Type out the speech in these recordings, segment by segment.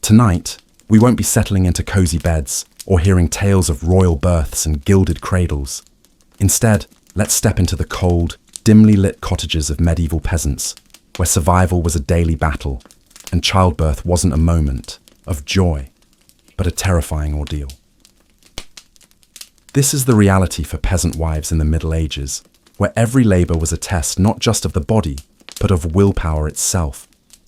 Tonight, we won't be settling into cozy beds or hearing tales of royal births and gilded cradles. Instead, let's step into the cold, dimly lit cottages of medieval peasants, where survival was a daily battle and childbirth wasn't a moment of joy, but a terrifying ordeal. This is the reality for peasant wives in the Middle Ages, where every labour was a test not just of the body, but of willpower itself.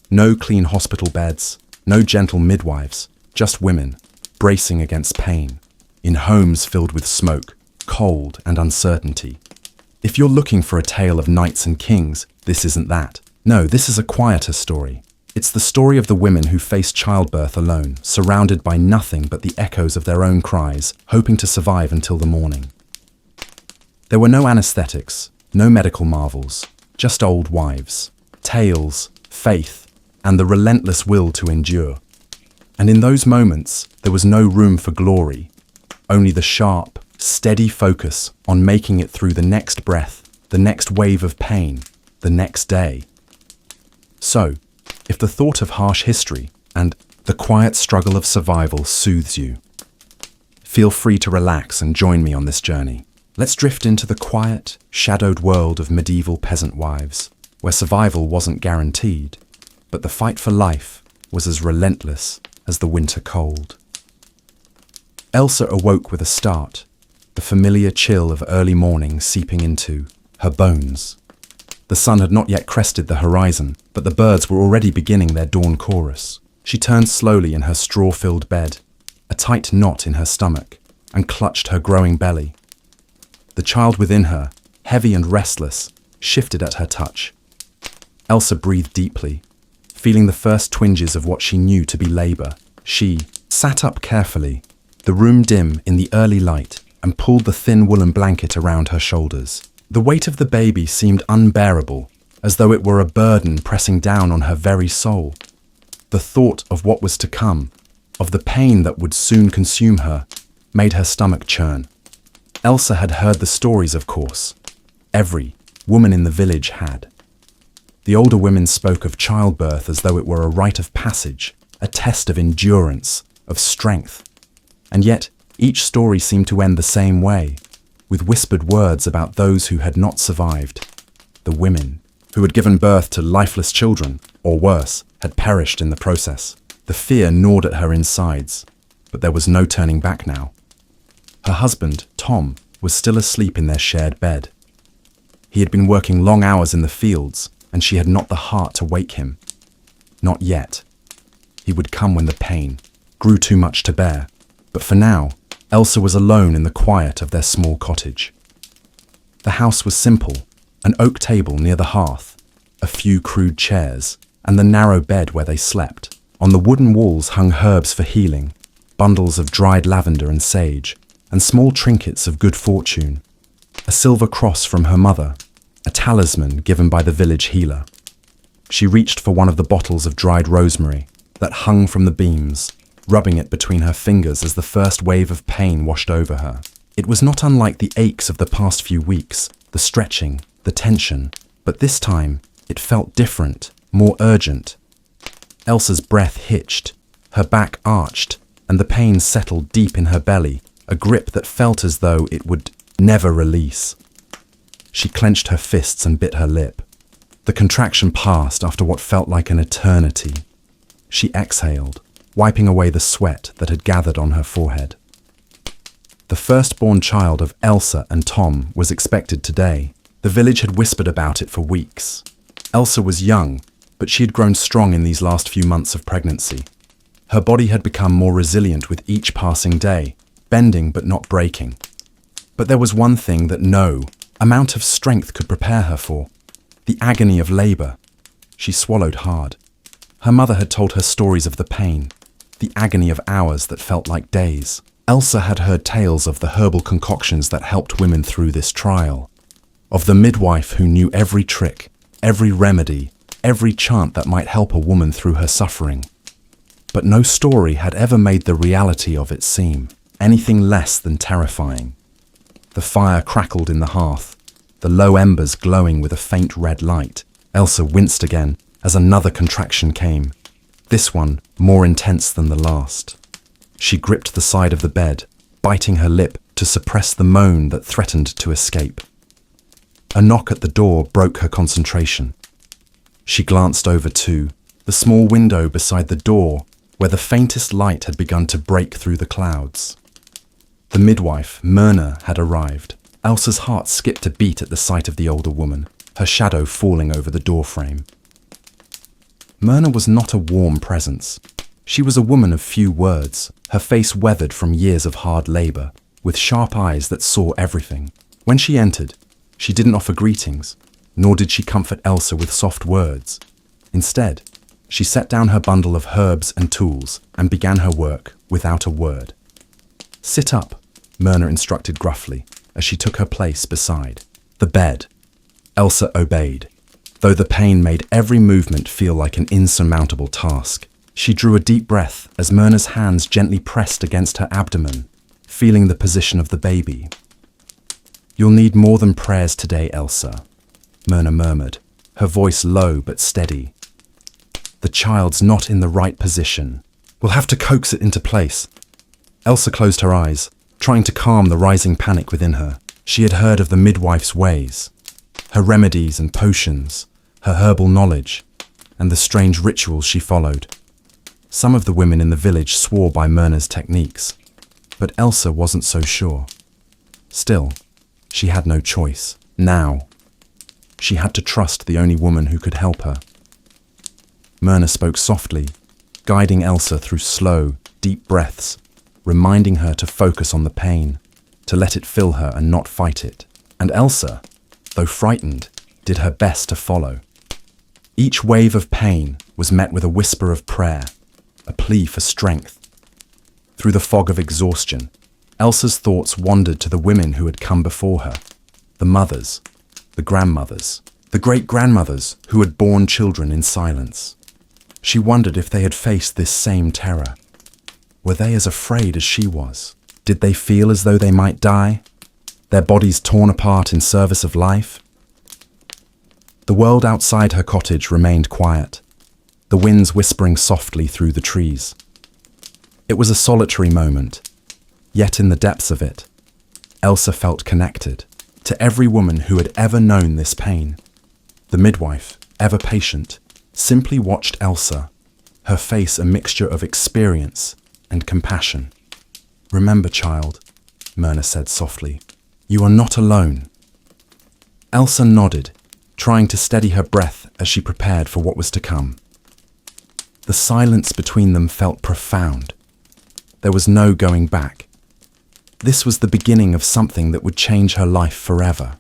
No clean hospital beds, no gentle midwives, just women, bracing against pain, in homes filled with smoke, cold, and uncertainty. If you're looking for a tale of knights and kings, this isn't that. No, this is a quieter story. It's the story of the women who faced childbirth alone, surrounded by nothing but the echoes of their own cries, hoping to survive until the morning. There were no anesthetics, no medical marvels, just old wives, tales, faith, and the relentless will to endure. And in those moments, there was no room for glory, only the sharp, steady focus on making it through the next breath, the next wave of pain, the next day. So, if the thought of harsh history and the quiet struggle of survival soothes you, feel free to relax and join me on this journey. Let's drift into the quiet, shadowed world of medieval peasant wives, where survival wasn't guaranteed, but the fight for life was as relentless as the winter cold. Elsa awoke with a start, the familiar chill of early morning seeping into her bones. The sun had not yet crested the horizon, but the birds were already beginning their dawn chorus. She turned slowly in her straw-filled bed, a tight knot in her stomach, and clutched her growing belly. The child within her, heavy and restless, shifted at her touch. Elsa breathed deeply, feeling the first twinges of what she knew to be labour. She sat up carefully, the room dim in the early light, and pulled the thin woolen blanket around her shoulders. The weight of the baby seemed unbearable, as though it were a burden pressing down on her very soul. The thought of what was to come, of the pain that would soon consume her, made her stomach churn. Elsa had heard the stories, of course. Every woman in the village had. The older women spoke of childbirth as though it were a rite of passage, a test of endurance, of strength. And yet, each story seemed to end the same way, with whispered words about those who had not survived. The women, who had given birth to lifeless children, or worse, had perished in the process. The fear gnawed at her insides, but there was no turning back now. Her husband, Tom, was still asleep in their shared bed. He had been working long hours in the fields, and she had not the heart to wake him. Not yet. He would come when the pain grew too much to bear. But for now, Elsa was alone in the quiet of their small cottage. The house was simple, an oak table near the hearth, a few crude chairs, and the narrow bed where they slept. On the wooden walls hung herbs for healing, bundles of dried lavender and sage, and small trinkets of good fortune. A silver cross from her mother, a talisman given by the village healer. She reached for one of the bottles of dried rosemary that hung from the beams, rubbing it between her fingers as the first wave of pain washed over her. It was not unlike the aches of the past few weeks, the stretching, the tension, but this time it felt different, more urgent. Elsa's breath hitched, her back arched, and the pain settled deep in her belly, a grip that felt as though it would never release. She clenched her fists and bit her lip. The contraction passed after what felt like an eternity. She exhaled, wiping away the sweat that had gathered on her forehead. The firstborn child of Elsa and Tom was expected today. The village had whispered about it for weeks. Elsa was young, but she had grown strong in these last few months of pregnancy. Her body had become more resilient with each passing day, bending but not breaking. But there was one thing that no amount of strength could prepare her for: the agony of labour. She swallowed hard. Her mother had told her stories of the pain, the agony of hours that felt like days. Elsa had heard tales of the herbal concoctions that helped women through this trial, of the midwife who knew every trick, every remedy, every chant that might help a woman through her suffering. But no story had ever made the reality of it seem anything less than terrifying. The fire crackled in the hearth, the low embers glowing with a faint red light. Elsa winced again as another contraction came. This one more intense than the last. She gripped the side of the bed, biting her lip to suppress the moan that threatened to escape. A knock at the door broke her concentration. She glanced over to the small window beside the door, where the faintest light had begun to break through the clouds. The midwife, Myrna, had arrived. Elsa's heart skipped a beat at the sight of the older woman, her shadow falling over the doorframe. Myrna was not a warm presence. She was a woman of few words, her face weathered from years of hard labor, with sharp eyes that saw everything. When she entered, she didn't offer greetings, nor did she comfort Elsa with soft words. Instead, she set down her bundle of herbs and tools and began her work without a word. "Sit up," Myrna instructed gruffly as she took her place beside the bed. Elsa obeyed, though the pain made every movement feel like an insurmountable task. She drew a deep breath as Myrna's hands gently pressed against her abdomen, feeling the position of the baby. "You'll need more than prayers today, Elsa," Myrna murmured, her voice low but steady. "The child's not in the right position. We'll have to coax it into place." Elsa closed her eyes, trying to calm the rising panic within her. She had heard of the midwife's ways, her remedies and potions, her herbal knowledge, and the strange rituals she followed. Some of the women in the village swore by Myrna's techniques, but Elsa wasn't so sure. Still, she had no choice. Now, she had to trust the only woman who could help her. Myrna spoke softly, guiding Elsa through slow, deep breaths, reminding her to focus on the pain, to let it fill her and not fight it. And Elsa, though frightened, did her best to follow. Each wave of pain was met with a whisper of prayer, a plea for strength. Through the fog of exhaustion, Elsa's thoughts wandered to the women who had come before her, the mothers, the grandmothers, the great-grandmothers who had borne children in silence. She wondered if they had faced this same terror. Were they as afraid as she was? Did they feel as though they might die, their bodies torn apart in service of life? The world outside her cottage remained quiet, the winds whispering softly through the trees. It was a solitary moment, yet in the depths of it, Elsa felt connected to every woman who had ever known this pain. The midwife, ever patient, simply watched Elsa, her face a mixture of experience and compassion. "Remember, child," Myrna said softly, "you are not alone." Elsa nodded, trying to steady her breath as she prepared for what was to come. The silence between them felt profound. There was no going back. This was the beginning of something that would change her life forever.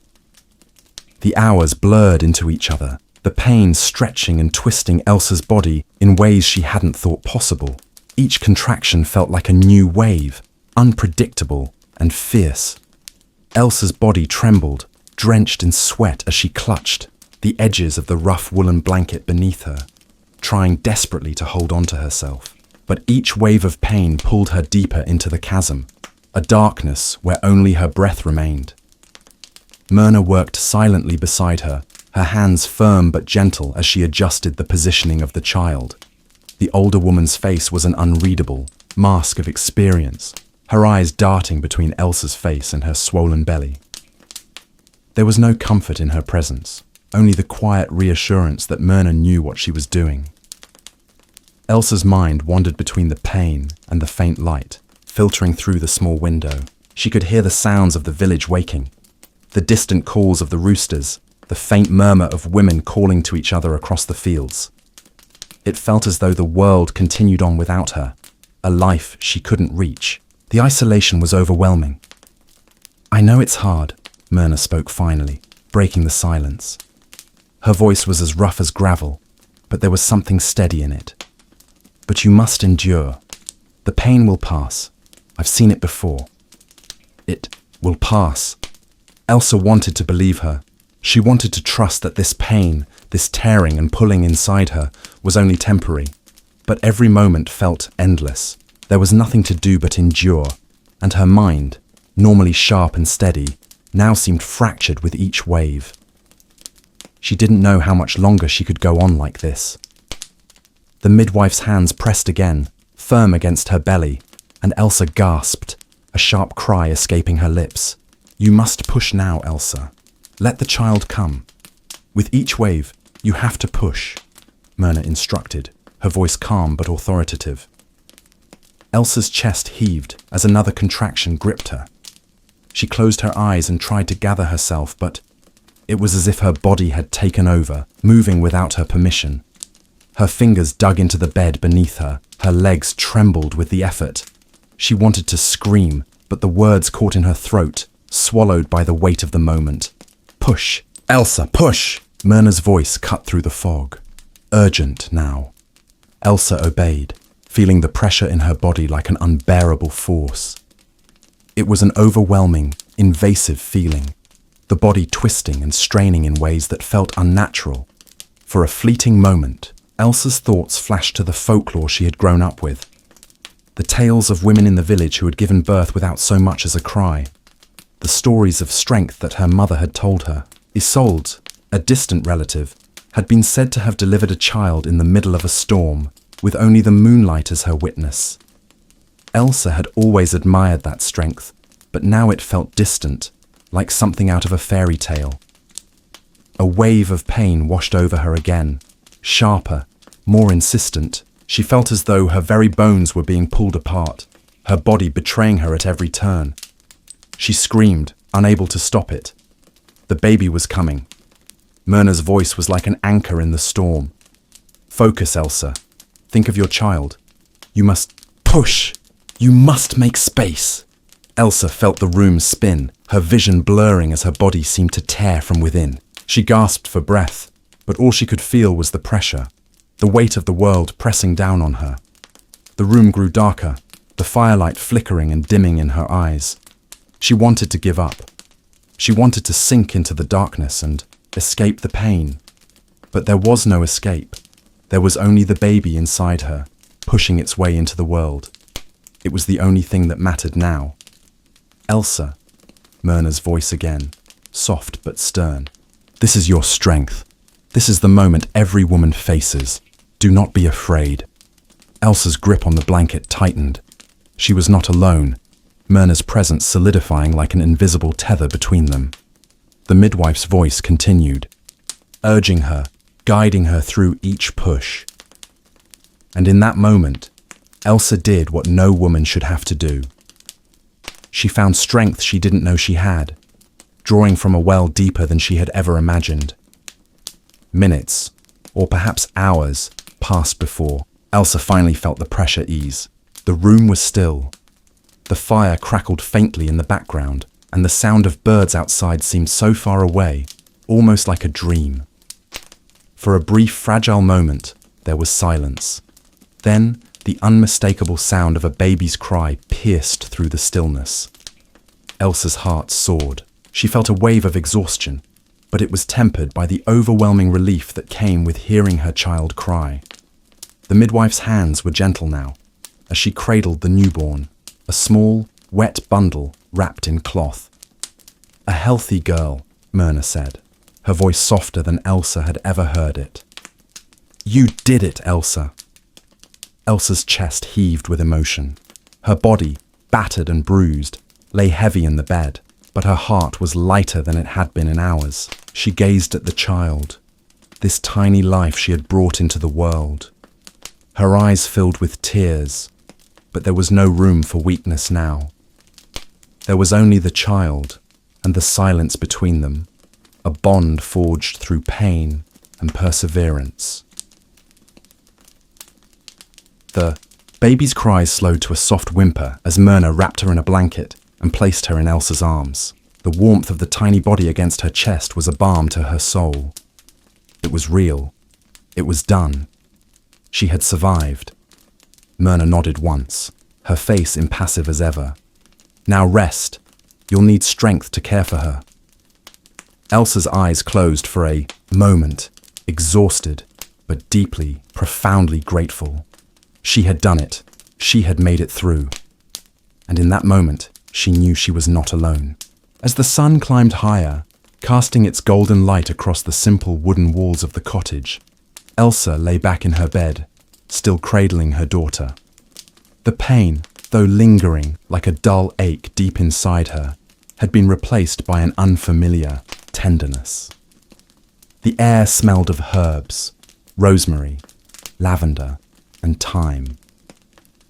The hours blurred into each other, the pain stretching and twisting Elsa's body in ways she hadn't thought possible. Each contraction felt like a new wave, unpredictable and fierce. Elsa's body trembled, drenched in sweat as she clutched the edges of the rough woolen blanket beneath her, trying desperately to hold on to herself. But each wave of pain pulled her deeper into the chasm, a darkness where only her breath remained. Myrna worked silently beside her, her hands firm but gentle as she adjusted the positioning of the child. The older woman's face was an unreadable mask of experience, her eyes darting between Elsa's face and her swollen belly. There was no comfort in her presence, only the quiet reassurance that Myrna knew what she was doing. Elsa's mind wandered between the pain and the faint light, filtering through the small window. She could hear the sounds of the village waking, the distant calls of the roosters, the faint murmur of women calling to each other across the fields. It felt as though the world continued on without her, a life she couldn't reach. The isolation was overwhelming. "I know it's hard," Myrna spoke finally, breaking the silence. Her voice was as rough as gravel, but there was something steady in it. "But you must endure. The pain will pass. I've seen it before. It will pass." Elsa wanted to believe her. She wanted to trust that this pain, this tearing and pulling inside her, was only temporary. But every moment felt endless. There was nothing to do but endure, and her mind, normally sharp and steady, now seemed fractured with each wave. She didn't know how much longer she could go on like this. The midwife's hands pressed again, firm against her belly, and Elsa gasped, a sharp cry escaping her lips. "You must push now, Elsa. Let the child come. With each wave, you have to push," Myrna instructed, her voice calm but authoritative. Elsa's chest heaved as another contraction gripped her. She closed her eyes and tried to gather herself, but it was as if her body had taken over, moving without her permission. Her fingers dug into the bed beneath her, her legs trembled with the effort. She wanted to scream, but the words caught in her throat, swallowed by the weight of the moment. "Push! Elsa, push!" Myrna's voice cut through the fog. Urgent now. Elsa obeyed, feeling the pressure in her body like an unbearable force. It was an overwhelming, invasive feeling, the body twisting and straining in ways that felt unnatural. For a fleeting moment, Elsa's thoughts flashed to the folklore she had grown up with. The tales of women in the village who had given birth without so much as a cry. The stories of strength that her mother had told her. Isolde, a distant relative, had been said to have delivered a child in the middle of a storm, with only the moonlight as her witness. Elsa had always admired that strength, but now it felt distant, like something out of a fairy tale. A wave of pain washed over her again, sharper, more insistent. She felt as though her very bones were being pulled apart, her body betraying her at every turn. She screamed, unable to stop it. The baby was coming. Myrna's voice was like an anchor in the storm. "Focus, Elsa. Think of your child. You must push. You must make space." Elsa felt the room spin, her vision blurring as her body seemed to tear from within. She gasped for breath, but all she could feel was the pressure, the weight of the world pressing down on her. The room grew darker, the firelight flickering and dimming in her eyes. She wanted to give up. She wanted to sink into the darkness and escape the pain. But there was no escape. There was only the baby inside her, pushing its way into the world. It was the only thing that mattered now. "Elsa," Myrna's voice again, soft but stern. "This is your strength. This is the moment every woman faces. Do not be afraid." Elsa's grip on the blanket tightened. She was not alone, Myrna's presence solidifying like an invisible tether between them. The midwife's voice continued, urging her, guiding her through each push. And in that moment, Elsa did what no woman should have to do. She found strength she didn't know she had, drawing from a well deeper than she had ever imagined. Minutes, or perhaps hours, passed before Elsa finally felt the pressure ease. The room was still. The fire crackled faintly in the background, and the sound of birds outside seemed so far away, almost like a dream. For a brief, fragile moment, there was silence. Then, the unmistakable sound of a baby's cry pierced through the stillness. Elsa's heart soared. She felt a wave of exhaustion, but it was tempered by the overwhelming relief that came with hearing her child cry. The midwife's hands were gentle now, as she cradled the newborn, a small, wet bundle wrapped in cloth. "A healthy girl," Myrna said, her voice softer than Elsa had ever heard it. "You did it, Elsa." Elsa's chest heaved with emotion. Her body, battered and bruised, lay heavy in the bed, but her heart was lighter than it had been in hours. She gazed at the child, this tiny life she had brought into the world. Her eyes filled with tears, but there was no room for weakness now. There was only the child and the silence between them, a bond forged through pain and perseverance. The baby's cries slowed to a soft whimper as Myrna wrapped her in a blanket and placed her in Elsa's arms. The warmth of the tiny body against her chest was a balm to her soul. It was real. It was done. She had survived. Myrna nodded once, her face impassive as ever. "Now rest. You'll need strength to care for her." Elsa's eyes closed for a moment, exhausted, but deeply, profoundly grateful. She had done it. She had made it through. And in that moment, she knew she was not alone. As the sun climbed higher, casting its golden light across the simple wooden walls of the cottage, Elsa lay back in her bed, still cradling her daughter. The pain, though lingering like a dull ache deep inside her, had been replaced by an unfamiliar tenderness. The air smelled of herbs, rosemary, lavender, and thyme.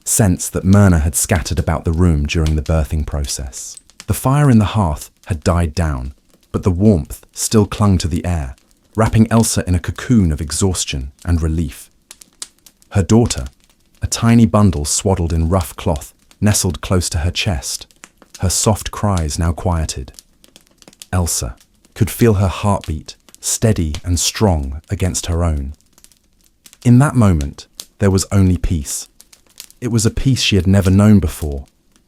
Scents that Myrna had scattered about the room during the birthing process. The fire in the hearth had died down, but the warmth still clung to the air, wrapping Elsa in a cocoon of exhaustion and relief. Her daughter, a tiny bundle swaddled in rough cloth, nestled close to her chest, her soft cries now quieted. Elsa could feel her heartbeat, steady and strong against her own. In that moment, there was only peace. It was a peace she had never known before,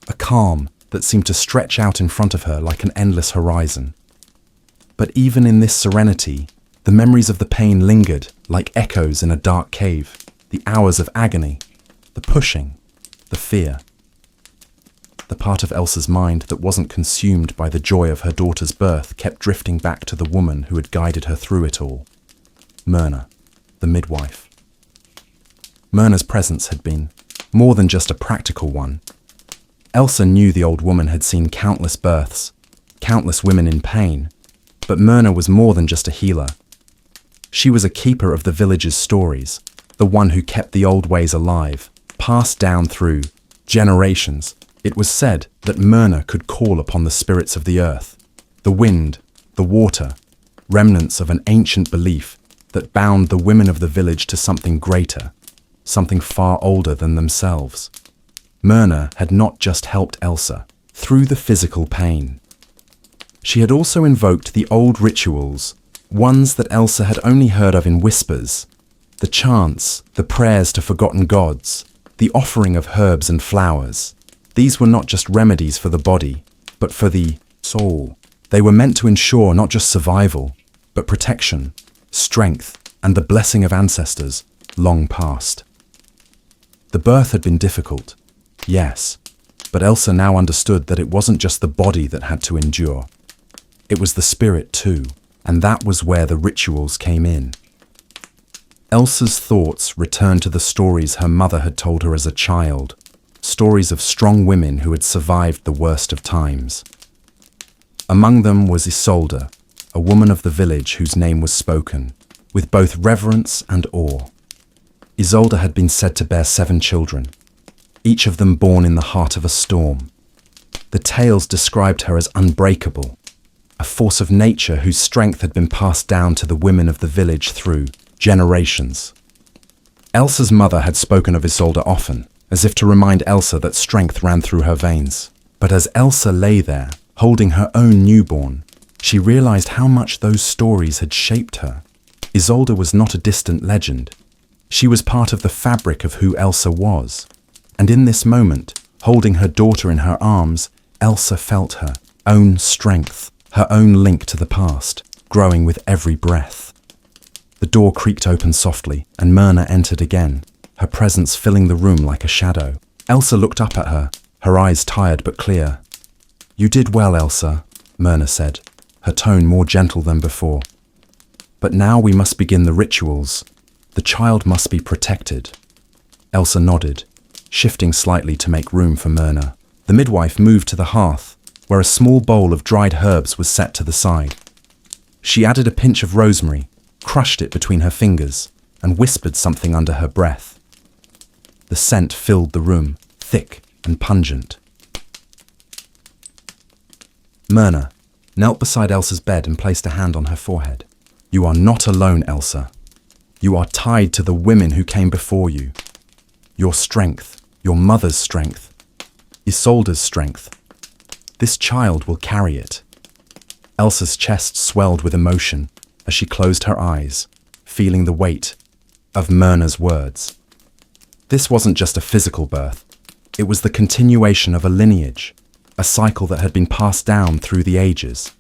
a calm that seemed to stretch out in front of her like an endless horizon. But even in this serenity, the memories of the pain lingered like echoes in a dark cave, the hours of agony, the pushing, the fear. The part of Elsa's mind that wasn't consumed by the joy of her daughter's birth kept drifting back to the woman who had guided her through it all. Myrna, the midwife. Myrna's presence had been more than just a practical one. Elsa knew the old woman had seen countless births, countless women in pain, but Myrna was more than just a healer. She was a keeper of the village's stories, the one who kept the old ways alive, passed down through generations. It was said that Myrna could call upon the spirits of the earth, the wind, the water, remnants of an ancient belief that bound the women of the village to something greater, something far older than themselves. Myrna had not just helped Elsa through the physical pain. She had also invoked the old rituals, ones that Elsa had only heard of in whispers, the chants, the prayers to forgotten gods, the offering of herbs and flowers. These were not just remedies for the body, but for the soul. They were meant to ensure not just survival, but protection, strength, and the blessing of ancestors long past. The birth had been difficult, yes, but Elsa now understood that it wasn't just the body that had to endure. It was the spirit too, and that was where the rituals came in. Elsa's thoughts returned to the stories her mother had told her as a child, stories of strong women who had survived the worst of times. Among them was Isolde, a woman of the village whose name was spoken, with both reverence and awe. Isolde had been said to bear 7 children, each of them born in the heart of a storm. The tales described her as unbreakable, a force of nature whose strength had been passed down to the women of the village through generations. Elsa's mother had spoken of Isolde often, as if to remind Elsa that strength ran through her veins. But as Elsa lay there, holding her own newborn, she realized how much those stories had shaped her. Isolde was not a distant legend. She was part of the fabric of who Elsa was. And in this moment, holding her daughter in her arms, Elsa felt her own strength, her own link to the past, growing with every breath. The door creaked open softly, and Myrna entered again, her presence filling the room like a shadow. Elsa looked up at her, her eyes tired but clear. "You did well, Elsa," Myrna said, her tone more gentle than before. "But now we must begin the rituals. The child must be protected." Elsa nodded, shifting slightly to make room for Myrna. The midwife moved to the hearth, where a small bowl of dried herbs was set to the side. She added a pinch of rosemary, crushed it between her fingers, and whispered something under her breath. The scent filled the room, thick and pungent. Myrna knelt beside Elsa's bed and placed a hand on her forehead. "You are not alone, Elsa. You are tied to the women who came before you. Your strength, your mother's strength, Isolde's strength. This child will carry it." Elsa's chest swelled with emotion as she closed her eyes, feeling the weight of Myrna's words. This wasn't just a physical birth. It was the continuation of a lineage, a cycle that had been passed down through the ages.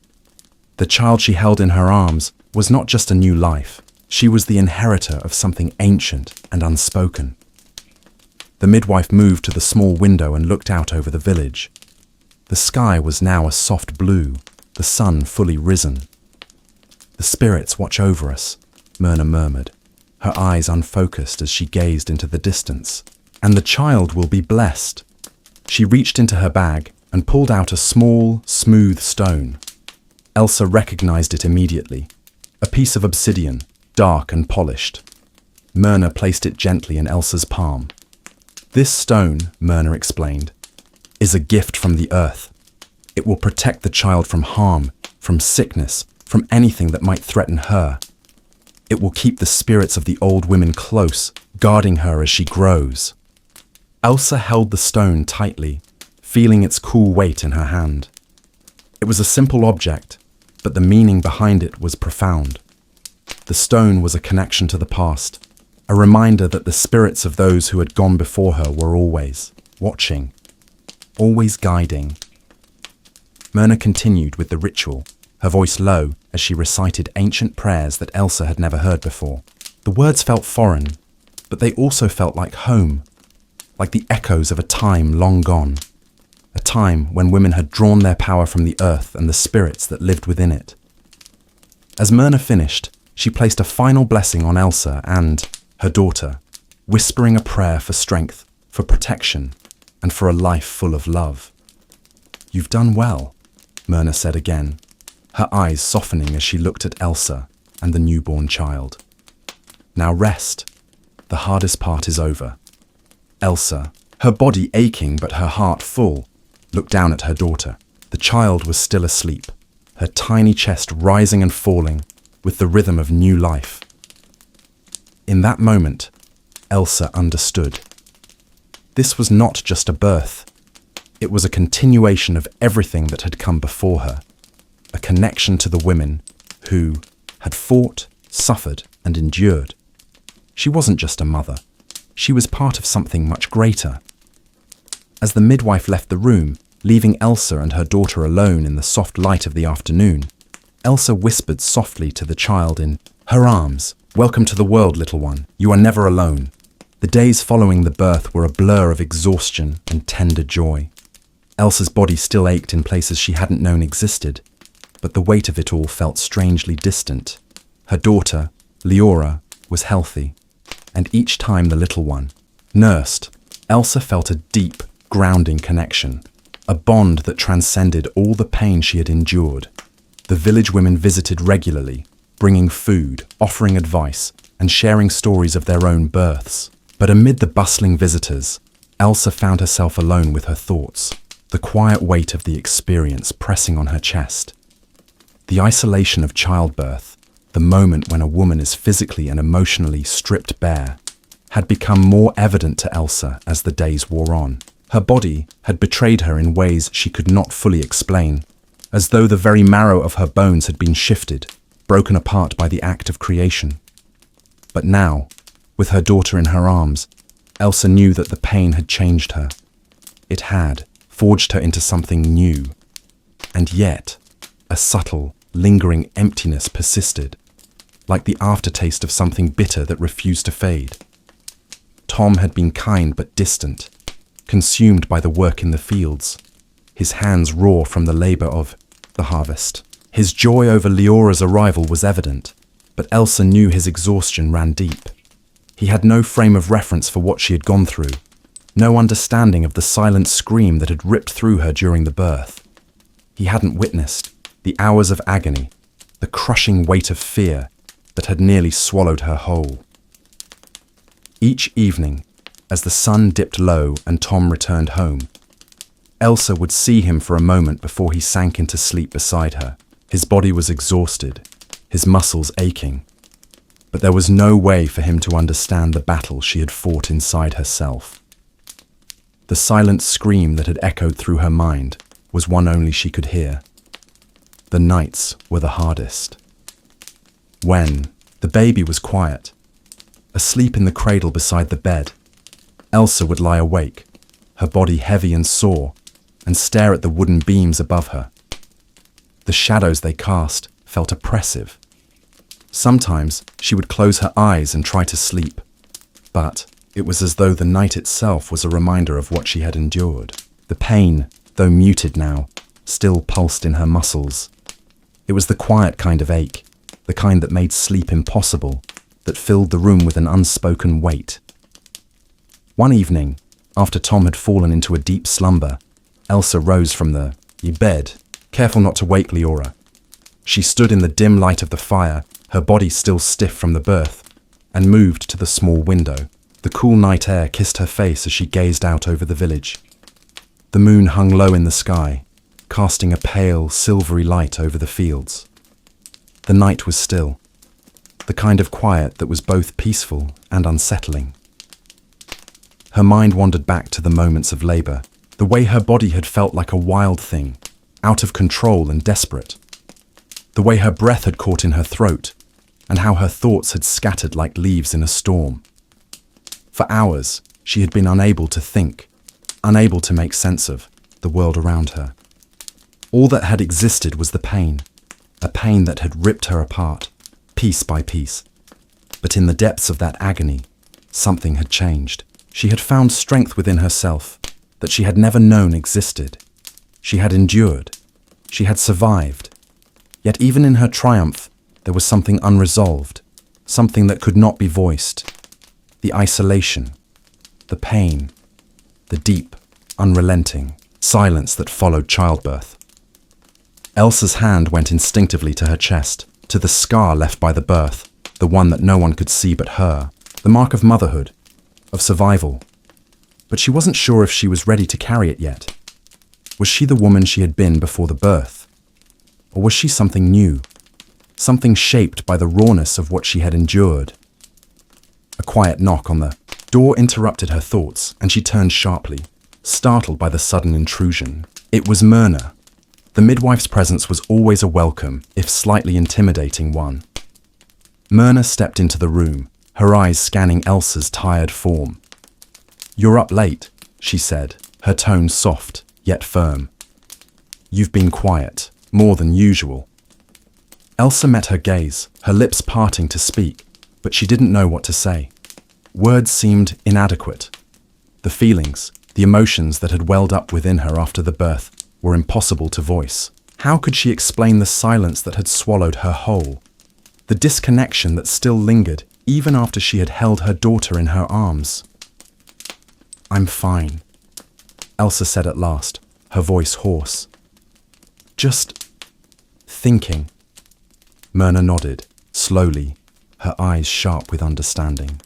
The child she held in her arms was not just a new life. She was the inheritor of something ancient and unspoken. The midwife moved to the small window and looked out over the village. The sky was now a soft blue, the sun fully risen. "The spirits watch over us," Myrna murmured, her eyes unfocused as she gazed into the distance. And the child will be blessed. She reached into her bag and pulled out a small, smooth stone. Elsa recognized it immediately. A piece of obsidian, dark and polished. Myrna placed it gently in Elsa's palm. This stone, Myrna explained, is a gift from the earth. It will protect the child from harm, from sickness, from anything that might threaten her. It will keep the spirits of the old women close, guarding her as she grows. Elsa held the stone tightly, feeling its cool weight in her hand. It was a simple object, but the meaning behind it was profound. The stone was a connection to the past, a reminder that the spirits of those who had gone before her were always watching, always guiding. Myrna continued with the ritual, her voice low as she recited ancient prayers that Elsa had never heard before. The words felt foreign, but they also felt like home, like the echoes of a time long gone, a time when women had drawn their power from the earth and the spirits that lived within it. As Myrna finished, she placed a final blessing on Elsa and her daughter, whispering a prayer for strength, for protection, and for a life full of love. "You've done well," Myrna said again, her eyes softening as she looked at Elsa and the newborn child. "Now rest. The hardest part is over." Elsa, her body aching but her heart full, looked down at her daughter. The child was still asleep, her tiny chest rising and falling with the rhythm of new life. In that moment, Elsa understood. This was not just a birth. It was a continuation of everything that had come before her, a connection to the women who had fought, suffered, and endured. She wasn't just a mother. She was part of something much greater. As the midwife left the room, leaving Elsa and her daughter alone in the soft light of the afternoon, Elsa whispered softly to the child in her arms, "Welcome to the world, little one. You are never alone." The days following the birth were a blur of exhaustion and tender joy. Elsa's body still ached in places she hadn't known existed, but the weight of it all felt strangely distant. Her daughter, Leora, was healthy, and each time the little one nursed, Elsa felt a deep, grounding connection, a bond that transcended all the pain she had endured. The village women visited regularly, bringing food, offering advice, and sharing stories of their own births. But amid the bustling visitors, Elsa found herself alone with her thoughts, the quiet weight of the experience pressing on her chest. The isolation of childbirth, the moment when a woman is physically and emotionally stripped bare, had become more evident to Elsa as the days wore on. Her body had betrayed her in ways she could not fully explain, as though the very marrow of her bones had been shifted, broken apart by the act of creation. But now, with her daughter in her arms, Elsa knew that the pain had changed her. It had forged her into something new. And yet, a subtle, lingering emptiness persisted, like the aftertaste of something bitter that refused to fade. Tom had been kind but distant, consumed by the work in the fields, his hands raw from the labor of the harvest. His joy over Leora's arrival was evident, but Elsa knew his exhaustion ran deep. He had no frame of reference for what she had gone through, no understanding of the silent scream that had ripped through her during the birth. He hadn't witnessed the hours of agony, the crushing weight of fear that had nearly swallowed her whole. Each evening, as the sun dipped low and Tom returned home, Elsa would see him for a moment before he sank into sleep beside her. His body was exhausted, his muscles aching, but there was no way for him to understand the battle she had fought inside herself. The silent scream that had echoed through her mind was one only she could hear. The nights were the hardest. When the baby was quiet, asleep in the cradle beside the bed, Elsa would lie awake, her body heavy and sore, and stare at the wooden beams above her. The shadows they cast felt oppressive. Sometimes she would close her eyes and try to sleep, but it was as though the night itself was a reminder of what she had endured. The pain, though muted now, still pulsed in her muscles. It was the quiet kind of ache, the kind that made sleep impossible, that filled the room with an unspoken weight. One evening, after Tom had fallen into a deep slumber, Elsa rose from the bed, careful not to wake Leora. She stood in the dim light of the fire, her body still stiff from the birth, and moved to the small window. The cool night air kissed her face as she gazed out over the village. The moon hung low in the sky, casting a pale, silvery light over the fields. The night was still, the kind of quiet that was both peaceful and unsettling. Her mind wandered back to the moments of labor, the way her body had felt like a wild thing, out of control and desperate. The way her breath had caught in her throat, and how her thoughts had scattered like leaves in a storm. For hours, she had been unable to think, unable to make sense of the world around her. All that had existed was the pain, a pain that had ripped her apart, piece by piece. But in the depths of that agony, something had changed. She had found strength within herself that she had never known existed. She had endured. She had survived. Yet even in her triumph, there was something unresolved, something that could not be voiced. The isolation, the pain, the deep, unrelenting silence that followed childbirth. Elsa's hand went instinctively to her chest, to the scar left by the birth, the one that no one could see but her, the mark of motherhood, of survival. But she wasn't sure if she was ready to carry it yet. Was she the woman she had been before the birth? Or was she something new, something shaped by the rawness of what she had endured? A quiet knock on the door interrupted her thoughts, and she turned sharply, startled by the sudden intrusion. It was Myrna. The midwife's presence was always a welcome, if slightly intimidating one. Myrna stepped into the room, her eyes scanning Elsa's tired form. "You're up late," she said, her tone soft, yet firm. "You've been quiet, more than usual." Elsa met her gaze, her lips parting to speak, but she didn't know what to say. Words seemed inadequate. The feelings, the emotions that had welled up within her after the birth were impossible to voice. How could she explain the silence that had swallowed her whole? The disconnection that still lingered even after she had held her daughter in her arms? "I'm fine," Elsa said at last, her voice hoarse. "Just thinking." Myrna nodded, slowly, her eyes sharp with understanding.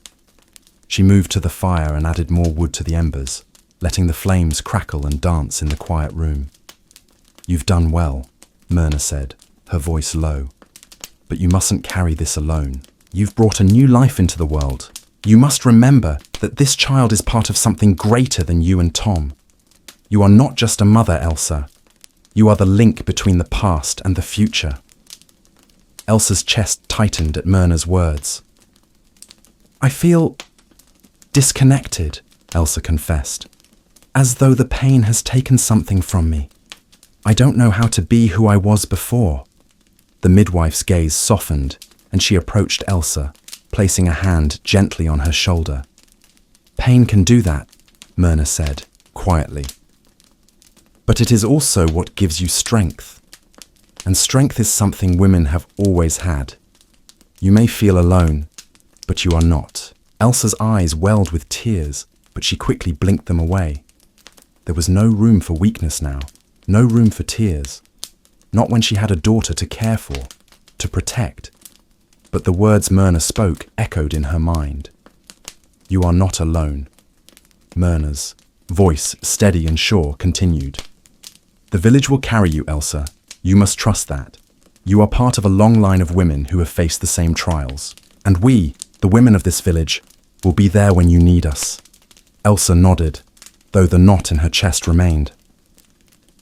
She moved to the fire and added more wood to the embers, letting the flames crackle and dance in the quiet room. "You've done well," Myrna said, her voice low. "But you mustn't carry this alone. You've brought a new life into the world. You must remember that this child is part of something greater than you and Tom. You are not just a mother, Elsa. You are the link between the past and the future." Elsa's chest tightened at Myrna's words. "I feel disconnected," Elsa confessed, "as though the pain has taken something from me. I don't know how to be who I was before." The midwife's gaze softened, and she approached Elsa, placing a hand gently on her shoulder. "Pain can do that," Myrna said, quietly. "But it is also what gives you strength. And strength is something women have always had. You may feel alone, but you are not." Elsa's eyes welled with tears, but she quickly blinked them away. There was no room for weakness now, no room for tears. Not when she had a daughter to care for, to protect. But the words Myrna spoke echoed in her mind. "You are not alone." Myrna's voice, steady and sure, continued. "The village will carry you, Elsa. You must trust that. You are part of a long line of women who have faced the same trials. And we, the women of this village, will be there when you need us." Elsa nodded, though the knot in her chest remained.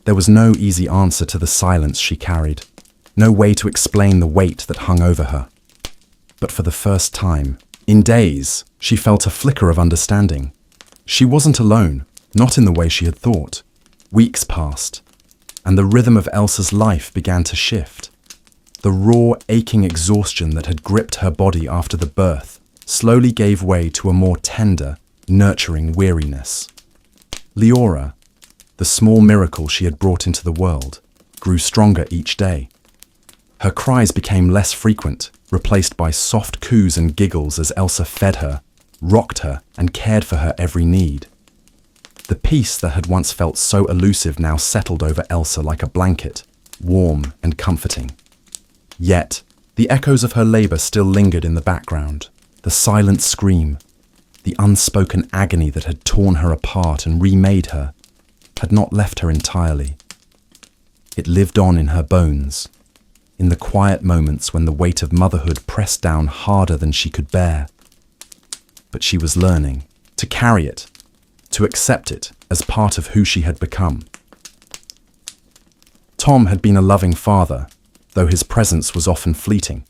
There was no easy answer to the silence she carried, no way to explain the weight that hung over her. But for the first time, in days, she felt a flicker of understanding. She wasn't alone, not in the way she had thought. Weeks passed, and the rhythm of Elsa's life began to shift. The raw, aching exhaustion that had gripped her body after the birth slowly gave way to a more tender, nurturing weariness. Leora, the small miracle she had brought into the world, grew stronger each day. Her cries became less frequent, replaced by soft coos and giggles as Elsa fed her, rocked her, and cared for her every need. The peace that had once felt so elusive now settled over Elsa like a blanket, warm and comforting. Yet, the echoes of her labor still lingered in the background, the silent scream, the unspoken agony that had torn her apart and remade her, had not left her entirely. It lived on in her bones, in the quiet moments when the weight of motherhood pressed down harder than she could bear. But she was learning to carry it, to accept it as part of who she had become. Tom had been a loving father, though his presence was often fleeting.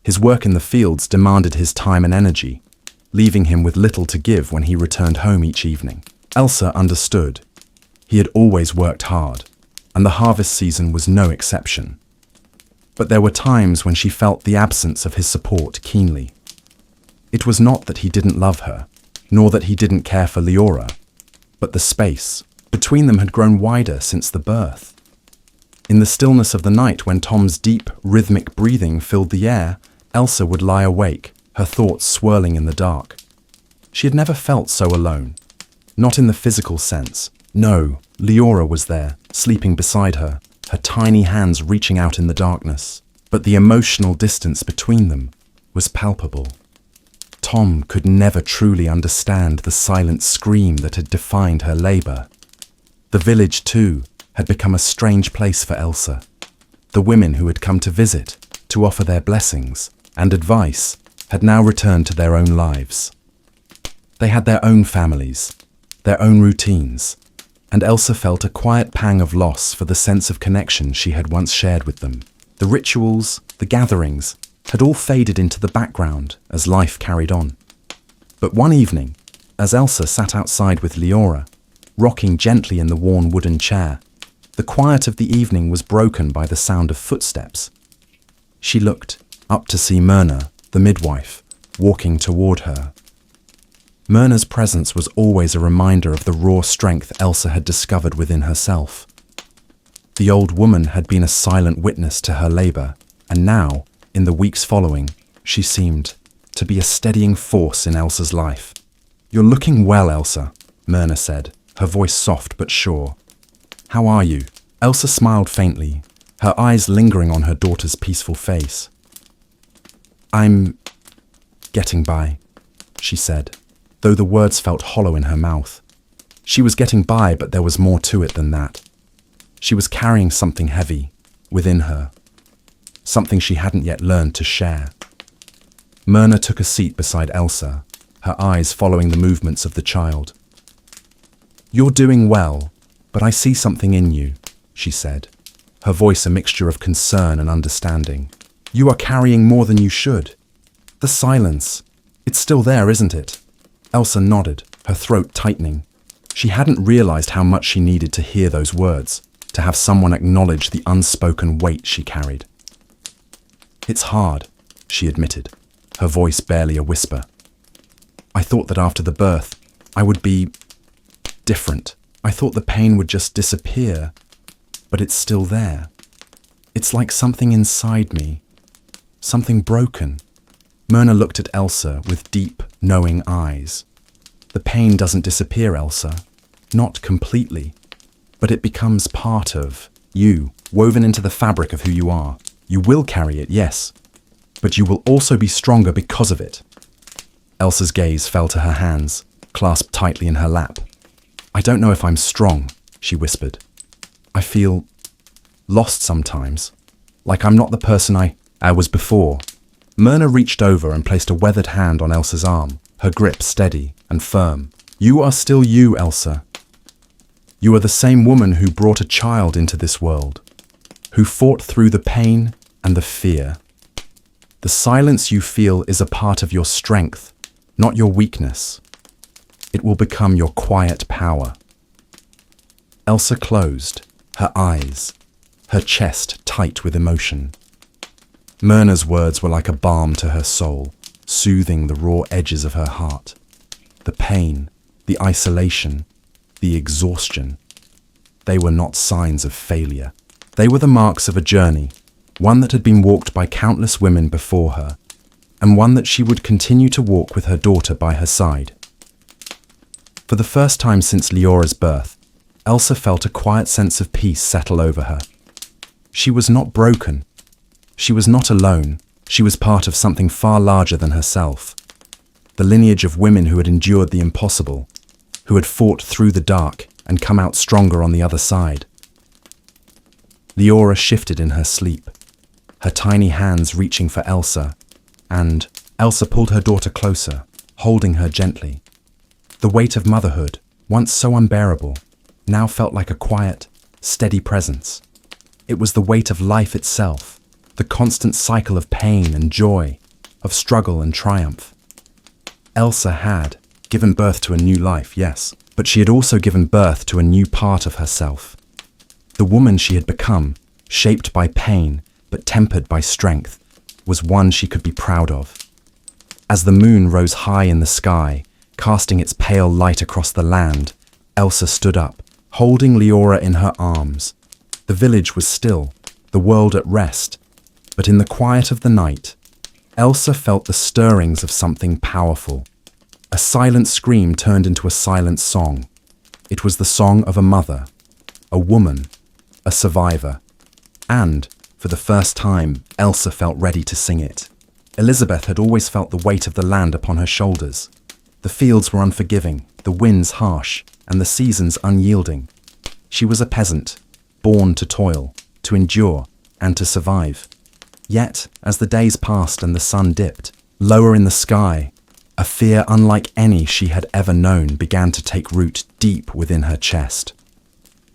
His work in the fields demanded his time and energy, leaving him with little to give when he returned home each evening. Elsa understood. He had always worked hard, and the harvest season was no exception. But there were times when she felt the absence of his support keenly. It was not that he didn't love her, nor that he didn't care for Leora, but the space between them had grown wider since the birth. In the stillness of the night, when Tom's deep, rhythmic breathing filled the air, Elsa would lie awake, her thoughts swirling in the dark. She had never felt so alone. Not in the physical sense. No, Leora was there, sleeping beside her, her tiny hands reaching out in the darkness. But the emotional distance between them was palpable. Tom could never truly understand the silent scream that had defined her labor. The village, too, had become a strange place for Elsa. The women who had come to visit, to offer their blessings and advice, had now returned to their own lives. They had their own families, their own routines, and Elsa felt a quiet pang of loss for the sense of connection she had once shared with them. The rituals, the gatherings, had all faded into the background as life carried on. But one evening, as Elsa sat outside with Leora, rocking gently in the worn wooden chair, the quiet of the evening was broken by the sound of footsteps. She looked up to see Myrna, the midwife, walking toward her. Myrna's presence was always a reminder of the raw strength Elsa had discovered within herself. The old woman had been a silent witness to her labor, and now, in the weeks following, she seemed to be a steadying force in Elsa's life. "You're looking well, Elsa," Myrna said, her voice soft but sure. "How are you?" Elsa smiled faintly, her eyes lingering on her daughter's peaceful face. "I'm getting by," she said, though the words felt hollow in her mouth. She was getting by, but there was more to it than that. She was carrying something heavy within her, something she hadn't yet learned to share. Myrna took a seat beside Elsa, her eyes following the movements of the child. "You're doing well, but I see something in you," she said, her voice a mixture of concern and understanding. "You are carrying more than you should. The silence, it's still there, isn't it?" Elsa nodded, her throat tightening. She hadn't realized how much she needed to hear those words, to have someone acknowledge the unspoken weight she carried. "It's hard," she admitted, her voice barely a whisper. "I thought that after the birth, I would be different. I thought the pain would just disappear, but it's still there. It's like something inside me, something broken." Myrna looked at Elsa with deep, knowing eyes. "The pain doesn't disappear, Elsa. Not completely. But it becomes part of you, woven into the fabric of who you are. You will carry it, yes, but you will also be stronger because of it." Elsa's gaze fell to her hands, clasped tightly in her lap. "I don't know if I'm strong," she whispered. "I feel lost sometimes, like I'm not the person I was before." Myrna reached over and placed a weathered hand on Elsa's arm, her grip steady and firm. "You are still you, Elsa. You are the same woman who brought a child into this world, who fought through the pain and the fear. The silence you feel is a part of your strength, not your weakness. It will become your quiet power." Elsa closed, her eyes, her chest tight with emotion. Myrna's words were like a balm to her soul, soothing the raw edges of her heart. The pain, the isolation, the exhaustion, they were not signs of failure. They were the marks of a journey, one that had been walked by countless women before her, and one that she would continue to walk with her daughter by her side. For the first time since Leora's birth, Elsa felt a quiet sense of peace settle over her. She was not broken. She was not alone. She was part of something far larger than herself. The lineage of women who had endured the impossible, who had fought through the dark and come out stronger on the other side. Leora shifted in her sleep, her tiny hands reaching for Elsa, and Elsa pulled her daughter closer, holding her gently. The weight of motherhood, once so unbearable, now felt like a quiet, steady presence. It was the weight of life itself, the constant cycle of pain and joy, of struggle and triumph. Elsa had given birth to a new life, yes, but she had also given birth to a new part of herself. The woman she had become, shaped by pain but tempered by strength, was one she could be proud of. As the moon rose high in the sky, casting its pale light across the land, Elsa stood up, holding Leora in her arms. The village was still, the world at rest, but in the quiet of the night, Elsa felt the stirrings of something powerful. A silent scream turned into a silent song. It was the song of a mother, a woman, a survivor. And, for the first time, Elsa felt ready to sing it. Elizabeth had always felt the weight of the land upon her shoulders. The fields were unforgiving, the winds harsh, and the seasons unyielding. She was a peasant, born to toil, to endure, and to survive. Yet, as the days passed and the sun dipped, lower in the sky, a fear unlike any she had ever known began to take root deep within her chest.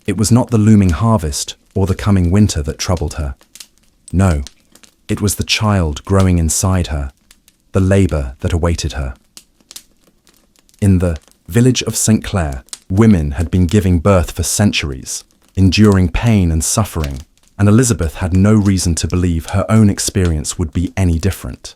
It was not the looming harvest or the coming winter that troubled her. No, it was the child growing inside her, the labor that awaited her. In the village of St. Clair, women had been giving birth for centuries, enduring pain and suffering, and Elizabeth had no reason to believe her own experience would be any different.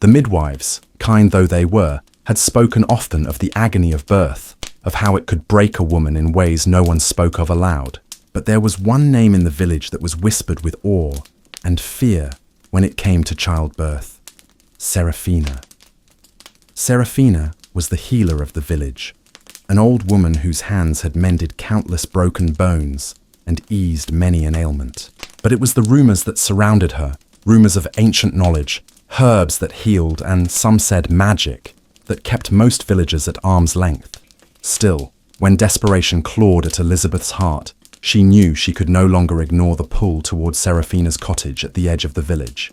The midwives, kind though they were, had spoken often of the agony of birth, of how it could break a woman in ways no one spoke of aloud. But there was one name in the village that was whispered with awe and fear when it came to childbirth: Seraphina. Seraphina was the healer of the village, an old woman whose hands had mended countless broken bones and eased many an ailment. But it was the rumors that surrounded her, rumors of ancient knowledge, herbs that healed, and some said magic, that kept most villagers at arm's length. Still, when desperation clawed at Elizabeth's heart, she knew she could no longer ignore the pull towards Seraphina's cottage at the edge of the village.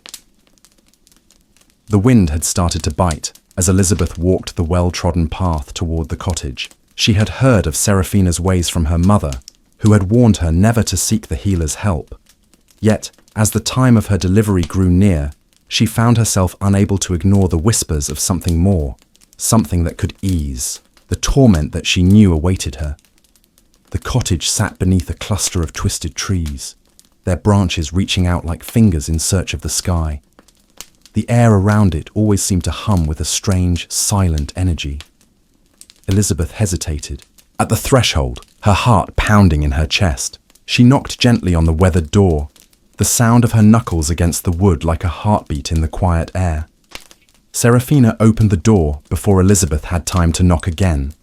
The wind had started to bite as Elizabeth walked the well-trodden path toward the cottage. She had heard of Seraphina's ways from her mother, who had warned her never to seek the healer's help. Yet, as the time of her delivery grew near, she found herself unable to ignore the whispers of something more, something that could ease the torment that she knew awaited her. The cottage sat beneath a cluster of twisted trees, their branches reaching out like fingers in search of the sky. The air around it always seemed to hum with a strange, silent energy. Elizabeth hesitated. At the threshold, her heart pounding in her chest, she knocked gently on the weathered door, the sound of her knuckles against the wood like a heartbeat in the quiet air. Seraphina opened the door before Elizabeth had time to knock again,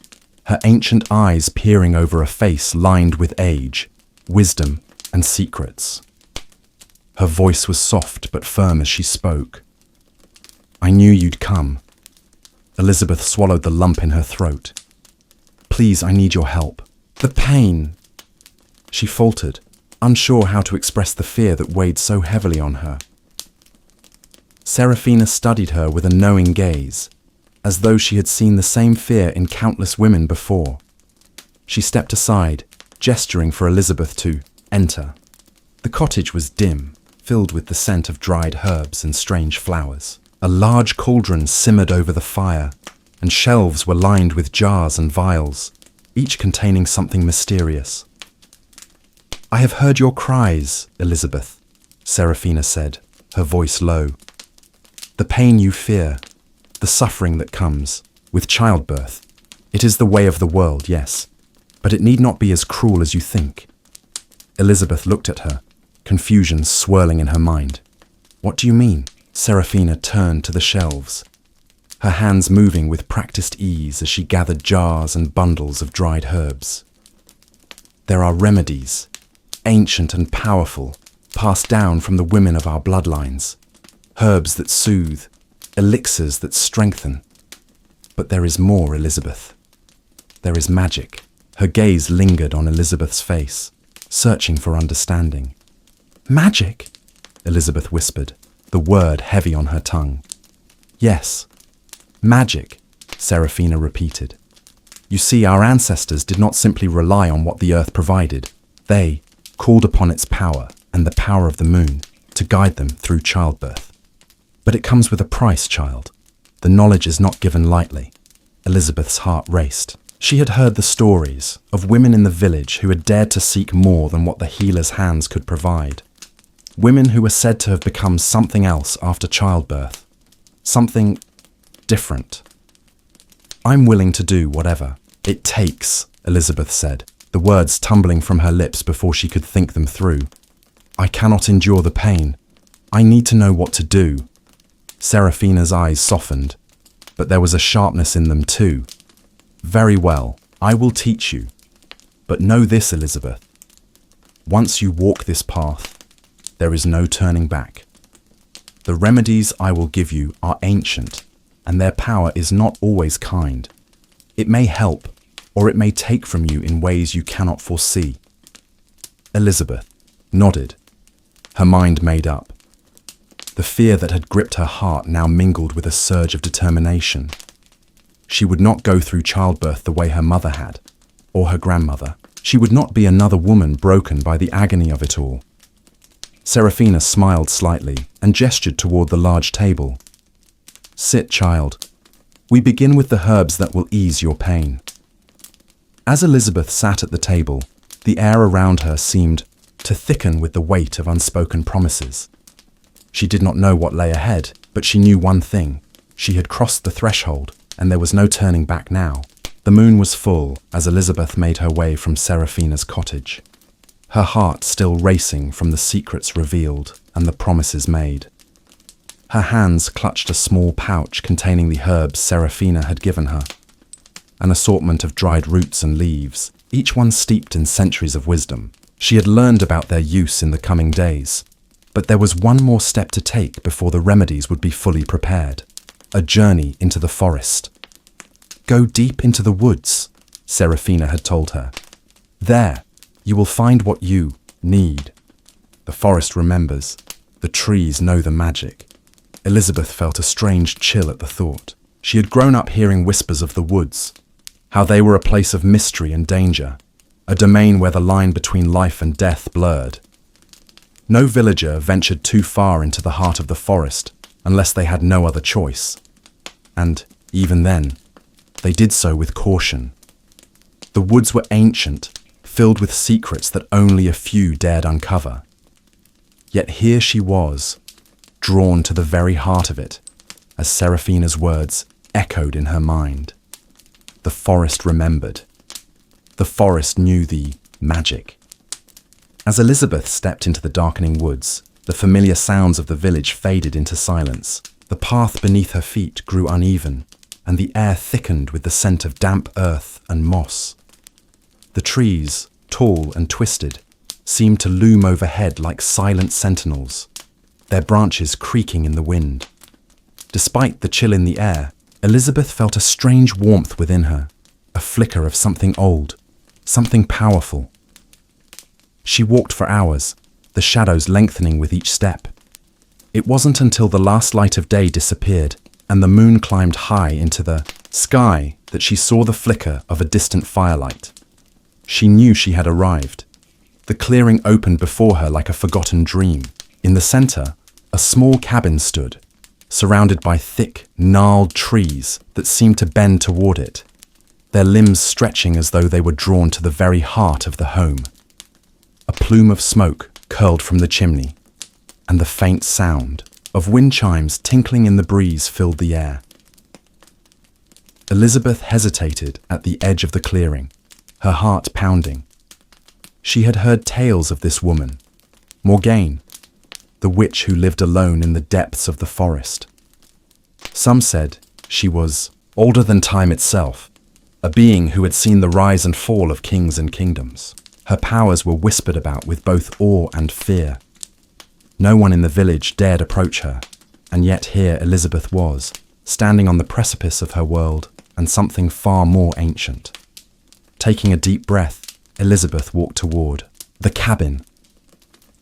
her ancient eyes peering over a face lined with age, wisdom, and secrets. Her voice was soft but firm as she spoke. "I knew you'd come." Elizabeth swallowed the lump in her throat. "Please, I need your help. The pain." She faltered, unsure how to express the fear that weighed so heavily on her. Seraphina studied her with a knowing gaze, as though she had seen the same fear in countless women before. She stepped aside, gesturing for Elizabeth to enter. The cottage was dim, filled with the scent of dried herbs and strange flowers. A large cauldron simmered over the fire, and shelves were lined with jars and vials, each containing something mysterious. "I have heard your cries, Elizabeth," Seraphina said, her voice low. "The pain you fear, the suffering that comes with childbirth. It is the way of the world, yes, but it need not be as cruel as you think." Elizabeth looked at her, confusion swirling in her mind. "What do you mean?" Serafina turned to the shelves, her hands moving with practiced ease as she gathered jars and bundles of dried herbs. "There are remedies, ancient and powerful, passed down from the women of our bloodlines. Herbs that soothe, elixirs that strengthen. But there is more, Elizabeth. There is magic." Her gaze lingered on Elizabeth's face, searching for understanding. "Magic?" Elizabeth whispered, the word heavy on her tongue. "Yes, magic," Serafina repeated. "You see, our ancestors did not simply rely on what the earth provided. They called upon its power and the power of the moon to guide them through childbirth. But it comes with a price, child. The knowledge is not given lightly." Elizabeth's heart raced. She had heard the stories of women in the village who had dared to seek more than what the healer's hands could provide. Women who were said to have become something else after childbirth. Something different. "I'm willing to do whatever it takes," Elizabeth said, the words tumbling from her lips before she could think them through. "I cannot endure the pain. I need to know what to do." Serafina's eyes softened, but there was a sharpness in them too. "Very well, I will teach you. But know this, Elizabeth. Once you walk this path, there is no turning back. The remedies I will give you are ancient, and their power is not always kind. It may help, or it may take from you in ways you cannot foresee." Elizabeth nodded, her mind made up. The fear that had gripped her heart now mingled with a surge of determination. She would not go through childbirth the way her mother had, or her grandmother. She would not be another woman broken by the agony of it all. Serafina smiled slightly and gestured toward the large table. "Sit, child. We begin with the herbs that will ease your pain." As Elizabeth sat at the table, the air around her seemed to thicken with the weight of unspoken promises. She did not know what lay ahead, but she knew one thing. She had crossed the threshold, and there was no turning back now. The moon was full as Elizabeth made her way from Serafina's cottage, her heart still racing from the secrets revealed and the promises made. Her hands clutched a small pouch containing the herbs Serafina had given her, an assortment of dried roots and leaves, each one steeped in centuries of wisdom. She had learned about their use in the coming days, but there was one more step to take before the remedies would be fully prepared. A journey into the forest. "Go deep into the woods," Serafina had told her. "There, you will find what you need." The forest remembers. The trees know the magic. Elizabeth felt a strange chill at the thought. She had grown up hearing whispers of the woods, how they were a place of mystery and danger, a domain where the line between life and death blurred. No villager ventured too far into the heart of the forest unless they had no other choice. And, even then, they did so with caution. The woods were ancient, filled with secrets that only a few dared uncover. Yet here she was, drawn to the very heart of it, as Serafina's words echoed in her mind. The forest remembered. The forest knew the magic. As Elizabeth stepped into the darkening woods, the familiar sounds of the village faded into silence. The path beneath her feet grew uneven, and the air thickened with the scent of damp earth and moss. The trees, tall and twisted, seemed to loom overhead like silent sentinels, their branches creaking in the wind. Despite the chill in the air, Elizabeth felt a strange warmth within her, a flicker of something old, something powerful. She walked for hours, the shadows lengthening with each step. It wasn't until the last light of day disappeared and the moon climbed high into the sky that she saw the flicker of a distant firelight. She knew she had arrived. The clearing opened before her like a forgotten dream. In the center, a small cabin stood, surrounded by thick, gnarled trees that seemed to bend toward it, their limbs stretching as though they were drawn to the very heart of the home. A plume of smoke curled from the chimney, and the faint sound of wind chimes tinkling in the breeze filled the air. Elizabeth hesitated at the edge of the clearing, her heart pounding. She had heard tales of this woman, Morgaine, the witch who lived alone in the depths of the forest. Some said she was older than time itself, a being who had seen the rise and fall of kings and kingdoms. Her powers were whispered about with both awe and fear. No one in the village dared approach her, and yet here Elizabeth was, standing on the precipice of her world and something far more ancient. Taking a deep breath, Elizabeth walked toward the cabin.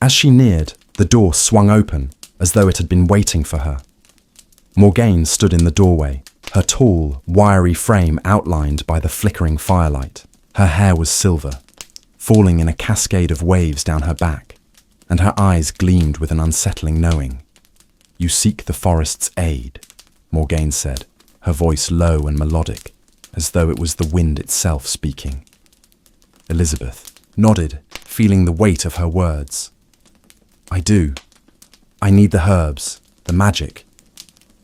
As she neared, the door swung open as though it had been waiting for her. Morgaine stood in the doorway, her tall, wiry frame outlined by the flickering firelight. Her hair was silver, falling in a cascade of waves down her back, and her eyes gleamed with an unsettling knowing. "You seek the forest's aid," Morgaine said, her voice low and melodic, as though it was the wind itself speaking. Elizabeth nodded, feeling the weight of her words. "I do. I need the herbs, the magic.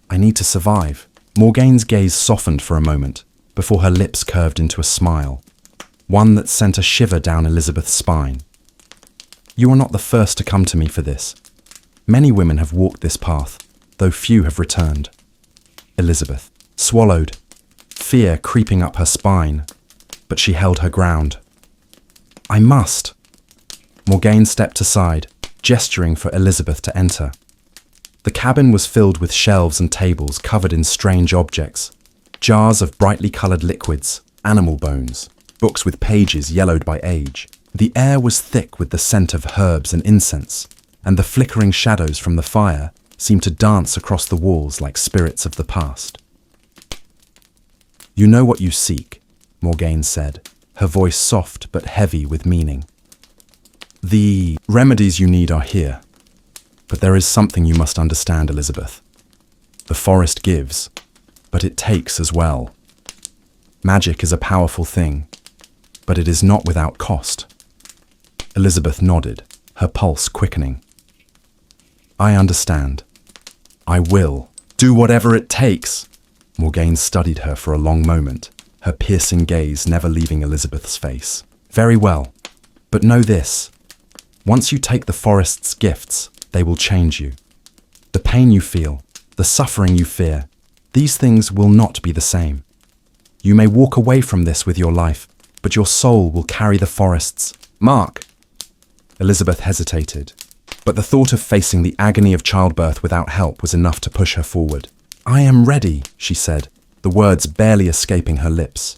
I need to survive." Morgaine's gaze softened for a moment, before her lips curved into a smile, one that sent a shiver down Elizabeth's spine. "You are not the first to come to me for this. Many women have walked this path, though few have returned." Elizabeth swallowed, fear creeping up her spine, but she held her ground. "I must." Morgaine stepped aside, gesturing for Elizabeth to enter. The cabin was filled with shelves and tables covered in strange objects, jars of brightly coloured liquids, animal bones, books with pages yellowed by age. The air was thick with the scent of herbs and incense, and the flickering shadows from the fire seemed to dance across the walls like spirits of the past. "You know what you seek," Morgaine said, her voice soft but heavy with meaning. "The remedies you need are here. But there is something you must understand, Elizabeth. The forest gives, but it takes as well. Magic is a powerful thing, but it is not without cost." Elizabeth nodded, her pulse quickening. "I understand. I will do whatever it takes." Morgaine studied her for a long moment, her piercing gaze never leaving Elizabeth's face. "Very well, but know this. Once you take the forest's gifts, they will change you. The pain you feel, the suffering you fear, these things will not be the same. You may walk away from this with your life, but your soul will carry the forest's mark." Elizabeth hesitated, but the thought of facing the agony of childbirth without help was enough to push her forward. "I am ready," she said, the words barely escaping her lips.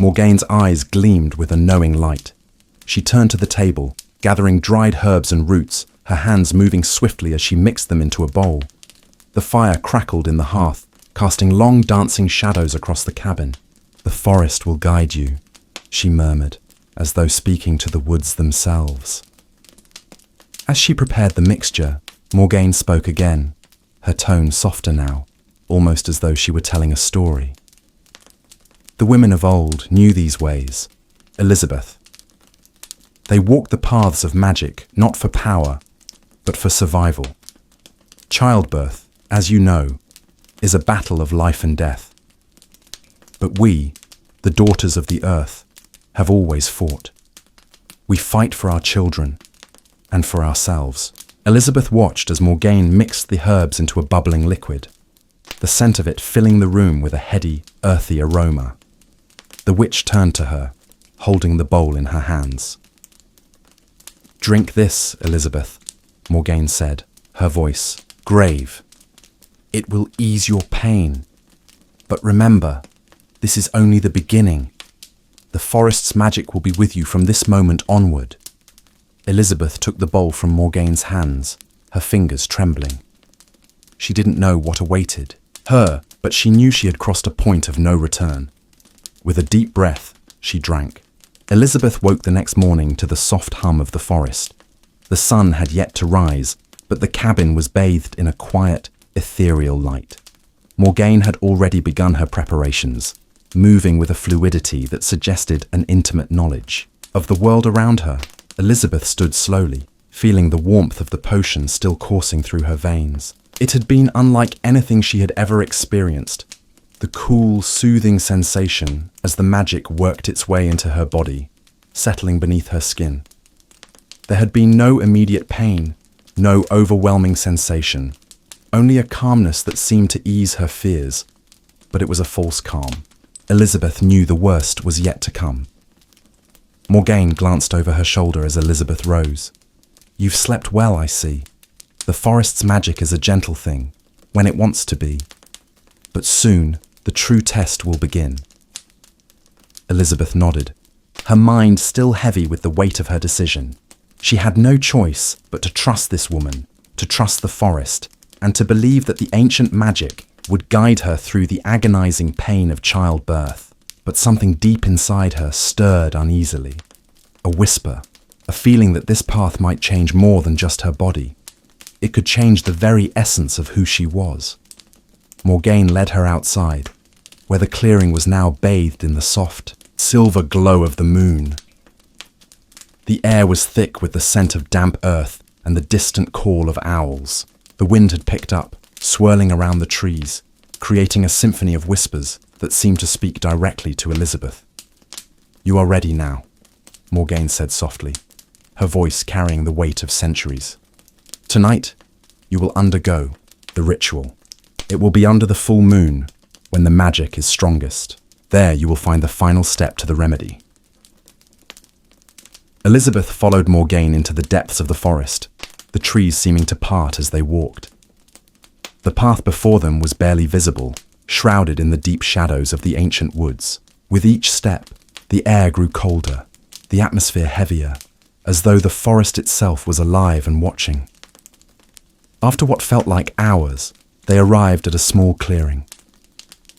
Morgaine's eyes gleamed with a knowing light. She turned to the table, gathering dried herbs and roots, her hands moving swiftly as she mixed them into a bowl. The fire crackled in the hearth, casting long dancing shadows across the cabin. "The forest will guide you," she murmured, as though speaking to the woods themselves. As she prepared the mixture, Morgaine spoke again, her tone softer now, almost as though she were telling a story. "The women of old knew these ways, Elizabeth. They walked the paths of magic, not for power, but for survival. Childbirth, as you know, is a battle of life and death. But we, the daughters of the earth, have always fought. We fight for our children and for ourselves." Elizabeth watched as Morgaine mixed the herbs into a bubbling liquid, the scent of it filling the room with a heady, earthy aroma. The witch turned to her, holding the bowl in her hands. "Drink this, Elizabeth," Morgaine said, her voice grave. "It will ease your pain. But remember, this is only the beginning. The forest's magic will be with you from this moment onward." Elizabeth took the bowl from Morgaine's hands, her fingers trembling. She didn't know what awaited her, but she knew she had crossed a point of no return. With a deep breath, she drank. Elizabeth woke the next morning to the soft hum of the forest. The sun had yet to rise, but the cabin was bathed in a quiet, ethereal light. Morgaine had already begun her preparations, moving with a fluidity that suggested an intimate knowledge of the world around her. Elizabeth stood slowly, feeling the warmth of the potion still coursing through her veins. It had been unlike anything she had ever experienced. The cool, soothing sensation as the magic worked its way into her body, settling beneath her skin. There had been no immediate pain, no overwhelming sensation, only a calmness that seemed to ease her fears. But it was a false calm. Elizabeth knew the worst was yet to come. Morgane glanced over her shoulder as Elizabeth rose. "You've slept well, I see. The forest's magic is a gentle thing, when it wants to be. But soon, the true test will begin." Elizabeth nodded, her mind still heavy with the weight of her decision. She had no choice but to trust this woman, to trust the forest, and to believe that the ancient magic would guide her through the agonizing pain of childbirth. But something deep inside her stirred uneasily. A whisper, a feeling that this path might change more than just her body. It could change the very essence of who she was. Morgane led her outside, where the clearing was now bathed in the soft, silver glow of the moon. The air was thick with the scent of damp earth and the distant call of owls. The wind had picked up, swirling around the trees, creating a symphony of whispers that seemed to speak directly to Elizabeth. "You are ready now," Morgane said softly, her voice carrying the weight of centuries. "Tonight, you will undergo the ritual. It will be under the full moon, when the magic is strongest. There you will find the final step to the remedy." Elizabeth followed Morgane into the depths of the forest, the trees seeming to part as they walked. The path before them was barely visible, shrouded in the deep shadows of the ancient woods. With each step, the air grew colder, the atmosphere heavier, as though the forest itself was alive and watching. After what felt like hours, they arrived at a small clearing.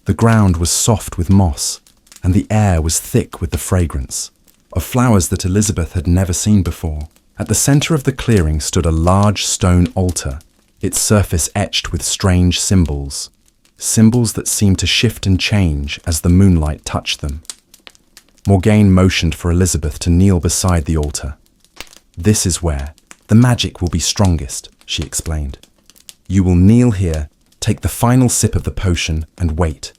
The ground was soft with moss, and the air was thick with the fragrance of flowers that Elizabeth had never seen before. At the center of the clearing stood a large stone altar, its surface etched with strange symbols that seemed to shift and change as the moonlight touched them. Morgane motioned for Elizabeth to kneel beside the altar. "This is where the magic will be strongest," she explained. "You will kneel here, take the final sip of the potion, and wait.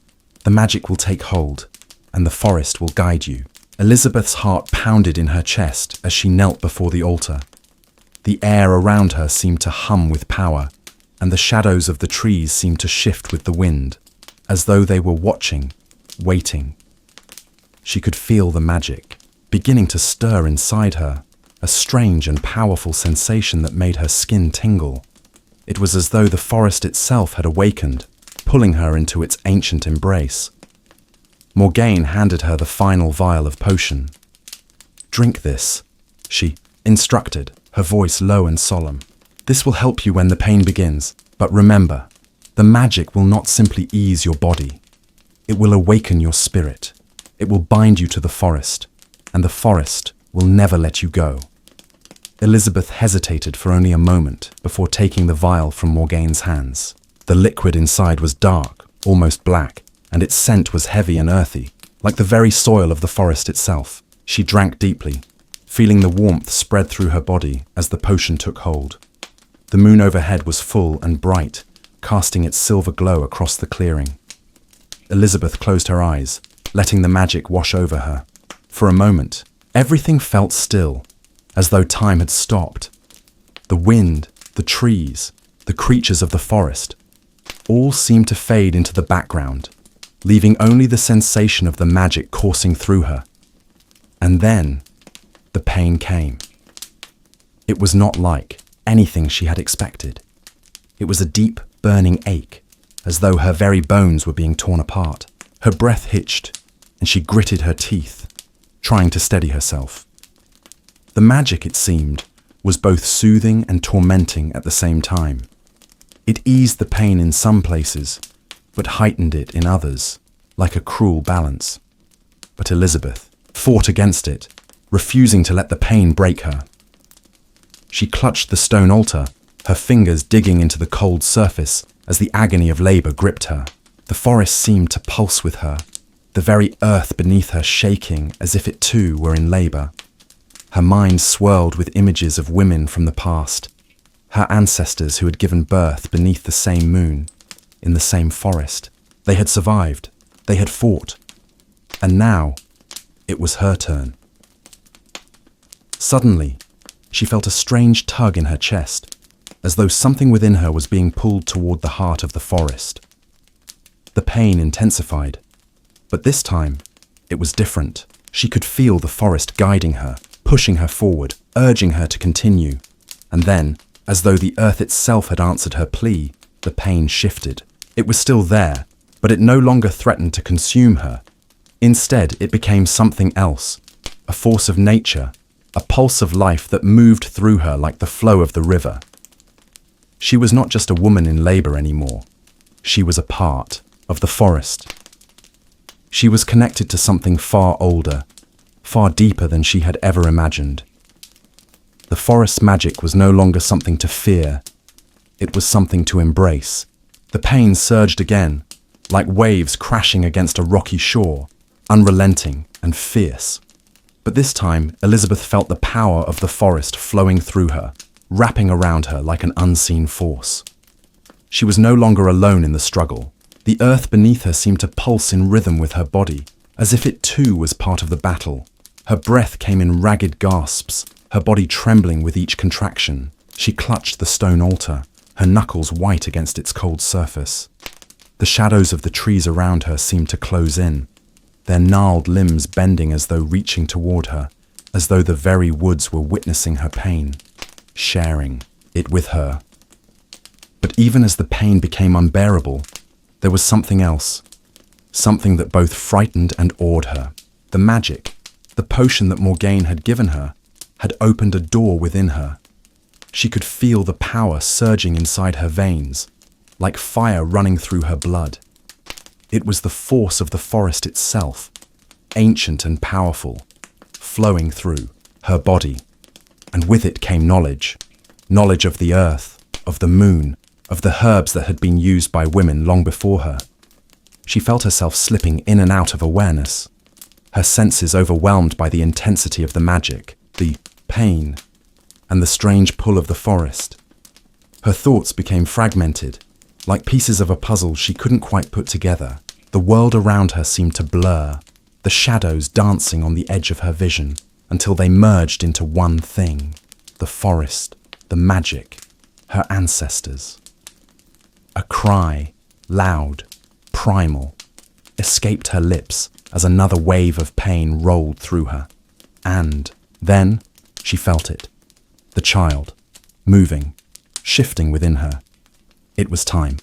The magic will take hold, and the forest will guide you." Elizabeth's heart pounded in her chest as she knelt before the altar. The air around her seemed to hum with power, and the shadows of the trees seemed to shift with the wind, as though they were watching, waiting. She could feel the magic, beginning to stir inside her, a strange and powerful sensation that made her skin tingle. It was as though the forest itself had awakened, pulling her into its ancient embrace. Morgane handed her the final vial of potion. "Drink this," she instructed, her voice low and solemn. "This will help you when the pain begins, but remember, the magic will not simply ease your body. It will awaken your spirit. It will bind you to the forest, and the forest will never let you go." Elizabeth hesitated for only a moment before taking the vial from Morgane's hands. The liquid inside was dark, almost black, and its scent was heavy and earthy, like the very soil of the forest itself. She drank deeply, feeling the warmth spread through her body as the potion took hold. The moon overhead was full and bright, casting its silver glow across the clearing. Elizabeth closed her eyes, letting the magic wash over her. For a moment, everything felt still, as though time had stopped. The wind, the trees, the creatures of the forest, all seemed to fade into the background, leaving only the sensation of the magic coursing through her. And then, the pain came. It was not like anything she had expected. It was a deep, burning ache, as though her very bones were being torn apart. Her breath hitched, and she gritted her teeth, trying to steady herself. The magic, it seemed, was both soothing and tormenting at the same time. It eased the pain in some places, but heightened it in others, like a cruel balance. But Elizabeth fought against it, refusing to let the pain break her. She clutched the stone altar, her fingers digging into the cold surface as the agony of labor gripped her. The forest seemed to pulse with her, the very earth beneath her shaking as if it too were in labor. Her mind swirled with images of women from the past, her ancestors who had given birth beneath the same moon, in the same forest. They had survived, they had fought, and now it was her turn. Suddenly, She felt a strange tug in her chest, as though something within her was being pulled toward the heart of the forest. The pain intensified, but this time it was different. She could feel the forest guiding her, pushing her forward, urging her to continue. And then, as though the earth itself had answered her plea, the pain shifted. It was still there, but it no longer threatened to consume her. Instead, it became something else, a force of nature, a pulse of life that moved through her like the flow of the river. She was not just a woman in labor anymore. She was a part of the forest. She was connected to something far older, far deeper than she had ever imagined. The forest's magic was no longer something to fear. It was something to embrace. The pain surged again, like waves crashing against a rocky shore, unrelenting and fierce. But this time, Elizabeth felt the power of the forest flowing through her, wrapping around her like an unseen force. She was no longer alone in the struggle. The earth beneath her seemed to pulse in rhythm with her body, as if it too was part of the battle. Her breath came in ragged gasps, her body trembling with each contraction. She clutched the stone altar, her knuckles white against its cold surface. The shadows of the trees around her seemed to close in, their gnarled limbs bending as though reaching toward her, as though the very woods were witnessing her pain, sharing it with her. But even as the pain became unbearable, there was something else, something that both frightened and awed her. The magic, the potion that Morgaine had given her, had opened a door within her. She could feel the power surging inside her veins, like fire running through her blood. It was the force of the forest itself, ancient and powerful, flowing through her body. And with it came knowledge, knowledge of the earth, of the moon, of the herbs that had been used by women long before her. She felt herself slipping in and out of awareness, her senses overwhelmed by the intensity of the magic, the pain, and the strange pull of the forest. Her thoughts became fragmented, like pieces of a puzzle she couldn't quite put together. The world around her seemed to blur, the shadows dancing on the edge of her vision, until they merged into one thing: the forest, the magic, her ancestors. A cry, loud, primal, escaped her lips as another wave of pain rolled through her. And then she felt it, the child, moving, shifting within her. It was time.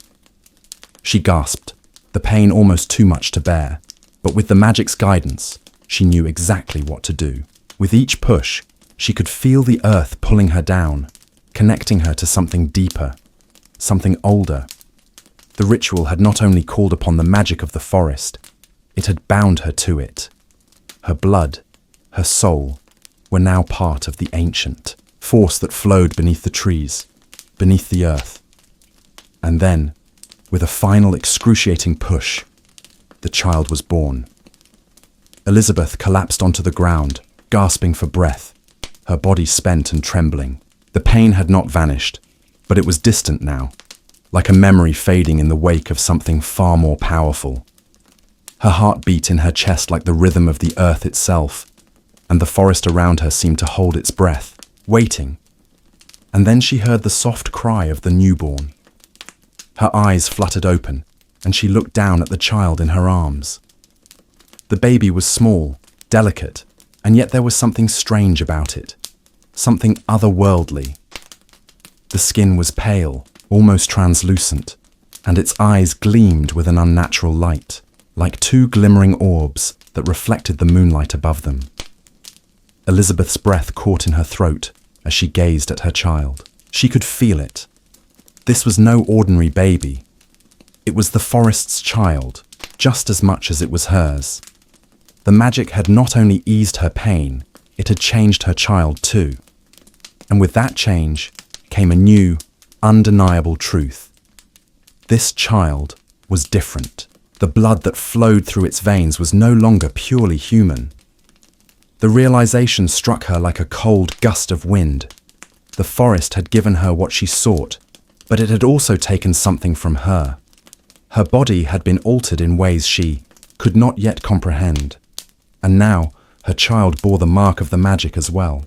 She gasped, the pain almost too much to bear, but with the magic's guidance, she knew exactly what to do. With each push, she could feel the earth pulling her down, connecting her to something deeper, something older. The ritual had not only called upon the magic of the forest, it had bound her to it. Her blood, her soul, were now part of the ancient force that flowed beneath the trees, beneath the earth. And then, with a final excruciating push, the child was born. Elizabeth collapsed onto the ground, gasping for breath, her body spent and trembling. The pain had not vanished, but it was distant now, like a memory fading in the wake of something far more powerful. Her heart beat in her chest like the rhythm of the earth itself, and the forest around her seemed to hold its breath, waiting. And then she heard the soft cry of the newborn. Her eyes fluttered open, and she looked down at the child in her arms. The baby was small, delicate, and yet there was something strange about it, something otherworldly. The skin was pale, almost translucent, and its eyes gleamed with an unnatural light, like two glimmering orbs that reflected the moonlight above them. Elizabeth's breath caught in her throat as she gazed at her child. She could feel it. This was no ordinary baby. It was the forest's child, just as much as it was hers. The magic had not only eased her pain, it had changed her child too. And with that change came a new, undeniable truth. This child was different. The blood that flowed through its veins was no longer purely human. The realization struck her like a cold gust of wind. The forest had given her what she sought, but it had also taken something from her. Her body had been altered in ways she could not yet comprehend, and now her child bore the mark of the magic as well.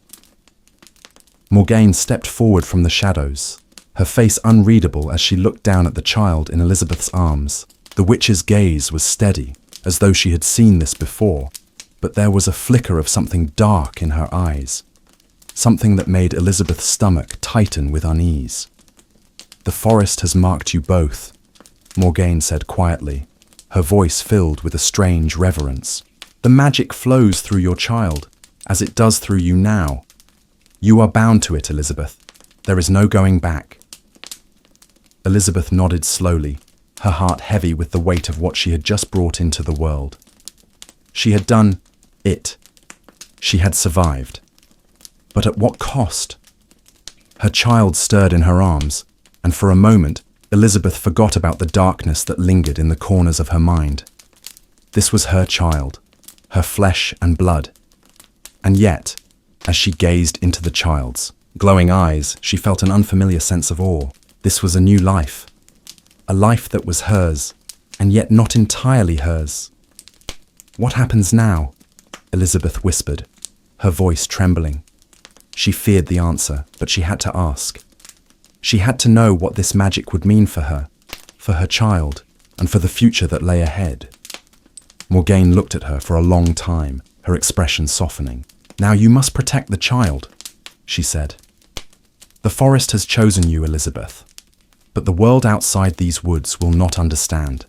Morgane stepped forward from the shadows, her face unreadable as she looked down at the child in Elizabeth's arms. The witch's gaze was steady, as though she had seen this before, but there was a flicker of something dark in her eyes, something that made Elizabeth's stomach tighten with unease. "The forest has marked you both," Morgane said quietly, her voice filled with a strange reverence. "The magic flows through your child, as it does through you now. You are bound to it, Elizabeth. There is no going back." Elizabeth nodded slowly, her heart heavy with the weight of what she had just brought into the world. She had done it. She had survived. But at what cost? Her child stirred in her arms, and for a moment, Elizabeth forgot about the darkness that lingered in the corners of her mind. This was her child, her flesh and blood. And yet, as she gazed into the child's glowing eyes, she felt an unfamiliar sense of awe. This was a new life. A life that was hers, and yet not entirely hers. "What happens now?" Elizabeth whispered, her voice trembling. She feared the answer, but she had to ask. She had to know what this magic would mean for her child, and for the future that lay ahead. Morgane looked at her for a long time, her expression softening. "Now you must protect the child," she said. "The forest has chosen you, Elizabeth, but the world outside these woods will not understand.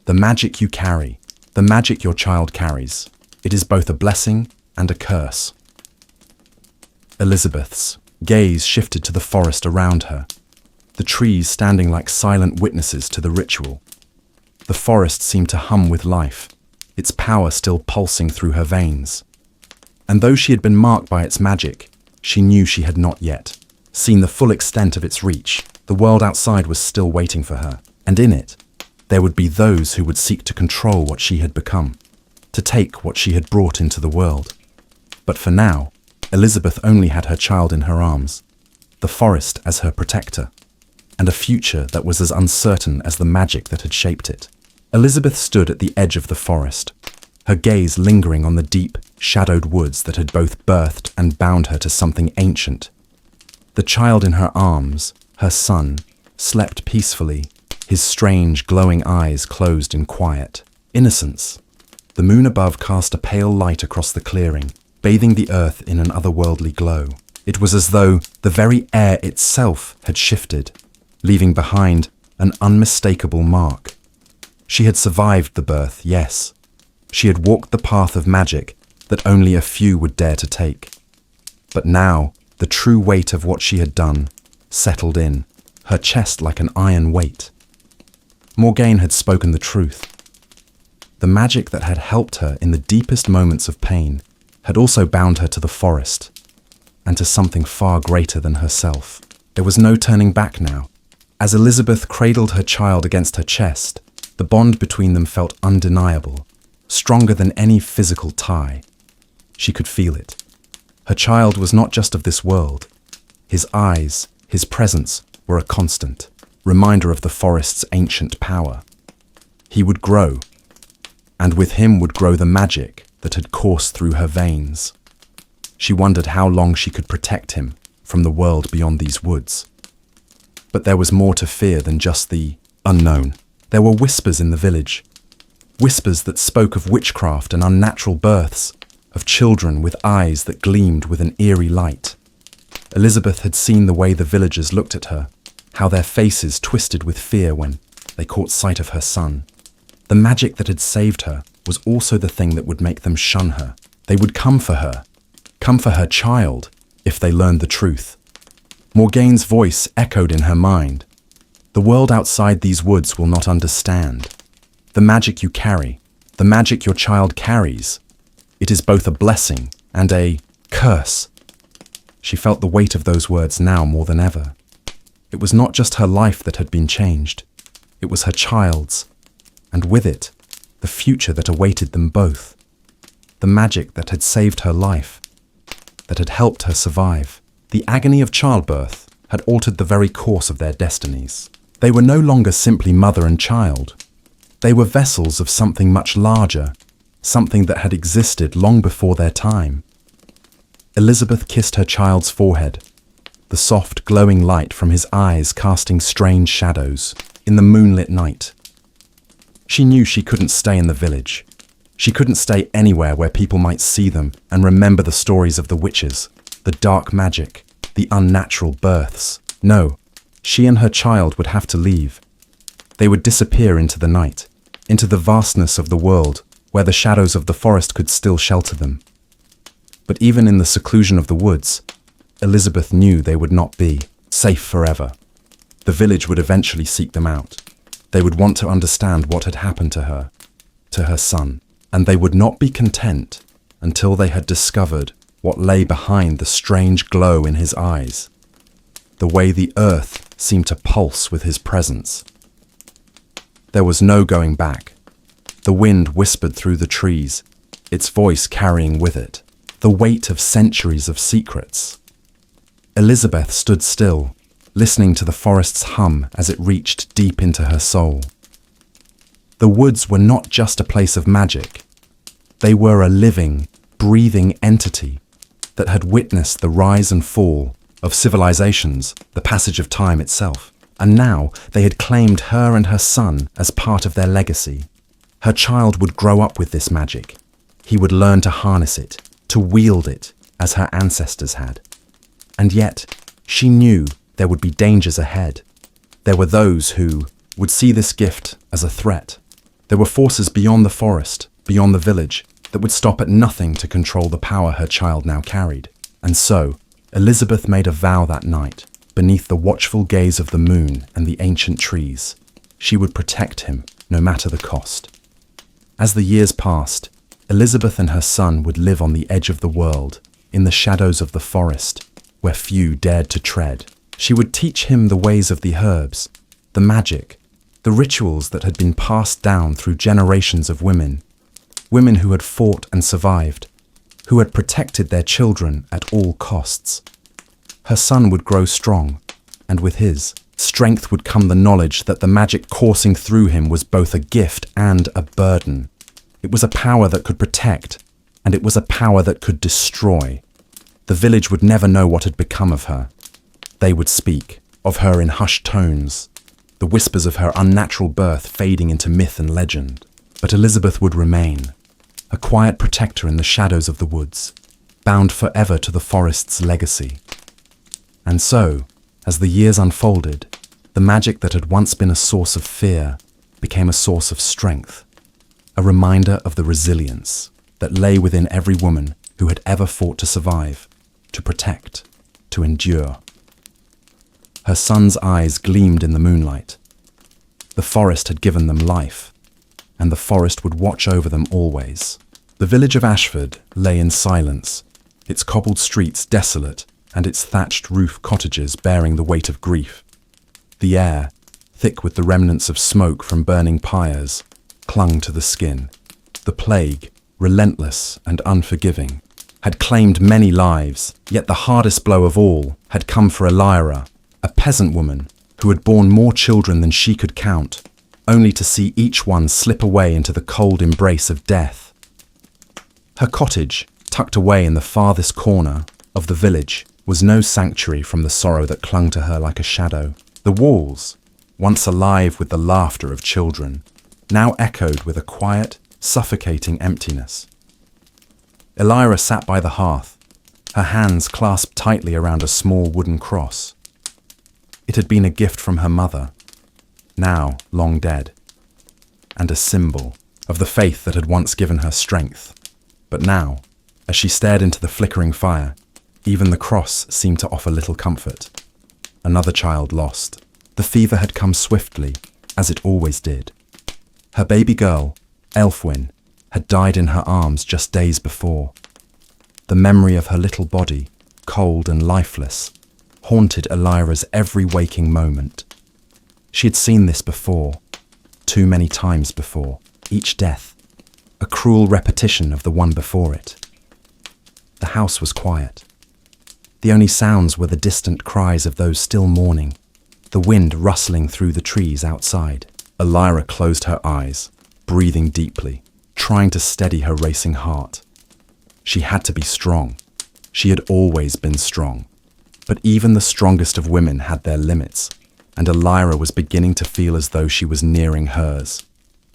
The magic you carry, the magic your child carries, it is both a blessing and a curse." Elizabeth's gaze shifted to the forest around her, the trees standing like silent witnesses to the ritual. The forest seemed to hum with life, its power still pulsing through her veins. And though she had been marked by its magic, she knew she had not yet seen the full extent of its reach. The world outside was still waiting for her, and in it, there would be those who would seek to control what she had become, to take what she had brought into the world. But for now, Elizabeth only had her child in her arms, the forest as her protector, and a future that was as uncertain as the magic that had shaped it. Elizabeth stood at the edge of the forest, her gaze lingering on the deep, shadowed woods that had both birthed and bound her to something ancient. The child in her arms, her son, slept peacefully, his strange, glowing eyes closed in quiet innocence. The moon above cast a pale light across the clearing, bathing the earth in an otherworldly glow. It was as though the very air itself had shifted, leaving behind an unmistakable mark. She had survived the birth, yes. She had walked the path of magic that only a few would dare to take. But now, the true weight of what she had done settled in, her chest like an iron weight. Morgane had spoken the truth. The magic that had helped her in the deepest moments of pain had also bound her to the forest, and to something far greater than herself. There was no turning back now. As Elizabeth cradled her child against her chest, the bond between them felt undeniable, stronger than any physical tie. She could feel it. Her child was not just of this world. His eyes, his presence, were a constant, reminder of the forest's ancient power. He would grow, and with him would grow the magic that had coursed through her veins. She wondered how long she could protect him from the world beyond these woods. But there was more to fear than just the unknown. There were whispers in the village, whispers that spoke of witchcraft and unnatural births, of children with eyes that gleamed with an eerie light. Elizabeth had seen the way the villagers looked at her, how their faces twisted with fear when they caught sight of her son. The magic that had saved her was also the thing that would make them shun her. They would come for her child, if they learned the truth. Morgane's voice echoed in her mind. "The world outside these woods will not understand. The magic you carry, the magic your child carries, it is both a blessing and a curse." She felt the weight of those words now more than ever. It was not just her life that had been changed. It was her child's, and with it, the future that awaited them both. The magic that had saved her life, that had helped her survive. The agony of childbirth had altered the very course of their destinies. They were no longer simply mother and child. They were vessels of something much larger, something that had existed long before their time. Elizabeth kissed her child's forehead, the soft, glowing light from his eyes casting strange shadows in the moonlit night. She knew she couldn't stay in the village. She couldn't stay anywhere where people might see them and remember the stories of the witches, the dark magic, the unnatural births. No, she and her child would have to leave. They would disappear into the night, into the vastness of the world, where the shadows of the forest could still shelter them. But even in the seclusion of the woods, Elizabeth knew they would not be safe forever. The village would eventually seek them out. They would want to understand what had happened to her son, and they would not be content until they had discovered what lay behind the strange glow in his eyes, the way the earth seemed to pulse with his presence. There was no going back. The wind whispered through the trees, its voice carrying with it the weight of centuries of secrets. Elizabeth stood still, listening to the forest's hum as it reached deep into her soul. The woods were not just a place of magic. They were a living, breathing entity that had witnessed the rise and fall of civilizations, the passage of time itself. And now they had claimed her and her son as part of their legacy. Her child would grow up with this magic. He would learn to harness it, to wield it, as her ancestors had. And yet, she knew there would be dangers ahead. There were those who would see this gift as a threat. There were forces beyond the forest, beyond the village, that would stop at nothing to control the power her child now carried. And so, Elizabeth made a vow that night, beneath the watchful gaze of the moon and the ancient trees. She would protect him, no matter the cost. As the years passed, Elizabeth and her son would live on the edge of the world, in the shadows of the forest, where few dared to tread. She would teach him the ways of the herbs, the magic, the rituals that had been passed down through generations of women who had fought and survived, who had protected their children at all costs. Her son would grow strong, and with his strength would come the knowledge that the magic coursing through him was both a gift and a burden. It was a power that could protect, and it was a power that could destroy. The village would never know what had become of her. They would speak of her in hushed tones, the whispers of her unnatural birth fading into myth and legend. But Elizabeth would remain, a quiet protector in the shadows of the woods, bound forever to the forest's legacy. And so, as the years unfolded, the magic that had once been a source of fear became a source of strength, a reminder of the resilience that lay within every woman who had ever fought to survive, to protect, to endure. Her son's eyes gleamed in the moonlight. The forest had given them life, and the forest would watch over them always. The village of Ashford lay in silence, its cobbled streets desolate and its thatched roof cottages bearing the weight of grief. The air, thick with the remnants of smoke from burning pyres, clung to the skin. The plague, relentless and unforgiving, had claimed many lives, yet the hardest blow of all had come for Elira, a peasant woman who had borne more children than she could count, only to see each one slip away into the cold embrace of death. Her cottage, tucked away in the farthest corner of the village, was no sanctuary from the sorrow that clung to her like a shadow. The walls, once alive with the laughter of children, now echoed with a quiet, suffocating emptiness. Elira sat by the hearth, her hands clasped tightly around a small wooden cross. It had been a gift from her mother, now long dead, and a symbol of the faith that had once given her strength. But now, as she stared into the flickering fire, even the cross seemed to offer little comfort. Another child lost. The fever had come swiftly, as it always did. Her baby girl, Elfwyn, had died in her arms just days before. The memory of her little body, cold and lifeless, haunted Elira's every waking moment. She had seen this before, too many times before, each death, a cruel repetition of the one before it. The house was quiet. The only sounds were the distant cries of those still mourning, the wind rustling through the trees outside. Elira closed her eyes, breathing deeply, trying to steady her racing heart. She had to be strong. She had always been strong. But even the strongest of women had their limits, and Elira was beginning to feel as though she was nearing hers.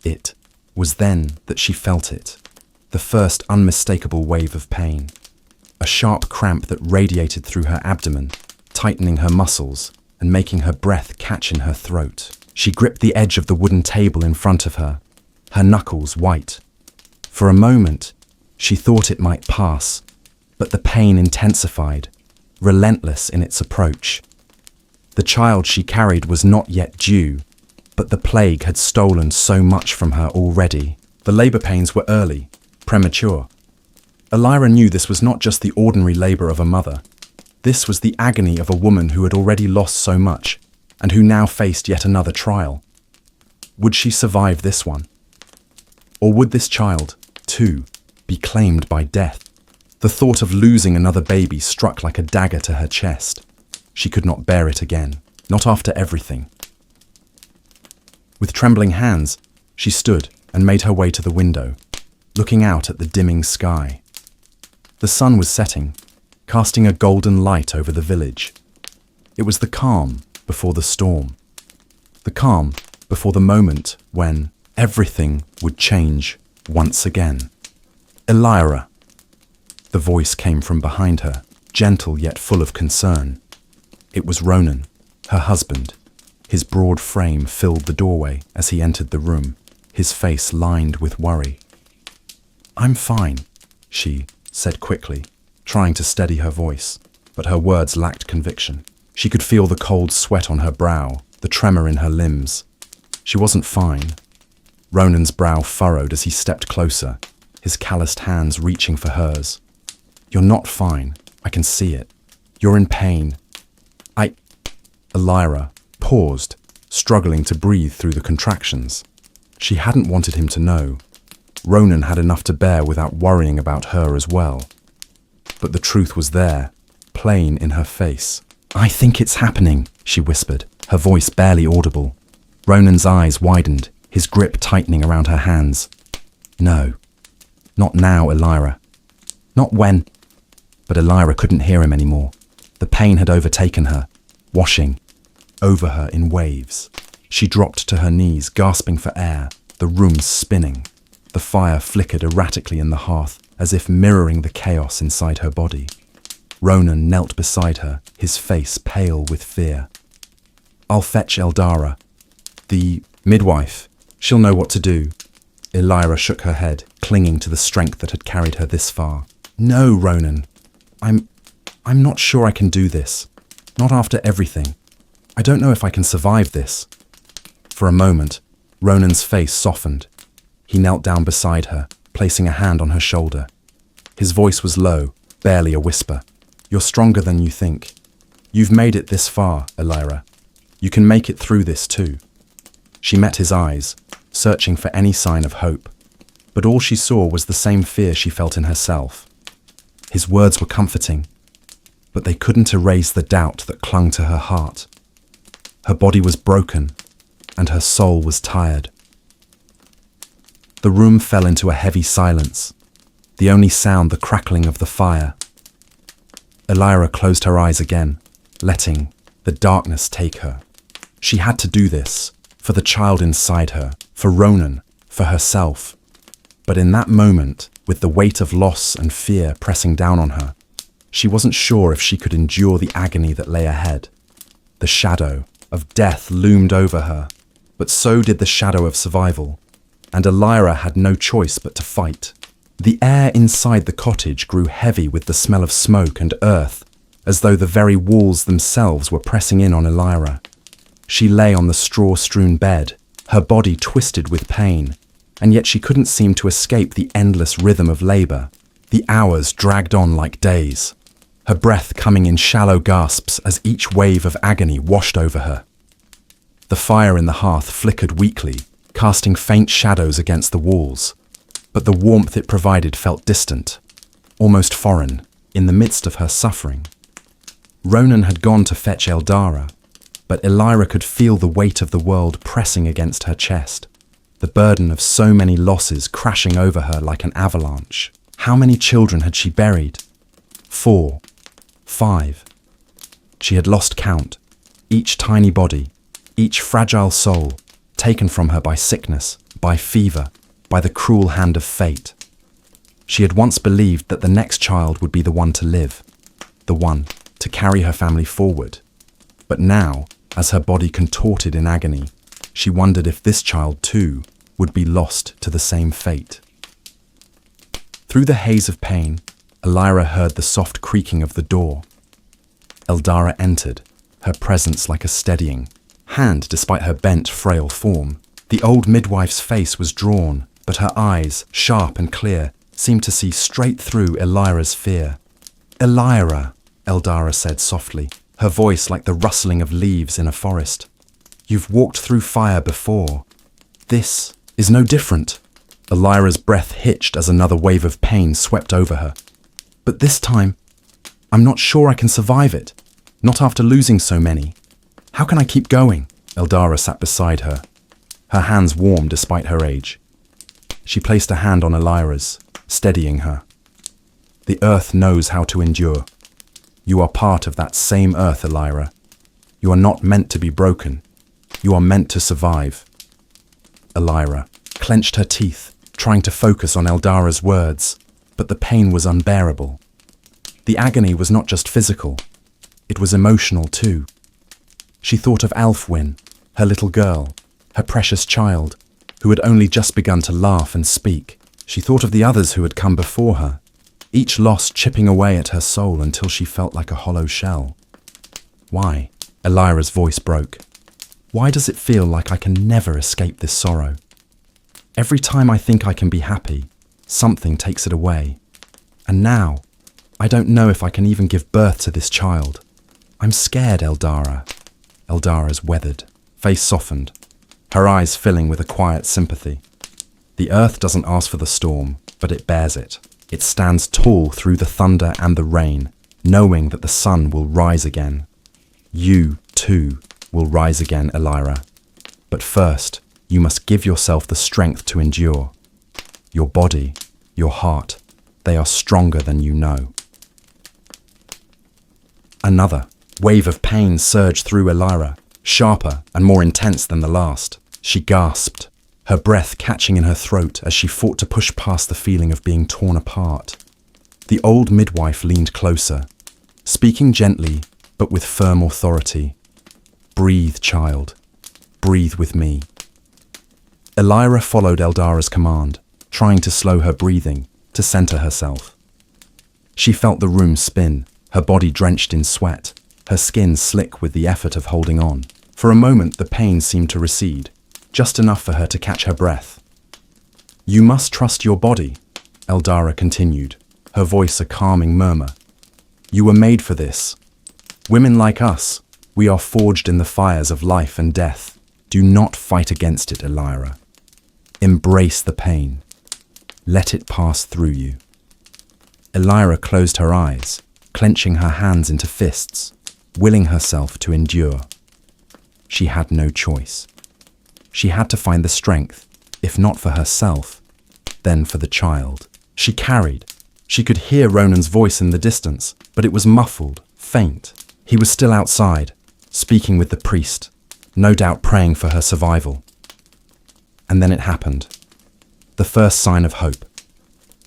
It was then that she felt it, the first unmistakable wave of pain. A sharp cramp that radiated through her abdomen, tightening her muscles and making her breath catch in her throat. She gripped the edge of the wooden table in front of her, her knuckles white. For a moment, she thought it might pass, but the pain intensified, relentless in its approach. The child she carried was not yet due, but the plague had stolen so much from her already. The labour pains were early, premature. Elira knew this was not just the ordinary labour of a mother. This was the agony of a woman who had already lost so much, and who now faced yet another trial. Would she survive this one? Or would this child, too, be claimed by death? The thought of losing another baby struck like a dagger to her chest. She could not bear it again, not after everything. With trembling hands, she stood and made her way to the window, looking out at the dimming sky. The sun was setting, casting a golden light over the village. It was the calm before the storm. The calm before the moment when everything would change once again. Elira. The voice came from behind her, gentle yet full of concern. It was Ronan, her husband. His broad frame filled the doorway as he entered the room, his face lined with worry. "I'm fine," she said quickly, trying to steady her voice, but her words lacked conviction. She could feel the cold sweat on her brow, the tremor in her limbs. She wasn't fine. Ronan's brow furrowed as he stepped closer, his calloused hands reaching for hers. "You're not fine. I can see it. You're in pain. Elira paused, struggling to breathe through the contractions. She hadn't wanted him to know. Ronan had enough to bear without worrying about her as well. But the truth was there, plain in her face. "I think it's happening," she whispered, her voice barely audible. Ronan's eyes widened, his grip tightening around her hands. "No. Not now, Elira. Not when." But Elira couldn't hear him anymore. The pain had overtaken her, washing over her in waves. She dropped to her knees, gasping for air, the room spinning. The fire flickered erratically in the hearth, as if mirroring the chaos inside her body. Ronan knelt beside her, his face pale with fear. "I'll fetch Eldara. The midwife. She'll know what to do." Elira shook her head, clinging to the strength that had carried her this far. "No, Ronan. I'm not sure I can do this. Not after everything. I don't know if I can survive this." For a moment, Ronan's face softened. He knelt down beside her, placing a hand on her shoulder. His voice was low, barely a whisper. "You're stronger than you think. You've made it this far, Elira. You can make it through this too." She met his eyes, searching for any sign of hope. But all she saw was the same fear she felt in herself. His words were comforting, but they couldn't erase the doubt that clung to her heart. Her body was broken, and her soul was tired. The room fell into a heavy silence, the only sound the crackling of the fire. Elira closed her eyes again, letting the darkness take her. She had to do this, for the child inside her, for Ronan, for herself. But in that moment, with the weight of loss and fear pressing down on her, she wasn't sure if she could endure the agony that lay ahead. The shadow of death loomed over her, but so did the shadow of survival, and Elira had no choice but to fight. The air inside the cottage grew heavy with the smell of smoke and earth, as though the very walls themselves were pressing in on Elira. She lay on the straw-strewn bed, her body twisted with pain, and yet she couldn't seem to escape the endless rhythm of labour. The hours dragged on like days, her breath coming in shallow gasps as each wave of agony washed over her. The fire in the hearth flickered weakly, casting faint shadows against the walls, but the warmth it provided felt distant, almost foreign, in the midst of her suffering. Ronan had gone to fetch Eldara, but Elira could feel the weight of the world pressing against her chest, the burden of so many losses crashing over her like an avalanche. How many children had she buried? 4, 5. She had lost count. Each tiny body, each fragile soul, taken from her by sickness, by fever, by the cruel hand of fate. She had once believed that the next child would be the one to live, the one to carry her family forward. But now, as her body contorted in agony, she wondered if this child too would be lost to the same fate. Through the haze of pain, Elira heard the soft creaking of the door. Eldara entered, her presence like a steadying hand despite her bent, frail form. The old midwife's face was drawn, but her eyes, sharp and clear, seemed to see straight through Elira's fear. "Elira," Eldara said softly, her voice like the rustling of leaves in a forest. "You've walked through fire before. This is no different." Elira's breath hitched as another wave of pain swept over her. "But this time, I'm not sure I can survive it. Not after losing so many. How can I keep going?" Eldara sat beside her, her hands warm despite her age. She placed a hand on Elira's, steadying her. "The earth knows how to endure. You are part of that same earth, Elira. You are not meant to be broken. You are meant to survive." Elira clenched her teeth, trying to focus on Eldara's words, but the pain was unbearable. The agony was not just physical, it was emotional too. She thought of Alfwyn, her little girl, her precious child, who had only just begun to laugh and speak. She thought of the others who had come before her, each loss chipping away at her soul until she felt like a hollow shell. "Why?" Elira's voice broke. "Why does it feel like I can never escape this sorrow? Every time I think I can be happy, something takes it away. And now, I don't know if I can even give birth to this child. I'm scared, Eldara." Eldara's weathered face softened, her eyes filling with a quiet sympathy. "The earth doesn't ask for the storm, but it bears it. It stands tall through the thunder and the rain, knowing that the sun will rise again. You, too, will rise again, Elira. But first, you must give yourself the strength to endure. Your body, your heart, they are stronger than you know." Another wave of pain surged through Elira, sharper and more intense than the last. She gasped, her breath catching in her throat as she fought to push past the feeling of being torn apart. The old midwife leaned closer, speaking gently but with firm authority. "Breathe, child. Breathe with me." Elira followed Eldara's command, trying to slow her breathing, to center herself. She felt the room spin, her body drenched in sweat, her skin slick with the effort of holding on. For a moment the pain seemed to recede, just enough for her to catch her breath. "You must trust your body," Eldara continued, her voice a calming murmur. "You were made for this. Women like us, we are forged in the fires of life and death. Do not fight against it, Elira. Embrace the pain. Let it pass through you." Elira closed her eyes, clenching her hands into fists, willing herself to endure. She had no choice. She had to find the strength, if not for herself, then for the child she carried. She could hear Ronan's voice in the distance, but it was muffled, faint. He was still outside, speaking with the priest, no doubt praying for her survival. And then it happened. The first sign of hope.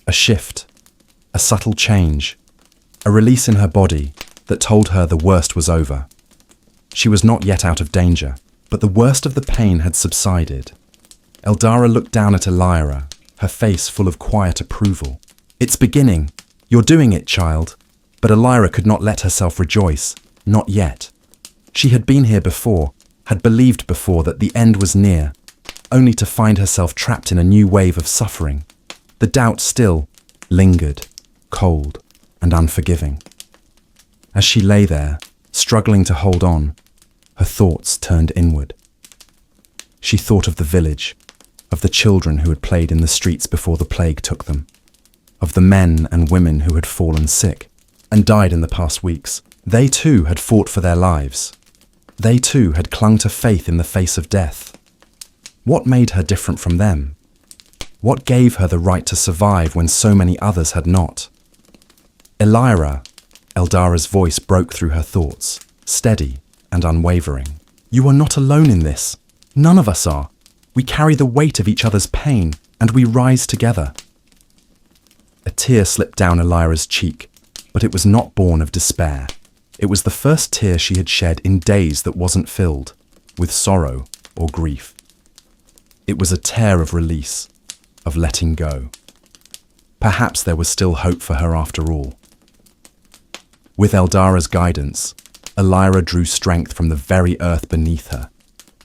A shift, a subtle change, a release in her body that told her the worst was over. She was not yet out of danger, but the worst of the pain had subsided. Eldara looked down at Elira, her face full of quiet approval. "It's beginning. You're doing it, child." But Elira could not let herself rejoice, not yet. She had been here before, had believed before that the end was near, only to find herself trapped in a new wave of suffering. The doubt still lingered, cold and unforgiving. As she lay there, struggling to hold on, her thoughts turned inward. She thought of the village, of the children who had played in the streets before the plague took them, of the men and women who had fallen sick and died in the past weeks. They too had fought for their lives. They too had clung to faith in the face of death. What made her different from them? What gave her the right to survive when so many others had not? "Elira," Eldara's voice broke through her thoughts. steady and unwavering. "You are not alone in this. None of us are. We carry the weight of each other's pain, and we rise together." A tear slipped down Elira's cheek, but it was not born of despair. It was the first tear she had shed in days that wasn't filled with sorrow or grief. It was a tear of release, of letting go. Perhaps there was still hope for her after all. With Eldara's guidance, Elira drew strength from the very earth beneath her,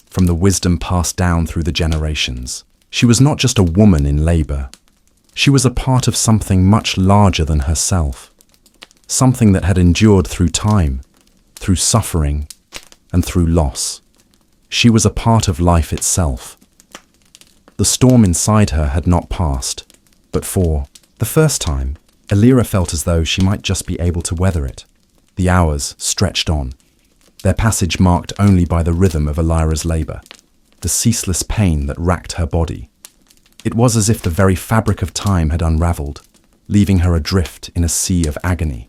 from the wisdom passed down through the generations. She was not just a woman in labor. She was a part of something much larger than herself, something that had endured through time, through suffering, and through loss. She was a part of life itself. The storm inside her had not passed, but for the first time, Elira felt as though she might just be able to weather it. The hours stretched on, their passage marked only by the rhythm of Elira's labor, the ceaseless pain that racked her body. It was as if the very fabric of time had unraveled, leaving her adrift in a sea of agony.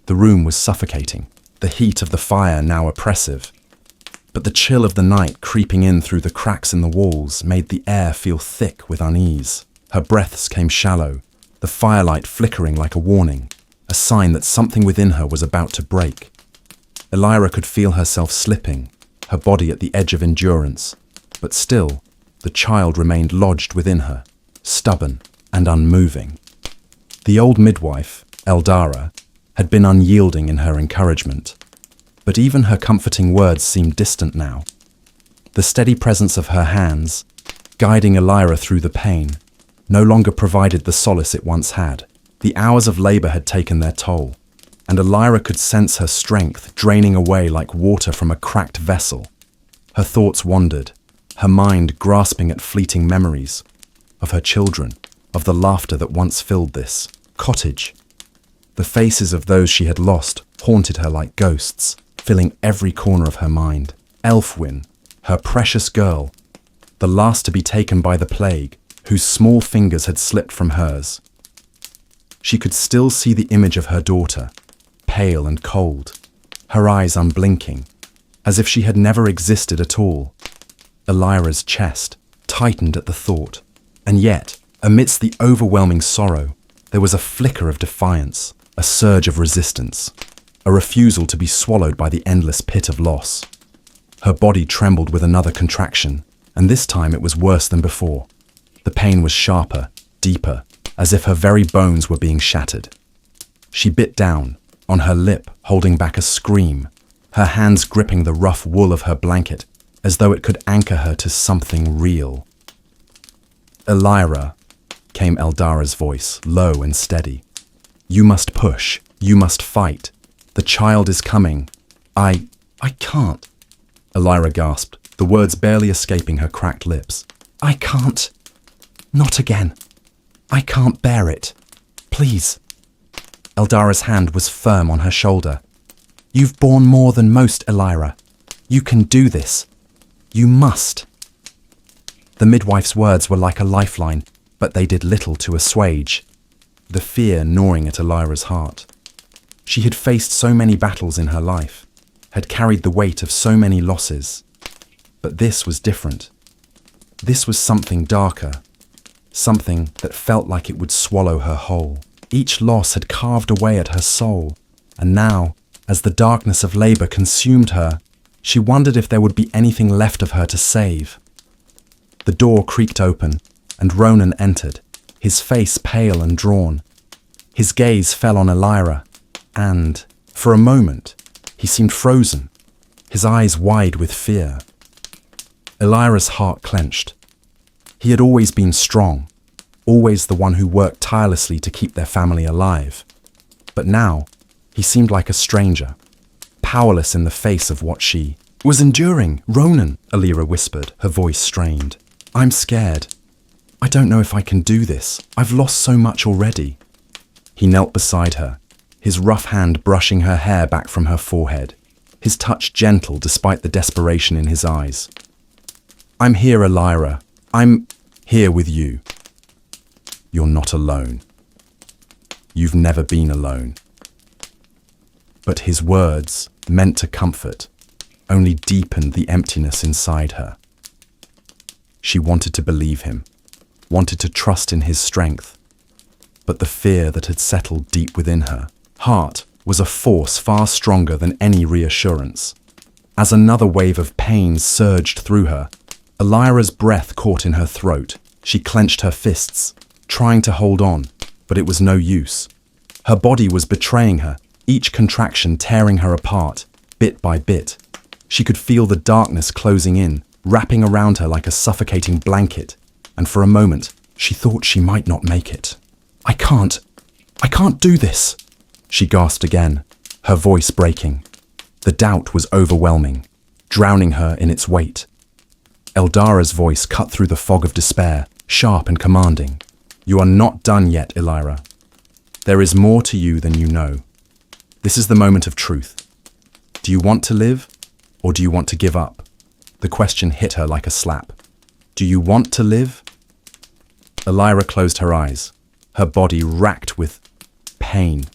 The room was suffocating, the heat of the fire now oppressive, but the chill of the night creeping in through the cracks in the walls made the air feel thick with unease. Her breaths came shallow, the firelight flickering like a warning, a sign that something within her was about to break. Elira could feel herself slipping, her body at the edge of endurance, but still, the child remained lodged within her, stubborn and unmoving. The old midwife, Eldara, had been unyielding in her encouragement, but even her comforting words seemed distant now. The steady presence of her hands, guiding Elira through the pain, no longer provided the solace it once had. The hours of labor had taken their toll, and Elira could sense her strength draining away like water from a cracked vessel. Her thoughts wandered, her mind grasping at fleeting memories of her children, of the laughter that once filled this cottage. The faces of those she had lost haunted her like ghosts, filling every corner of her mind. Elfwin, her precious girl, the last to be taken by the plague, whose small fingers had slipped from hers. She could still see the image of her daughter, pale and cold, her eyes unblinking, as if she had never existed at all. Elira's chest tightened at the thought, and yet, amidst the overwhelming sorrow, there was a flicker of defiance, a surge of resistance, a refusal to be swallowed by the endless pit of loss. Her body trembled with another contraction, and this time it was worse than before. The pain was sharper, deeper, as if her very bones were being shattered. She bit down, on her lip holding back a scream, her hands gripping the rough wool of her blanket, as though it could anchor her to something real. "Elira," came Eldara's voice, low and steady. "You must push. You must fight. The child is coming. I can't." Elira gasped, the words barely escaping her cracked lips. "I can't. Not again. I can't bear it. Please." Eldara's hand was firm on her shoulder. "You've borne more than most, Elira. You can do this. You must." The midwife's words were like a lifeline, but they did little to assuage the fear gnawing at Elira's heart. She had faced so many battles in her life, had carried the weight of so many losses. But this was different. This was something darker, something that felt like it would swallow her whole. Each loss had carved away at her soul, and now, as the darkness of labor consumed her, she wondered if there would be anything left of her to save. The door creaked open, and Ronan entered, his face pale and drawn. His gaze fell on Elira, and, for a moment, he seemed frozen, his eyes wide with fear. Elira's heart clenched. He had always been strong, always the one who worked tirelessly to keep their family alive. But now, he seemed like a stranger, powerless in the face of what she was enduring. "Ronan," Elira whispered, her voice strained. "I'm scared. I don't know if I can do this. I've lost so much already." He knelt beside her, his rough hand brushing her hair back from her forehead, his touch gentle despite the desperation in his eyes. "I'm here, Elira. I'm here with you. You're not alone. You've never been alone." But his words, meant to comfort, only deepened the emptiness inside her. She wanted to believe him, wanted to trust in his strength, but the fear that had settled deep within her heart was a force far stronger than any reassurance. As another wave of pain surged through her, Elira's breath caught in her throat. She clenched her fists, trying to hold on, but it was no use. Her body was betraying her, each contraction tearing her apart, bit by bit. She could feel the darkness closing in, wrapping around her like a suffocating blanket, and for a moment, she thought she might not make it. I can't do this, she gasped again, her voice breaking. The doubt was overwhelming, drowning her in its weight. Eldara's voice cut through the fog of despair, sharp and commanding. You are not done yet, Elira. There is more to you than you know. This is the moment of truth. Do you want to live, or do you want to give up? The question hit her like a slap. Do you want to live? Elira closed her eyes, her body racked with pain.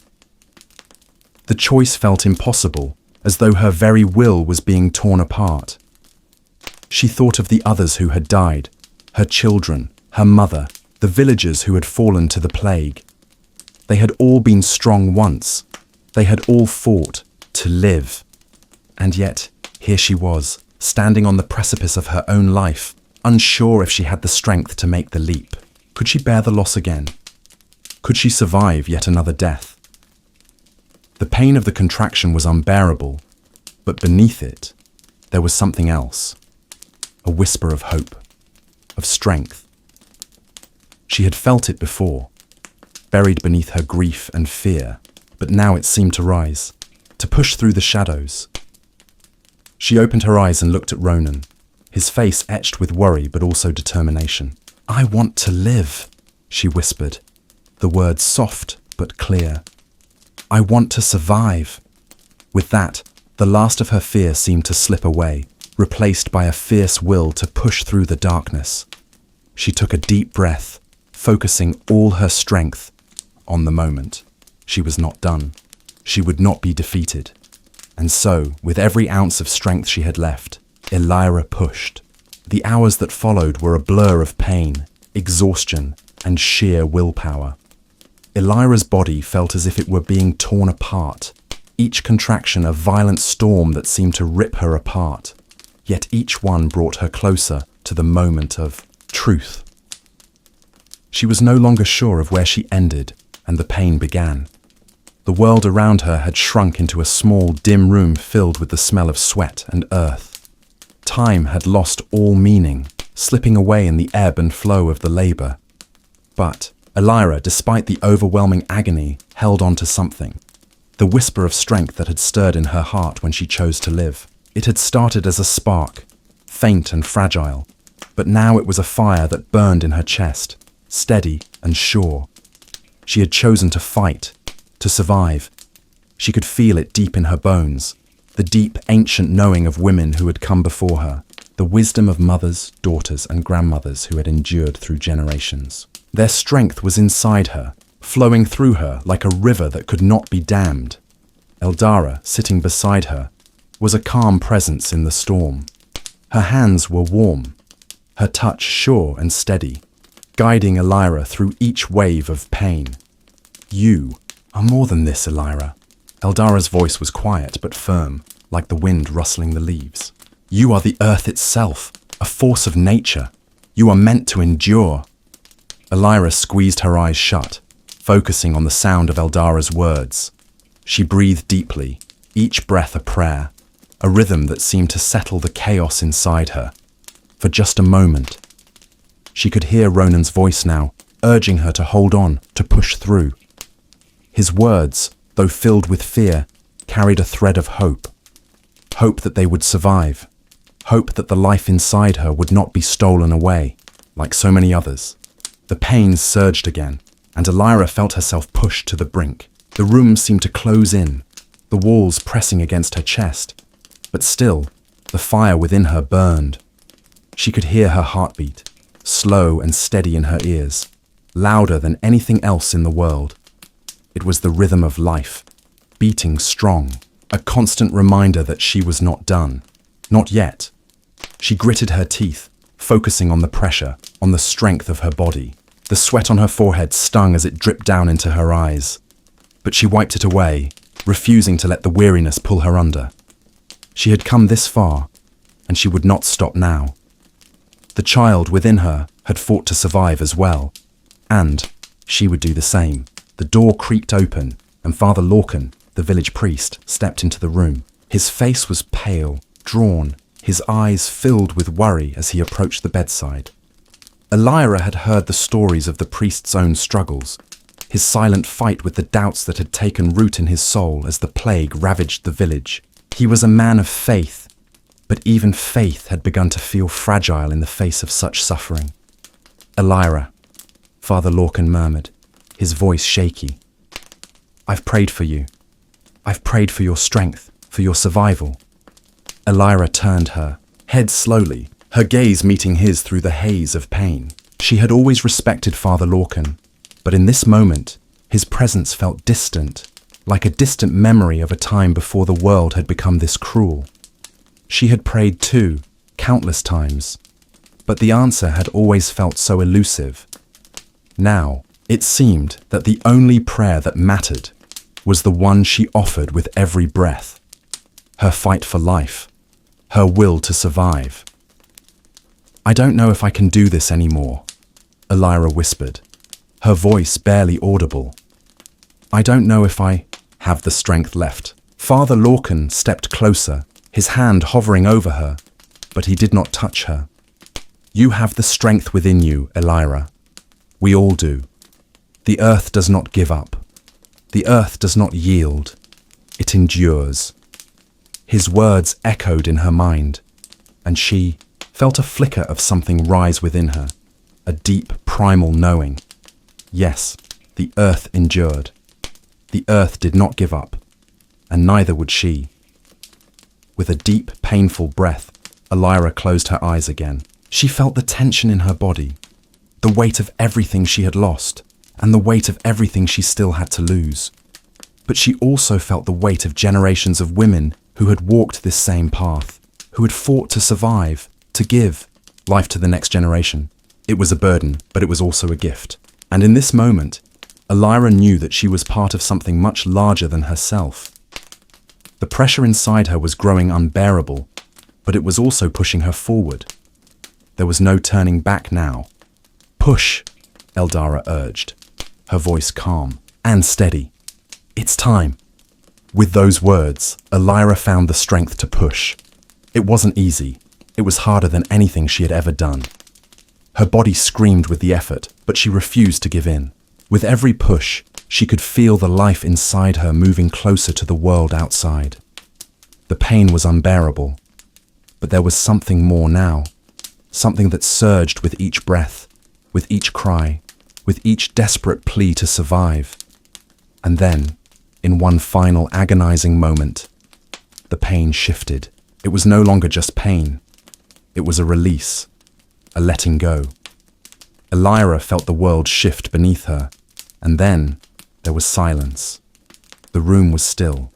The choice felt impossible, as though her very will was being torn apart. She thought of the others who had died, her children, her mother, the villagers who had fallen to the plague. They had all been strong once. They had all fought to live. And yet, here she was, standing on the precipice of her own life, unsure if she had the strength to make the leap. Could she bear the loss again? Could she survive yet another death? The pain of the contraction was unbearable, but beneath it, there was something else. A whisper of hope, of strength. She had felt it before, buried beneath her grief and fear, but now it seemed to rise, to push through the shadows. She opened her eyes and looked at Ronan, his face etched with worry but also determination. I want to live, she whispered, the words soft but clear. I want to survive. With that, the last of her fear seemed to slip away, replaced by a fierce will to push through the darkness. She took a deep breath, focusing all her strength on the moment. She was not done. She would not be defeated. And so, with every ounce of strength she had left, Elira pushed. The hours that followed were a blur of pain, exhaustion, and sheer willpower. Elira's body felt as if it were being torn apart, each contraction a violent storm that seemed to rip her apart. Yet each one brought her closer to the moment of truth. She was no longer sure of where she ended, and the pain began. The world around her had shrunk into a small, dim room filled with the smell of sweat and earth. Time had lost all meaning, slipping away in the ebb and flow of the labor. But Elira, despite the overwhelming agony, held on to something. The whisper of strength that had stirred in her heart when she chose to live. It had started as a spark, faint and fragile, but now it was a fire that burned in her chest, steady and sure. She had chosen to fight, to survive. She could feel it deep in her bones, the deep, ancient knowing of women who had come before her, the wisdom of mothers, daughters, and grandmothers who had endured through generations. Their strength was inside her, flowing through her like a river that could not be dammed. Eldara, sitting beside her, was a calm presence in the storm. Her hands were warm, her touch sure and steady, guiding Elira through each wave of pain. You are more than this, Elira. Eldara's voice was quiet but firm, like the wind rustling the leaves. You are the earth itself, a force of nature. You are meant to endure. Elira squeezed her eyes shut, focusing on the sound of Eldara's words. She breathed deeply, each breath a prayer, a rhythm that seemed to settle the chaos inside her. For just a moment, she could hear Ronan's voice now, urging her to hold on, to push through. His words, though filled with fear, carried a thread of hope. Hope that they would survive. Hope that the life inside her would not be stolen away, like so many others. The pain surged again, and Elira felt herself pushed to the brink. The room seemed to close in, the walls pressing against her chest. But still, the fire within her burned. She could hear her heartbeat, slow and steady in her ears, louder than anything else in the world. It was the rhythm of life, beating strong, a constant reminder that she was not done. Not yet. She gritted her teeth, focusing on the pressure, on the strength of her body. The sweat on her forehead stung as it dripped down into her eyes. But she wiped it away, refusing to let the weariness pull her under. She had come this far, and she would not stop now. The child within her had fought to survive as well, and she would do the same. The door creaked open, and Father Lorcan, the village priest, stepped into the room. His face was pale, drawn, his eyes filled with worry as he approached the bedside. Elira had heard the stories of the priest's own struggles, his silent fight with the doubts that had taken root in his soul as the plague ravaged the village. He was a man of faith, but even faith had begun to feel fragile in the face of such suffering. "Elira," Father Lorcan murmured, his voice shaky. "I've prayed for you. I've prayed for your strength, for your survival." Elira turned her head slowly, her gaze meeting his through the haze of pain. She had always respected Father Lorcan, but in this moment, his presence felt distant, like a distant memory of a time before the world had become this cruel. She had prayed too, countless times, but the answer had always felt so elusive. Now, it seemed that the only prayer that mattered was the one she offered with every breath. Her fight for life, her will to survive. "I don't know if I can do this anymore," Elira whispered, her voice barely audible. "I don't know if I have the strength left." Father Lorcan stepped closer, his hand hovering over her, but he did not touch her. "You have the strength within you, Elira. We all do. The earth does not give up. The earth does not yield. It endures." His words echoed in her mind, and she felt a flicker of something rise within her, a deep, primal knowing. Yes, the earth endured. The earth did not give up, and neither would she. With a deep, painful breath, Elira closed her eyes again. She felt the tension in her body, the weight of everything she had lost, and the weight of everything she still had to lose. But she also felt the weight of generations of women who had walked this same path, who had fought to survive, to give life to the next generation. It was a burden, but it was also a gift. And in this moment, Elira knew that she was part of something much larger than herself. The pressure inside her was growing unbearable, but it was also pushing her forward. There was no turning back now. "Push," Eldara urged, her voice calm and steady. "It's time." With those words, Elira found the strength to push. It wasn't easy. It was harder than anything she had ever done. Her body screamed with the effort, but she refused to give in. With every push, she could feel the life inside her moving closer to the world outside. The pain was unbearable, but there was something more now, something that surged with each breath, with each cry, with each desperate plea to survive. And then, in one final agonizing moment, the pain shifted. It was no longer just pain. It was a release, a letting go. Elira felt the world shift beneath her, and then there was silence. The room was still.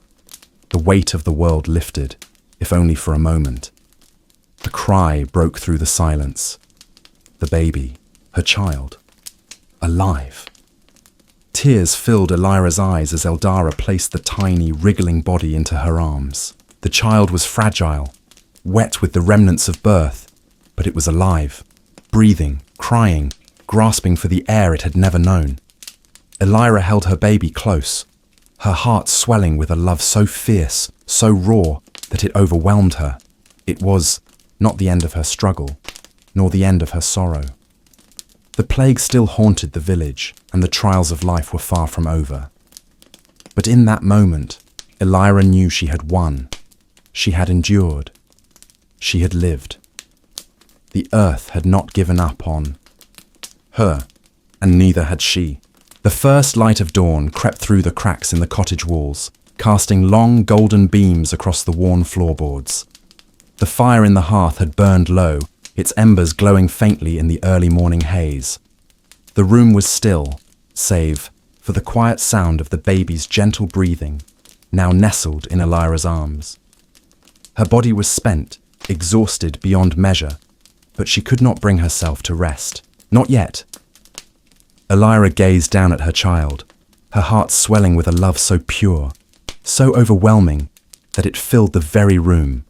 The weight of the world lifted, if only for a moment. A cry broke through the silence. The baby, her child, alive. Tears filled Elira's eyes as Eldara placed the tiny, wriggling body into her arms. The child was fragile, wet with the remnants of birth, but it was alive, breathing, crying, grasping for the air it had never known. Elira held her baby close, her heart swelling with a love so fierce, so raw, that it overwhelmed her. It was not the end of her struggle, nor the end of her sorrow. The plague still haunted the village, and the trials of life were far from over. But in that moment, Elira knew she had won. She had endured. She had lived. The earth had not given up on her, and neither had she. The first light of dawn crept through the cracks in the cottage walls, casting long golden beams across the worn floorboards. The fire in the hearth had burned low, its embers glowing faintly in the early morning haze. The room was still, save for the quiet sound of the baby's gentle breathing now nestled in Elira's arms. Her body was spent, exhausted beyond measure, but she could not bring herself to rest. Not yet. Elira gazed down at her child, her heart swelling with a love so pure, so overwhelming, that it filled the very room.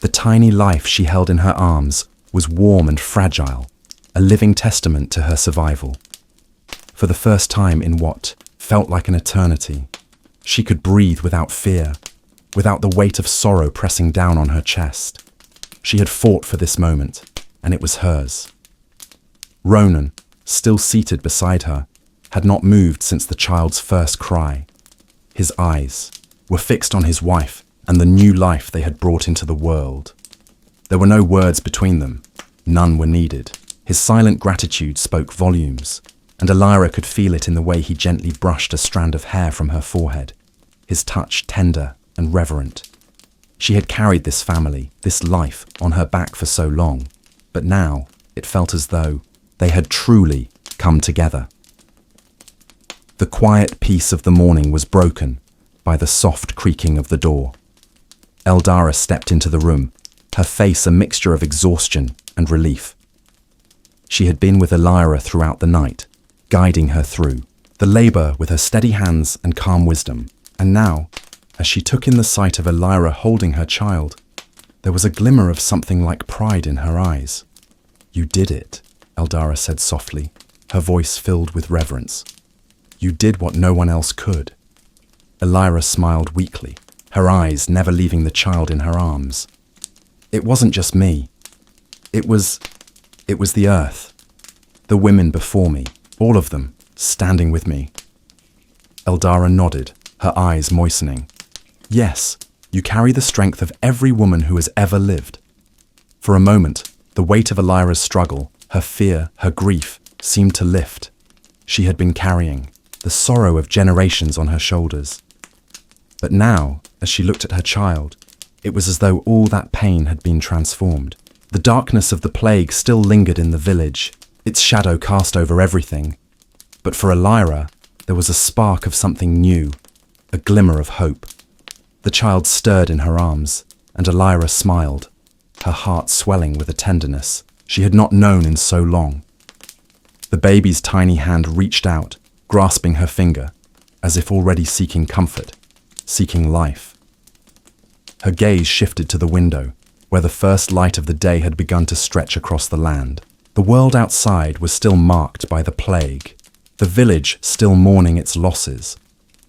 The tiny life she held in her arms was warm and fragile, a living testament to her survival. For the first time in what felt like an eternity, she could breathe without fear, without the weight of sorrow pressing down on her chest. She had fought for this moment, and it was hers. Ronan, still seated beside her, had not moved since the child's first cry. His eyes were fixed on his wife and the new life they had brought into the world. There were no words between them. None were needed. His silent gratitude spoke volumes, and Elira could feel it in the way he gently brushed a strand of hair from her forehead, his touch tender and reverent. She had carried this family, this life, on her back for so long, but now it felt as though they had truly come together. The quiet peace of the morning was broken by the soft creaking of the door. Eldara stepped into the room, her face a mixture of exhaustion and relief. She had been with Elira throughout the night, guiding her through the labor with her steady hands and calm wisdom. And now, as she took in the sight of Elira holding her child, there was a glimmer of something like pride in her eyes. "You did it," Eldara said softly, her voice filled with reverence. "You did what no one else could." Elira smiled weakly, her eyes never leaving the child in her arms. "It wasn't just me. It was the earth. The women before me, all of them, standing with me." Eldara nodded, her eyes moistening. "Yes, you carry the strength of every woman who has ever lived." For a moment, the weight of Elira's struggle, her fear, her grief, seemed to lift. She had been carrying the sorrow of generations on her shoulders. But now, as she looked at her child, it was as though all that pain had been transformed. The darkness of the plague still lingered in the village, its shadow cast over everything. But for Elira, there was a spark of something new, a glimmer of hope. The child stirred in her arms, and Elira smiled, her heart swelling with a tenderness she had not known in so long. The baby's tiny hand reached out, grasping her finger, as if already seeking comfort, seeking life. Her gaze shifted to the window, where the first light of the day had begun to stretch across the land. The world outside was still marked by the plague, the village still mourning its losses,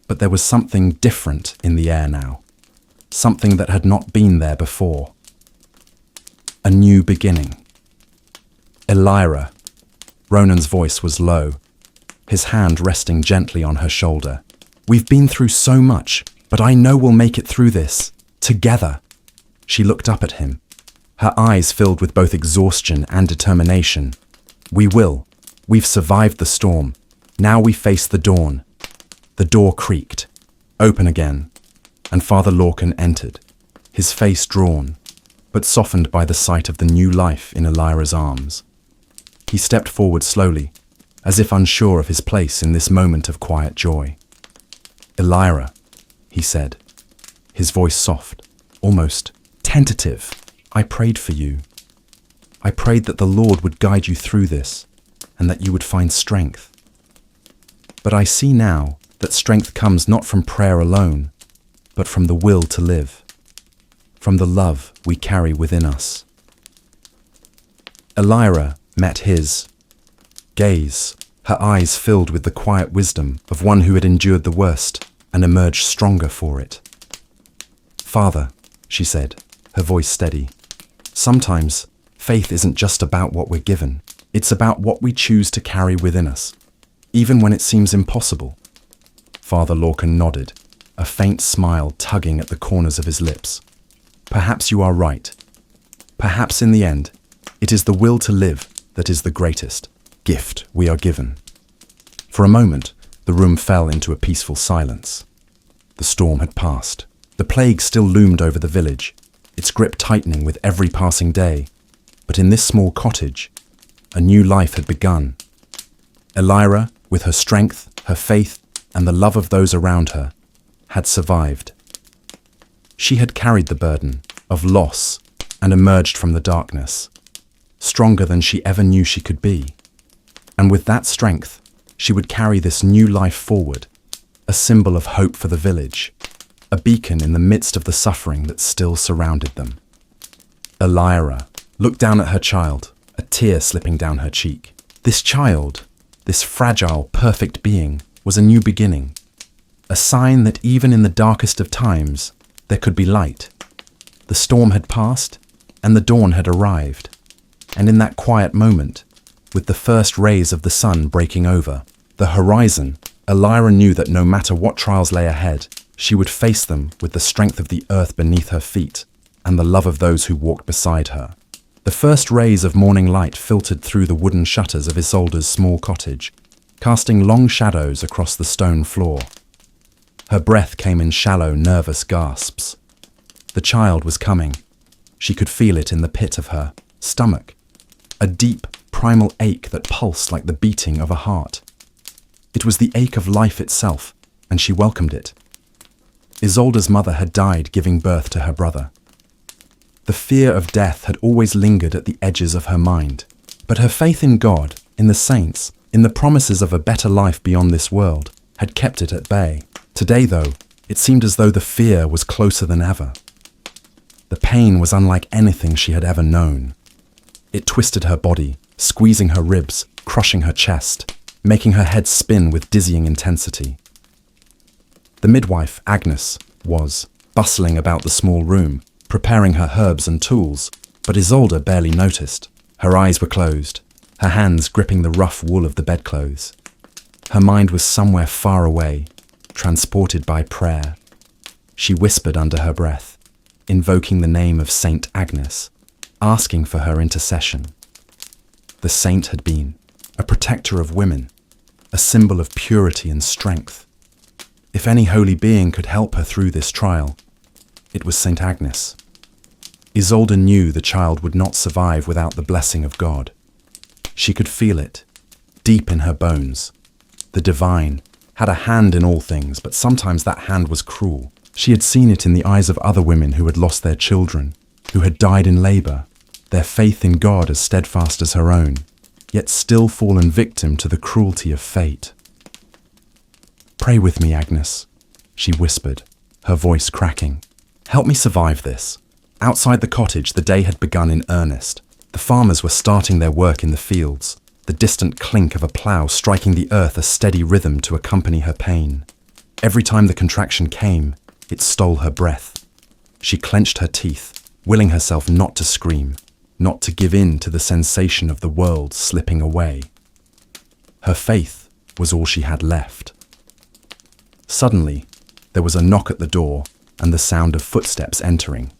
but there was something different in the air now, something that had not been there before. A new beginning. "Elira," Ronan's voice was low, his hand resting gently on her shoulder. "We've been through so much, but I know we'll make it through this, together." She looked up at him, her eyes filled with both exhaustion and determination. "We will. We've survived the storm. Now we face the dawn." The door creaked, open again, and Father Lorcan entered, his face drawn, but softened by the sight of the new life in Elira's arms. He stepped forward slowly, as if unsure of his place in this moment of quiet joy. "Elira," he said, his voice soft, almost tentative, "I prayed for you. I prayed that the Lord would guide you through this, and that you would find strength. But I see now that strength comes not from prayer alone, but from the will to live, from the love we carry within us." Elira met his gaze, her eyes filled with the quiet wisdom of one who had endured the worst and emerged stronger for it. "Father," she said, her voice steady, "sometimes faith isn't just about what we're given. It's about what we choose to carry within us, even when it seems impossible." Father Lorcan nodded, a faint smile tugging at the corners of his lips. "Perhaps you are right. Perhaps in the end, it is the will to live that is the greatest gift we are given." For a moment, the room fell into a peaceful silence. The storm had passed. The plague still loomed over the village, its grip tightening with every passing day. But in this small cottage, a new life had begun. Elira, with her strength, her faith, and the love of those around her, had survived. She had carried the burden of loss and emerged from the darkness, stronger than she ever knew she could be. And with that strength, she would carry this new life forward, a symbol of hope for the village, a beacon in the midst of the suffering that still surrounded them. Elira looked down at her child, a tear slipping down her cheek. This child, this fragile, perfect being, was a new beginning, a sign that even in the darkest of times, there could be light. The storm had passed, and the dawn had arrived. And in that quiet moment, with the first rays of the sun breaking over the horizon, Elira knew that no matter what trials lay ahead, she would face them with the strength of the earth beneath her feet and the love of those who walked beside her. The first rays of morning light filtered through the wooden shutters of Isolde's small cottage, casting long shadows across the stone floor. Her breath came in shallow, nervous gasps. The child was coming. She could feel it in the pit of her stomach, a deep, primal ache that pulsed like the beating of a heart. It was the ache of life itself, and she welcomed it. Isolde's mother had died giving birth to her brother. The fear of death had always lingered at the edges of her mind, but her faith in God, in the saints, in the promises of a better life beyond this world, had kept it at bay. Today, though, it seemed as though the fear was closer than ever. The pain was unlike anything she had ever known. It twisted her body, squeezing her ribs, crushing her chest, making her head spin with dizzying intensity. The midwife, Agnes, was bustling about the small room, preparing her herbs and tools, but Isolde barely noticed. Her eyes were closed, her hands gripping the rough wool of the bedclothes. Her mind was somewhere far away, transported by prayer. She whispered under her breath, invoking the name of Saint Agnes, asking for her intercession. The saint had been a protector of women, a symbol of purity and strength. If any holy being could help her through this trial, it was Saint Agnes. Isolde knew the child would not survive without the blessing of God. She could feel it, deep in her bones. The divine had a hand in all things, but sometimes that hand was cruel. She had seen it in the eyes of other women who had lost their children, who had died in labor, their faith in God as steadfast as her own, yet still fallen victim to the cruelty of fate. "Pray with me, Agnes," she whispered, her voice cracking. "Help me survive this." Outside the cottage, the day had begun in earnest. The farmers were starting their work in the fields, the distant clink of a plough striking the earth a steady rhythm to accompany her pain. Every time the contraction came, it stole her breath. She clenched her teeth, willing herself not to scream, not to give in to the sensation of the world slipping away. Her faith was all she had left. Suddenly, there was a knock at the door and the sound of footsteps entering.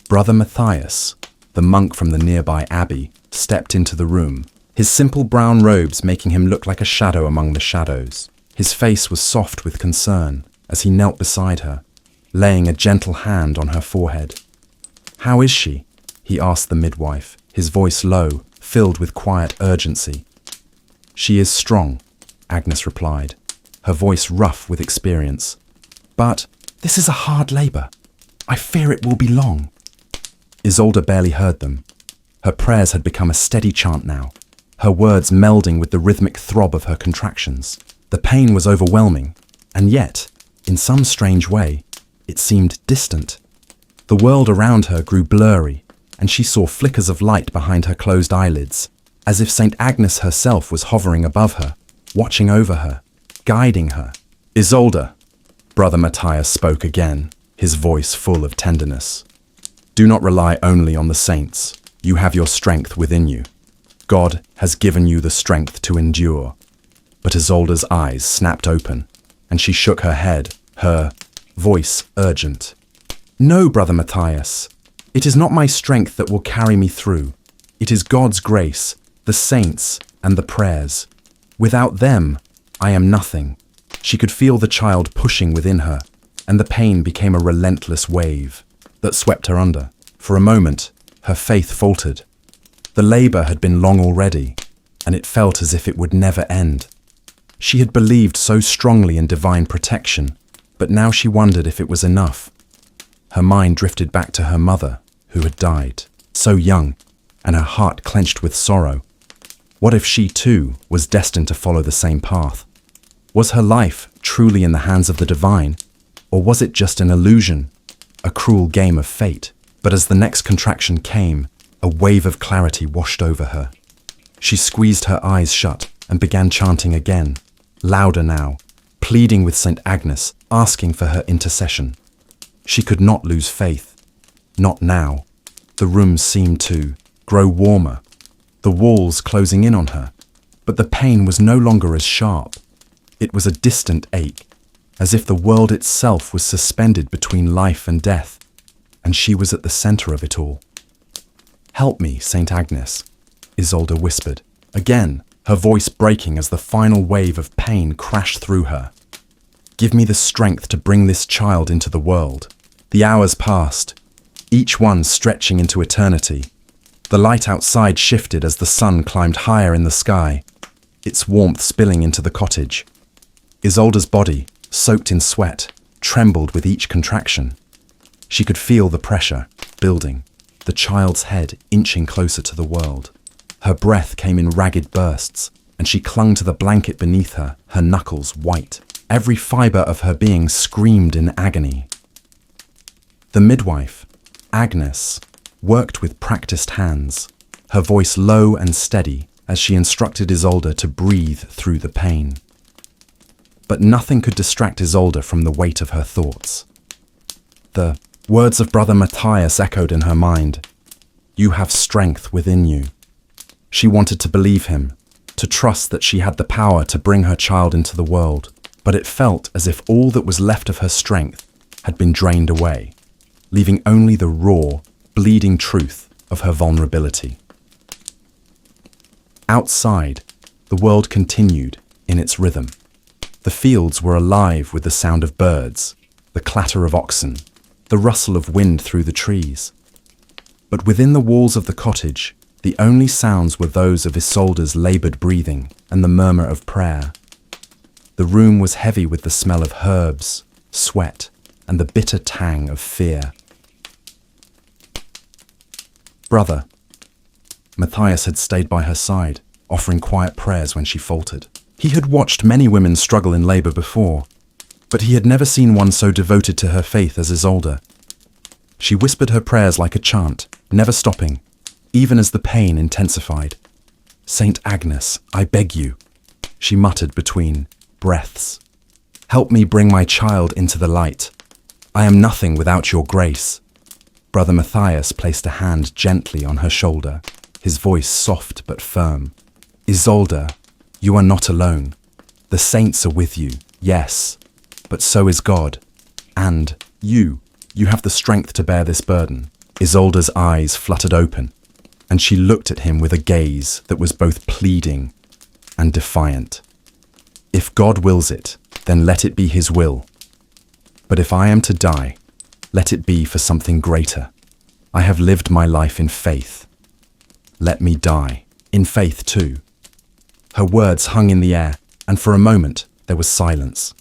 Brother Matthias, the monk from the nearby abbey, stepped into the room, his simple brown robes making him look like a shadow among the shadows. His face was soft with concern as he knelt beside her, laying a gentle hand on her forehead. "How is she?" he asked the midwife, his voice low, filled with quiet urgency. "She is strong," Agnes replied, her voice rough with experience. "But this is a hard labor. I fear it will be long." Isolde barely heard them. Her prayers had become a steady chant now, her words melding with the rhythmic throb of her contractions. The pain was overwhelming, and yet, in some strange way, it seemed distant. The world around her grew blurry, and she saw flickers of light behind her closed eyelids, as if Saint Agnes herself was hovering above her, watching over her, guiding her. "Isolde," Brother Matthias spoke again, his voice full of tenderness. "Do not rely only on the saints. You have your strength within you. God has given you the strength to endure." But Isolde's eyes snapped open, and she shook her head, her voice urgent. "No, Brother Matthias. It is not my strength that will carry me through. It is God's grace, the saints, and the prayers. Without them, I am nothing." She could feel the child pushing within her, and the pain became a relentless wave that swept her under. For a moment, her faith faltered. The labor had been long already, and it felt as if it would never end. She had believed so strongly in divine protection, But now she wondered if it was enough. Her mind drifted back to her mother, who had died, so young, and her heart clenched with sorrow. What if she, too, was destined to follow the same path? Was her life truly in the hands of the divine, or was it just an illusion, a cruel game of fate? But as the next contraction came, a wave of clarity washed over her. She squeezed her eyes shut and began chanting again, louder now, pleading with St. Agnes, asking for her intercession. She could not lose faith. Not now. The room seemed to grow warmer, the walls closing in on her, but the pain was no longer as sharp. It was a distant ache, as if the world itself was suspended between life and death, and she was at the center of it all. "Help me, St. Agnes," Isolde whispered, again, her voice breaking as the final wave of pain crashed through her. "Give me the strength to bring this child into the world." The hours passed, each one stretching into eternity. The light outside shifted as the sun climbed higher in the sky, its warmth spilling into the cottage. Isolde's body, soaked in sweat, trembled with each contraction. She could feel the pressure building, the child's head inching closer to the world. Her breath came in ragged bursts, and she clung to the blanket beneath her, her knuckles white. Every fiber of her being screamed in agony. The midwife, Agnes, worked with practiced hands, her voice low and steady as she instructed Isolde to breathe through the pain. But nothing could distract Isolde from the weight of her thoughts. The words of Brother Matthias echoed in her mind. "You have strength within you." She wanted to believe him, to trust that she had the power to bring her child into the world, but it felt as if all that was left of her strength had been drained away, leaving only the raw, bleeding truth of her vulnerability. Outside, the world continued in its rhythm. The fields were alive with the sound of birds, the clatter of oxen, the rustle of wind through the trees. But within the walls of the cottage, the only sounds were those of Isolde's laboured breathing and the murmur of prayer. The room was heavy with the smell of herbs, sweat, and the bitter tang of fear. "Brother." Matthias had stayed by her side, offering quiet prayers when she faltered. He had watched many women struggle in labour before, but he had never seen one so devoted to her faith as Isolde. She whispered her prayers like a chant, never stopping, even as the pain intensified. "Saint Agnes, I beg you," she muttered between breaths. "Help me bring my child into the light. I am nothing without your grace." Brother Matthias placed a hand gently on her shoulder, his voice soft but firm. "Isolde, you are not alone. The saints are with you, yes, but so is God. And you have the strength to bear this burden." Isolde's eyes fluttered open, and she looked at him with a gaze that was both pleading and defiant. "If God wills it, then let it be his will. But if I am to die, let it be for something greater. I have lived my life in faith. Let me die in faith too." Her words hung in the air, and for a moment there was silence.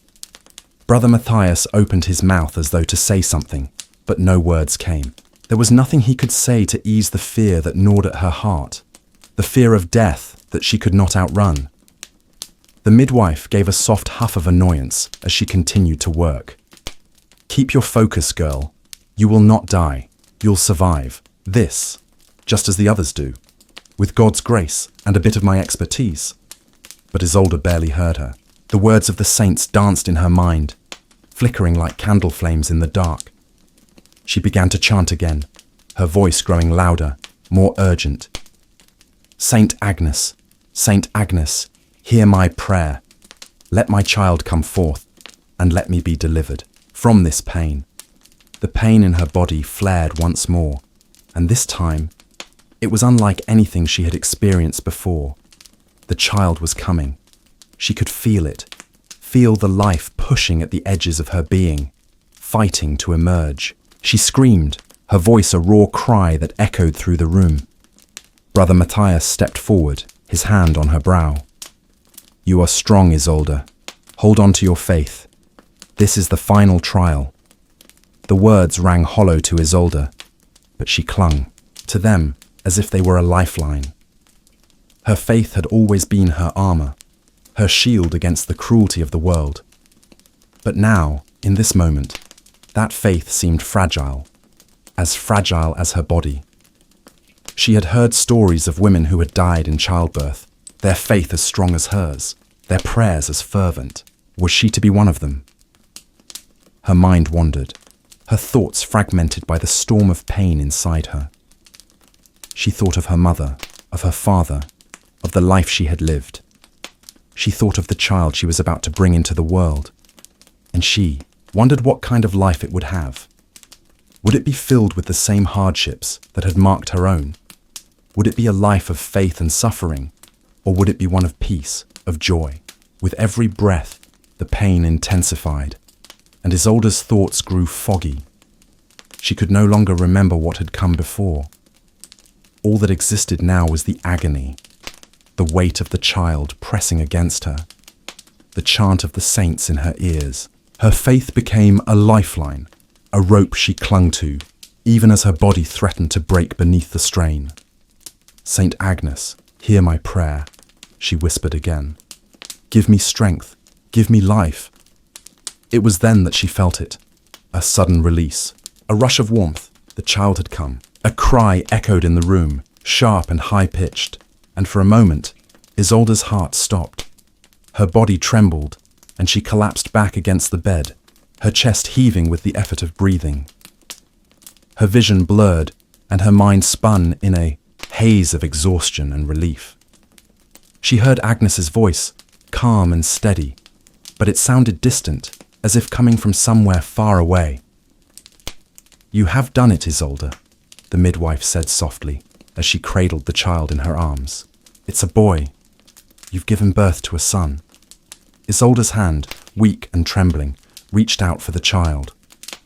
Brother Matthias opened his mouth as though to say something, but no words came. There was nothing he could say to ease the fear that gnawed at her heart, the fear of death that she could not outrun. The midwife gave a soft huff of annoyance as she continued to work. "Keep your focus, girl. You will not die. You'll survive. This, just as the others do, with God's grace and a bit of my expertise." But Isolde barely heard her. The words of the saints danced in her mind, flickering like candle flames in the dark. She began to chant again, her voice growing louder, more urgent. "Saint Agnes, Saint Agnes, hear my prayer. Let my child come forth, and let me be delivered from this pain." The pain in her body flared once more, and this time, it was unlike anything she had experienced before. The child was coming. She could feel it, feel the life pushing at the edges of her being, fighting to emerge. She screamed, her voice a raw cry that echoed through the room. Brother Matthias stepped forward, his hand on her brow. "You are strong, Isolde. Hold on to your faith. This is the final trial. The words rang hollow to Isolde, but she clung to them as if they were a lifeline. Her faith had always been her armor, her shield against the cruelty of the world. But now, in this moment, that faith seemed fragile as her body. She had heard stories of women who had died in childbirth, their faith as strong as hers, their prayers as fervent. Was she to be one of them? Her mind wandered, her thoughts fragmented by the storm of pain inside her. She thought of her mother, of her father, of the life she had lived. She thought of the child she was about to bring into the world, and she wondered what kind of life it would have. Would it be filled with the same hardships that had marked her own? Would it be a life of faith and suffering, or would it be one of peace, of joy? With every breath, the pain intensified, and Isolde's thoughts grew foggy. She could no longer remember what had come before. All that existed now was the agony, the weight of the child pressing against her, the chant of the saints in her ears. Her faith became a lifeline, a rope she clung to, even as her body threatened to break beneath the strain. "Saint Agnes, hear my prayer," she whispered again. "Give me strength, give me life." It was then that she felt it, a sudden release, a rush of warmth. The child had come. A cry echoed in the room, sharp and high-pitched, and for a moment, Isolde's heart stopped. Her body trembled, and she collapsed back against the bed, her chest heaving with the effort of breathing. Her vision blurred, and her mind spun in a haze of exhaustion and relief. She heard Agnes's voice, calm and steady, but it sounded distant, as if coming from somewhere far away. "You have done it, Isolde," the midwife said softly, as she cradled the child in her arms. "It's a boy. You've given birth to a son." Isolde's hand, weak and trembling, reached out for the child.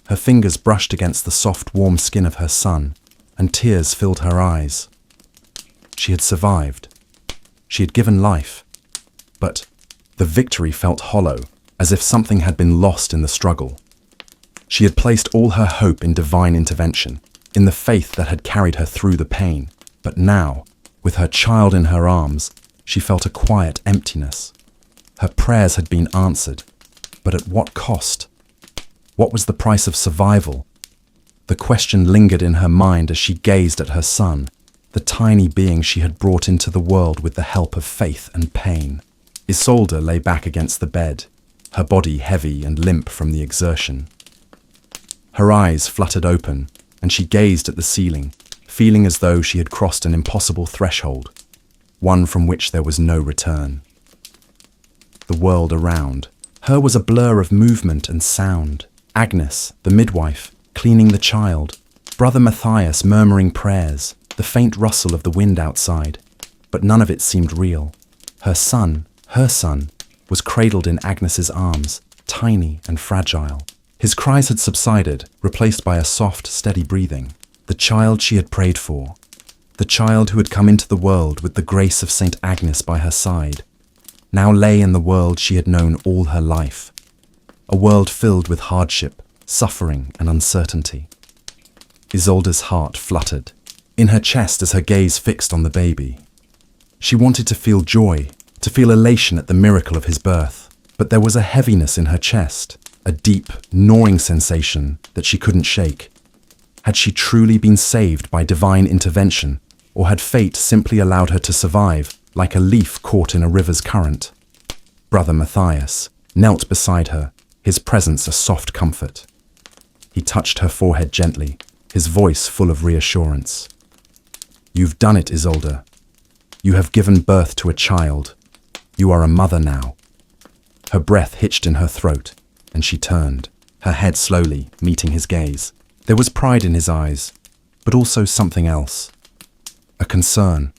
Her fingers brushed against the soft, warm skin of her son, and tears filled her eyes. She had survived. She had given life. But the victory felt hollow, as if something had been lost in the struggle. She had placed all her hope in divine intervention, in the faith that had carried her through the pain. But now, with her child in her arms, she felt a quiet emptiness. Her prayers had been answered, but at what cost? What was the price of survival? The question lingered in her mind as she gazed at her son, the tiny being she had brought into the world with the help of faith and pain. Isolde lay back against the bed, her body heavy and limp from the exertion. Her eyes fluttered open, and she gazed at the ceiling, feeling as though she had crossed an impossible threshold, one from which there was no return. The world around her was a blur of movement and sound. Agnes, the midwife, cleaning the child, Brother Matthias murmuring prayers, the faint rustle of the wind outside, but none of it seemed real. Her son, was cradled in Agnes's arms, tiny and fragile. His cries had subsided, replaced by a soft, steady breathing. The child she had prayed for, the child who had come into the world with the grace of Saint Agnes by her side, now lay in the world she had known all her life, a world filled with hardship, suffering and uncertainty. Isolde's heart fluttered in her chest as her gaze fixed on the baby. She wanted to feel joy, to feel elation at the miracle of his birth, but there was a heaviness in her chest, a deep, gnawing sensation that she couldn't shake. Had she truly been saved by divine intervention, or had fate simply allowed her to survive, like a leaf caught in a river's current? Brother Matthias knelt beside her, his presence a soft comfort. He touched her forehead gently, his voice full of reassurance. "You've done it, Isolde. You have given birth to a child. You are a mother now." Her breath hitched in her throat, and she turned, her head slowly meeting his gaze. There was pride in his eyes, but also something else. A concern,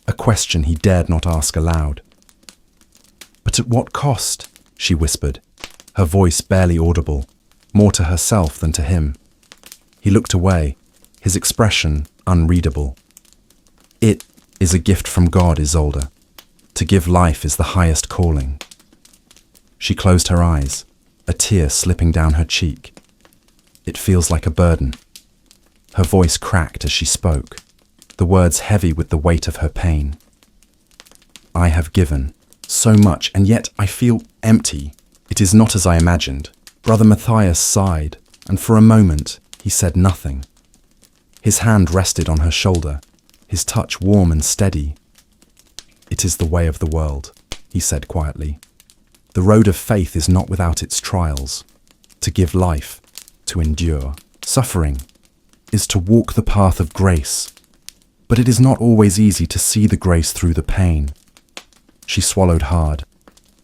a question he dared not ask aloud. "But at what cost?" she whispered, her voice barely audible, more to herself than to him. He looked away, his expression unreadable. "It is a gift from God, Isolde. To give life is the highest calling." She closed her eyes, a tear slipping down her cheek. "It feels like a burden." Her voice cracked as she spoke, the words heavy with the weight of her pain. "I have given so much, and yet I feel empty. It is not as I imagined." Brother Matthias sighed, and for a moment he said nothing. His hand rested on her shoulder, his touch warm and steady. "It is the way of the world," he said quietly. "The road of faith is not without its trials. To give life, to endure suffering, is to walk the path of grace. But it is not always easy to see the grace through the pain." She swallowed hard,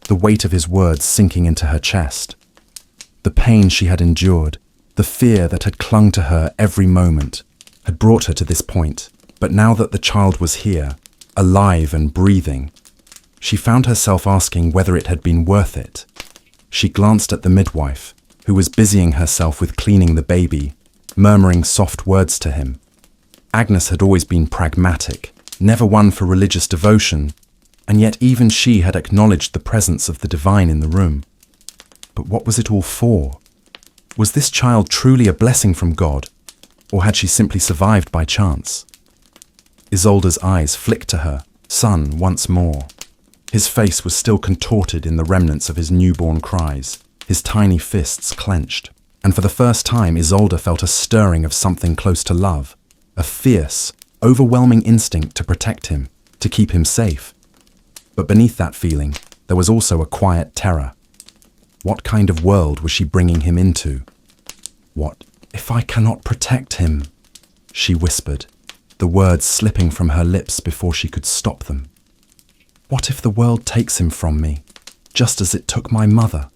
the weight of his words sinking into her chest. The pain she had endured, the fear that had clung to her every moment, had brought her to this point. But now that the child was here, alive and breathing, she found herself asking whether it had been worth it. She glanced at the midwife, who was busying herself with cleaning the baby, murmuring soft words to him. Agnes had always been pragmatic, never one for religious devotion, and yet even she had acknowledged the presence of the divine in the room. But what was it all for? Was this child truly a blessing from God, or had she simply survived by chance? Isolde's eyes flicked to her son once more. His face was still contorted in the remnants of his newborn cries, his tiny fists clenched, and for the first time Isolde felt a stirring of something close to love, a fierce, overwhelming instinct to protect him, to keep him safe. But beneath that feeling, there was also a quiet terror. What kind of world was she bringing him into? "What if I cannot protect him?" she whispered, the words slipping from her lips before she could stop them. "What if the world takes him from me, just as it took my mother?"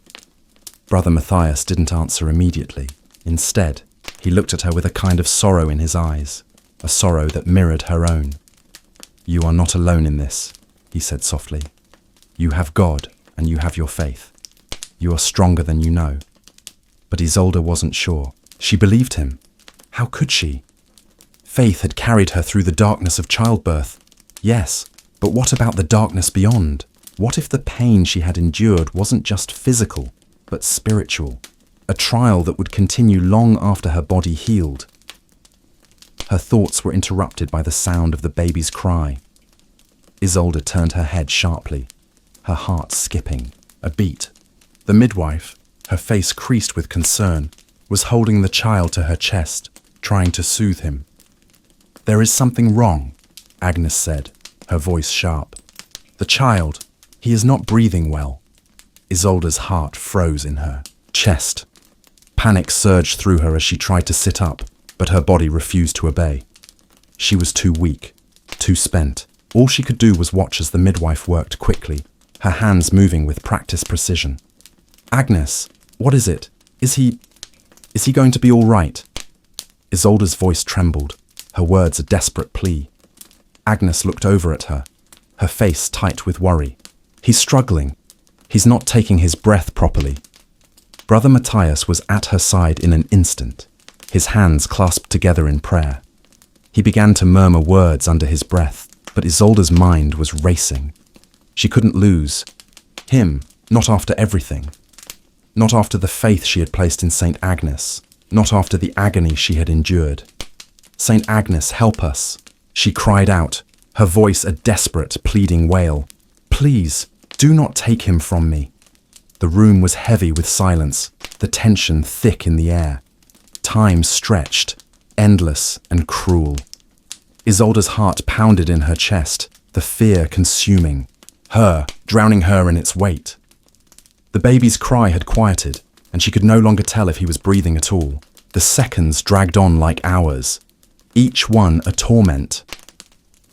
Brother Matthias didn't answer immediately. Instead, he looked at her with a kind of sorrow in his eyes, a sorrow that mirrored her own. "You are not alone in this," he said softly. "You have God, and you have your faith. You are stronger than you know." But Isolde wasn't sure. She believed him. How could she? Faith had carried her through the darkness of childbirth. Yes, but what about the darkness beyond? What if the pain she had endured wasn't just physical, but spiritual? A trial that would continue long after her body healed. Her thoughts were interrupted by the sound of the baby's cry. Isolde turned her head sharply, her heart skipping, a beat. The midwife, her face creased with concern, was holding the child to her chest, trying to soothe him. "There is something wrong," Agnes said, her voice sharp. "The child, he is not breathing well." Isolde's heart froze in her chest. Panic surged through her as she tried to sit up, but her body refused to obey. She was too weak, too spent. All she could do was watch as the midwife worked quickly, her hands moving with practiced precision. "Agnes, what is it? Is he going to be all right?" Isolde's voice trembled, her words a desperate plea. Agnes looked over at her, her face tight with worry. "He's struggling. He's not taking his breath properly." Brother Matthias was at her side in an instant, his hands clasped together in prayer. He began to murmur words under his breath, but Isolde's mind was racing. She couldn't lose him, not after everything. Not after the faith she had placed in Saint Agnes, not after the agony she had endured. "Saint Agnes, help us!" She cried out, her voice a desperate, pleading wail. "Please, do not take him from me." The room was heavy with silence, the tension thick in the air. Time stretched, endless and cruel. Isolde's heart pounded in her chest, the fear consuming, her, drowning her in its weight. The baby's cry had quieted, and she could no longer tell if he was breathing at all. The seconds dragged on like hours, each one a torment.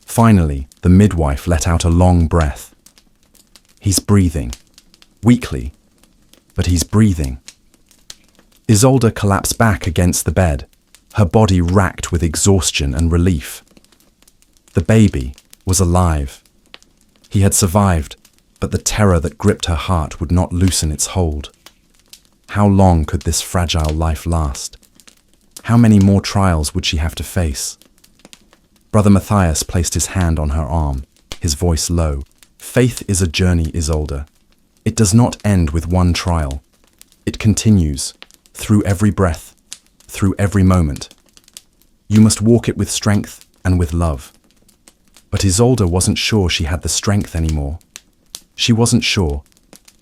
Finally, the midwife let out a long breath. "He's breathing. Weakly, but he's breathing." Isolde collapsed back against the bed, her body racked with exhaustion and relief. The baby was alive. He had survived, but the terror that gripped her heart would not loosen its hold. How long could this fragile life last? How many more trials would she have to face? Brother Matthias placed his hand on her arm, his voice low. "Faith is a journey, Isolde. It does not end with one trial. It continues, through every breath, through every moment. You must walk it with strength and with love. But Isolde wasn't sure she had the strength anymore. She wasn't sure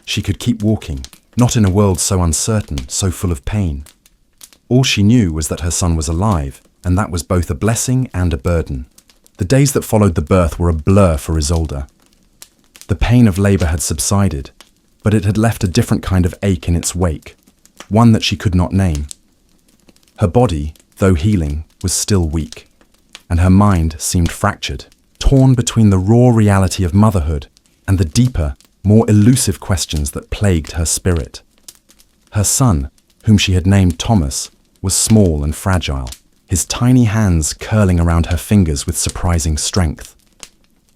she could keep walking, not in a world so uncertain, so full of pain. All she knew was that her son was alive, and that was both a blessing and a burden. The days that followed the birth were a blur for Isolde. The pain of labour had subsided, but it had left a different kind of ache in its wake, one that she could not name. Her body, though healing, was still weak, and her mind seemed fractured, torn between the raw reality of motherhood and the deeper, more elusive questions that plagued her spirit. Her son, whom she had named Thomas, was small and fragile, his tiny hands curling around her fingers with surprising strength.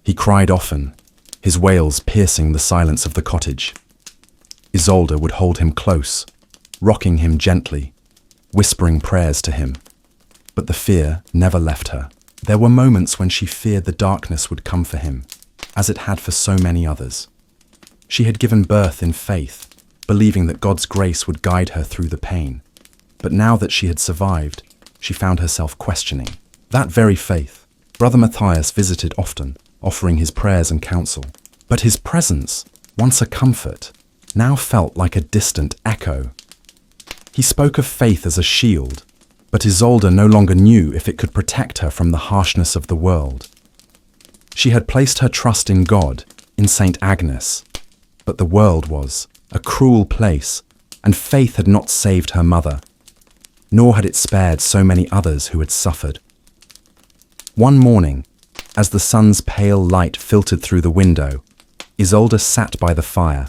He cried often, his wails piercing the silence of the cottage. Isolde would hold him close, rocking him gently, whispering prayers to him. But the fear never left her. There were moments when she feared the darkness would come for him, as it had for so many others. She had given birth in faith, believing that God's grace would guide her through the pain. But now that she had survived, she found herself questioning that very faith. Brother Matthias visited often, offering his prayers and counsel. But his presence, once a comfort, now felt like a distant echo. He spoke of faith as a shield, but Isolde no longer knew if it could protect her from the harshness of the world. She had placed her trust in God, in Saint Agnes, but the world was a cruel place, and faith had not saved her mother, nor had it spared so many others who had suffered. One morning, as the sun's pale light filtered through the window, Isolde sat by the fire,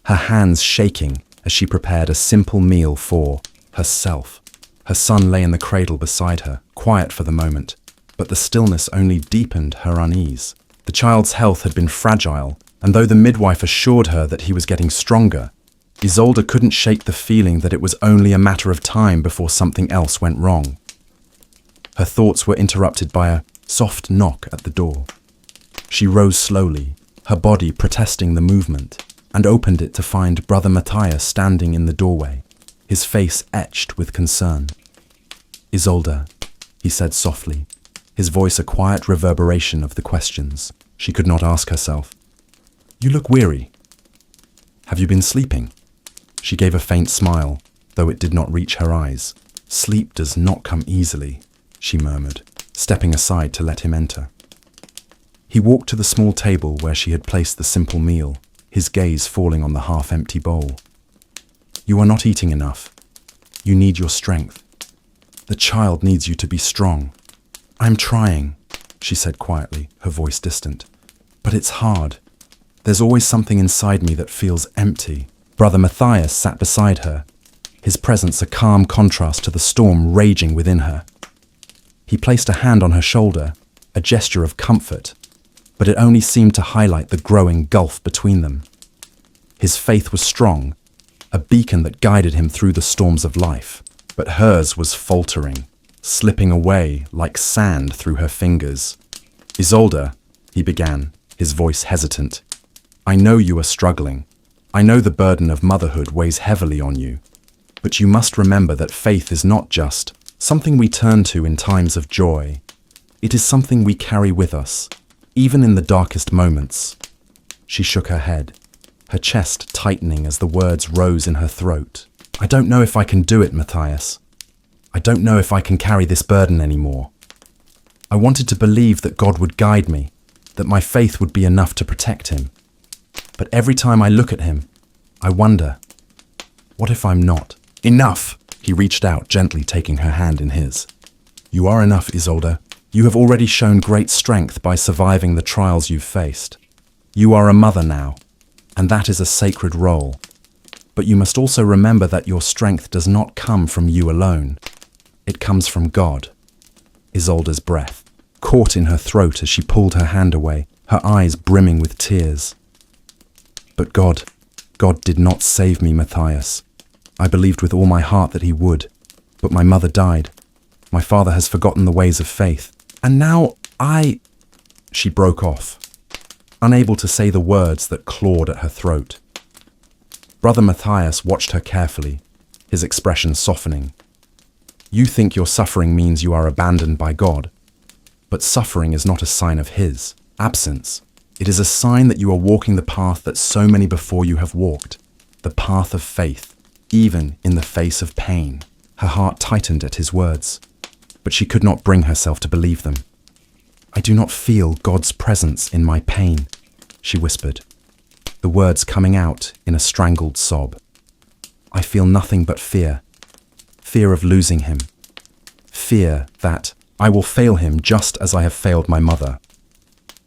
her hands shaking as she prepared a simple meal for herself. Her son lay in the cradle beside her, quiet for the moment, but the stillness only deepened her unease. The child's health had been fragile, and though the midwife assured her that he was getting stronger, Isolde couldn't shake the feeling that it was only a matter of time before something else went wrong. Her thoughts were interrupted by a soft knock at the door. She rose slowly, her body protesting the movement, and opened it to find Brother Matthias standing in the doorway, his face etched with concern. "Isolde," he said softly, his voice a quiet reverberation of the questions she could not ask herself. "You look weary. Have you been sleeping?" She gave a faint smile, though it did not reach her eyes. "Sleep does not come easily," she murmured, stepping aside to let him enter. He walked to the small table where she had placed the simple meal, his gaze falling on the half-empty bowl. "You are not eating enough. You need your strength. The child needs you to be strong." "I'm trying," she said quietly, her voice distant. "But it's hard. There's always something inside me that feels empty." Brother Matthias sat beside her, his presence a calm contrast to the storm raging within her. He placed a hand on her shoulder, a gesture of comfort, but it only seemed to highlight the growing gulf between them. His faith was strong, a beacon that guided him through the storms of life, but hers was faltering, slipping away like sand through her fingers. "Isolde," he began, his voice hesitant, "I know you are struggling. I know the burden of motherhood weighs heavily on you, but you must remember that faith is not just something we turn to in times of joy. It is something we carry with us, even in the darkest moments." She shook her head, her chest tightening as the words rose in her throat. "I don't know if I can do it, Matthias. I don't know if I can carry this burden anymore. I wanted to believe that God would guide me, that my faith would be enough to protect him. But every time I look at him, I wonder, what if I'm not?" "Enough!" He reached out, gently taking her hand in his. "You are enough, Isolde. You have already shown great strength by surviving the trials you've faced. You are a mother now, and that is a sacred role. But you must also remember that your strength does not come from you alone. It comes from God." Isolde's breath caught in her throat as she pulled her hand away, her eyes brimming with tears. "But God did not save me, Matthias. I believed with all my heart that he would, but my mother died. My father has forgotten the ways of faith. And now She broke off, unable to say the words that clawed at her throat. Brother Matthias watched her carefully, his expression softening. You think your suffering means you are abandoned by God, but suffering is not a sign of His absence. It is a sign that you are walking the path that so many before you have walked, the path of faith, even in the face of pain. Her heart tightened at his words, but she could not bring herself to believe them. I do not feel God's presence in my pain, she whispered, the words coming out in a strangled sob. I feel nothing but fear. Fear of losing him. Fear that I will fail him just as I have failed my mother.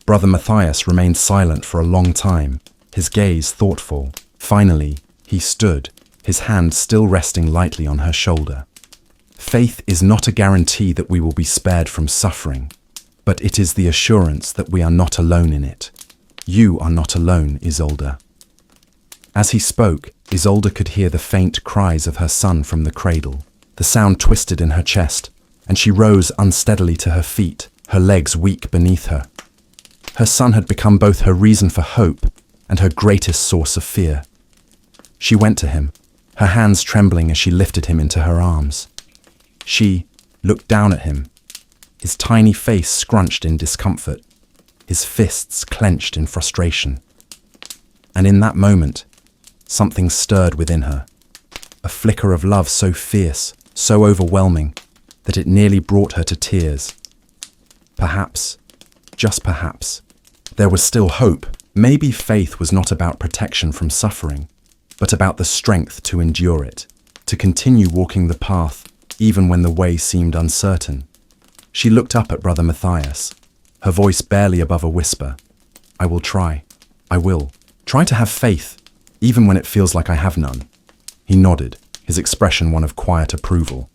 Brother Matthias remained silent for a long time, his gaze thoughtful. Finally, he stood, his hand still resting lightly on her shoulder. Faith is not a guarantee that we will be spared from suffering, but it is the assurance that we are not alone in it. You are not alone, Isolde. As he spoke, Isolde could hear the faint cries of her son from the cradle. The sound twisted in her chest, and she rose unsteadily to her feet, her legs weak beneath her. Her son had become both her reason for hope and her greatest source of fear. She went to him, her hands trembling as she lifted him into her arms. She looked down at him, his tiny face scrunched in discomfort, his fists clenched in frustration. And in that moment, something stirred within her, a flicker of love so fierce, so overwhelming, that it nearly brought her to tears. Perhaps, just perhaps, there was still hope. Maybe faith was not about protection from suffering, but about the strength to endure it, to continue walking the path even when the way seemed uncertain. She looked up at Brother Matthias, her voice barely above a whisper. I will try. I will. Try to have faith, even when it feels like I have none. He nodded, his expression one of quiet approval.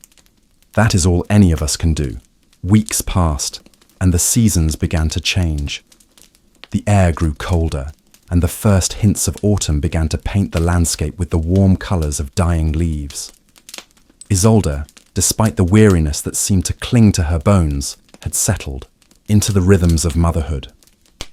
That is all any of us can do. Weeks passed, and the seasons began to change. The air grew colder, and the first hints of autumn began to paint the landscape with the warm colours of dying leaves. Isolde, despite the weariness that seemed to cling to her bones, had settled into the rhythms of motherhood.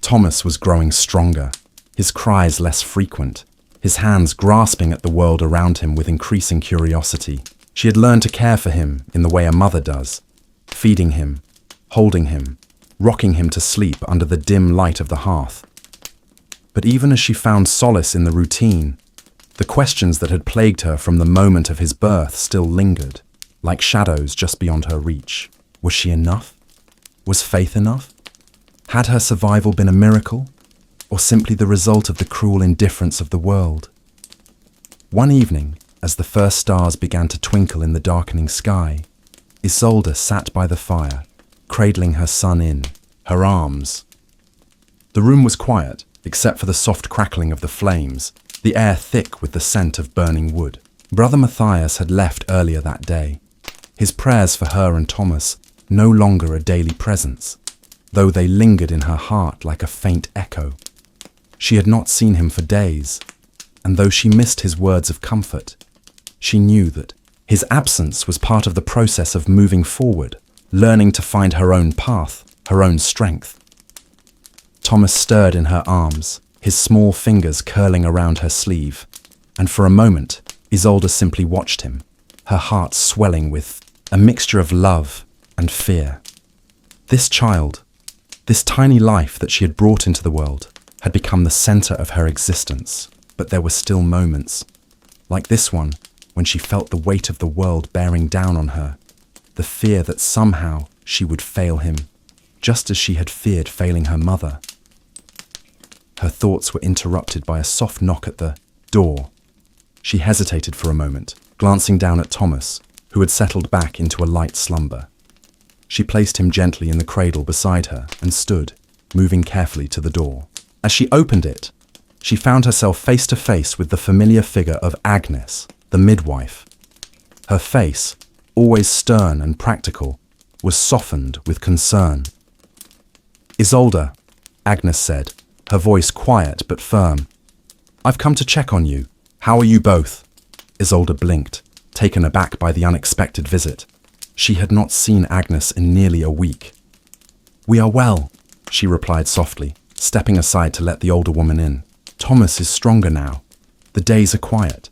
Thomas was growing stronger, his cries less frequent, his hands grasping at the world around him with increasing curiosity. She had learned to care for him in the way a mother does, feeding him, holding him, rocking him to sleep under the dim light of the hearth. But even as she found solace in the routine, the questions that had plagued her from the moment of his birth still lingered, like shadows just beyond her reach. Was she enough? Was faith enough? Had her survival been a miracle, or simply the result of the cruel indifference of the world? One evening, as the first stars began to twinkle in the darkening sky, Isolde sat by the fire, cradling her son in her arms. The room was quiet, except for the soft crackling of the flames, the air thick with the scent of burning wood. Brother Matthias had left earlier that day, his prayers for her and Thomas no longer a daily presence, though they lingered in her heart like a faint echo. She had not seen him for days, and though she missed his words of comfort, she knew that his absence was part of the process of moving forward, learning to find her own path, her own strength. Thomas stirred in her arms, his small fingers curling around her sleeve, and for a moment, Isolde simply watched him, her heart swelling with a mixture of love and fear. This child, this tiny life that she had brought into the world, had become the center of her existence, but there were still moments, like this one, when she felt the weight of the world bearing down on her, the fear that somehow she would fail him, just as she had feared failing her mother. Her thoughts were interrupted by a soft knock at the door. She hesitated for a moment, glancing down at Thomas, who had settled back into a light slumber. She placed him gently in the cradle beside her and stood, moving carefully to the door. As she opened it, she found herself face to face with the familiar figure of Agnes, the midwife. Her face, always stern and practical, was softened with concern. Isolde, Agnes said, her voice quiet but firm. I've come to check on you. How are you both? Isolde blinked, taken aback by the unexpected visit. She had not seen Agnes in nearly a week. We are well, she replied softly, stepping aside to let the older woman in. Thomas is stronger now. The days are quiet.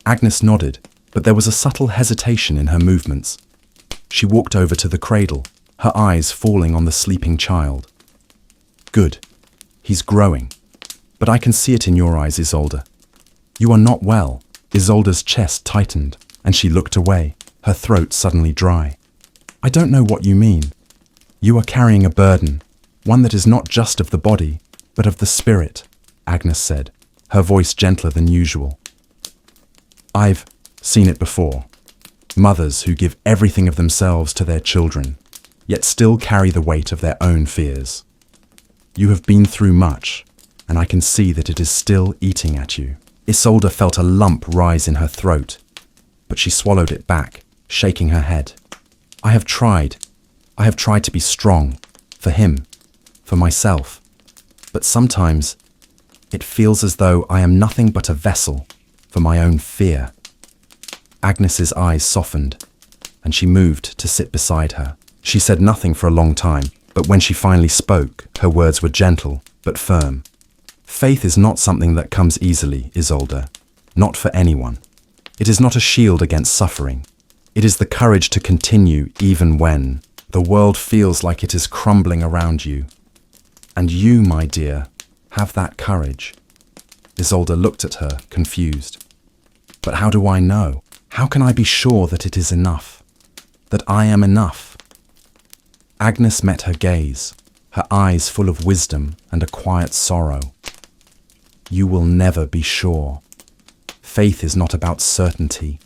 Agnes nodded, but there was a subtle hesitation in her movements. She walked over to the cradle, her eyes falling on the sleeping child. Good. He's growing. But I can see it in your eyes, Isolde. You are not well. Isolde's chest tightened, and she looked away, her throat suddenly dry. I don't know what you mean. You are carrying a burden, one that is not just of the body, but of the spirit, Agnes said, her voice gentler than usual. I've seen it before. Mothers who give everything of themselves to their children, yet still carry the weight of their own fears. You have been through much, and I can see that it is still eating at you. Isolde felt a lump rise in her throat, but she swallowed it back, shaking her head. I have tried to be strong, for him, for myself, but sometimes it feels as though I am nothing but a vessel for my own fear. Agnes's eyes softened, and she moved to sit beside her. She said nothing for a long time, but when she finally spoke, her words were gentle but firm. Faith is not something that comes easily, Isolde. Not for anyone. It is not a shield against suffering. It is the courage to continue even when the world feels like it is crumbling around you. And you, my dear, have that courage. Isolde looked at her, confused. But how do I know? How can I be sure that it is enough? That I am enough? Agnes met her gaze, her eyes full of wisdom and a quiet sorrow. You will never be sure. Faith is not about certainty.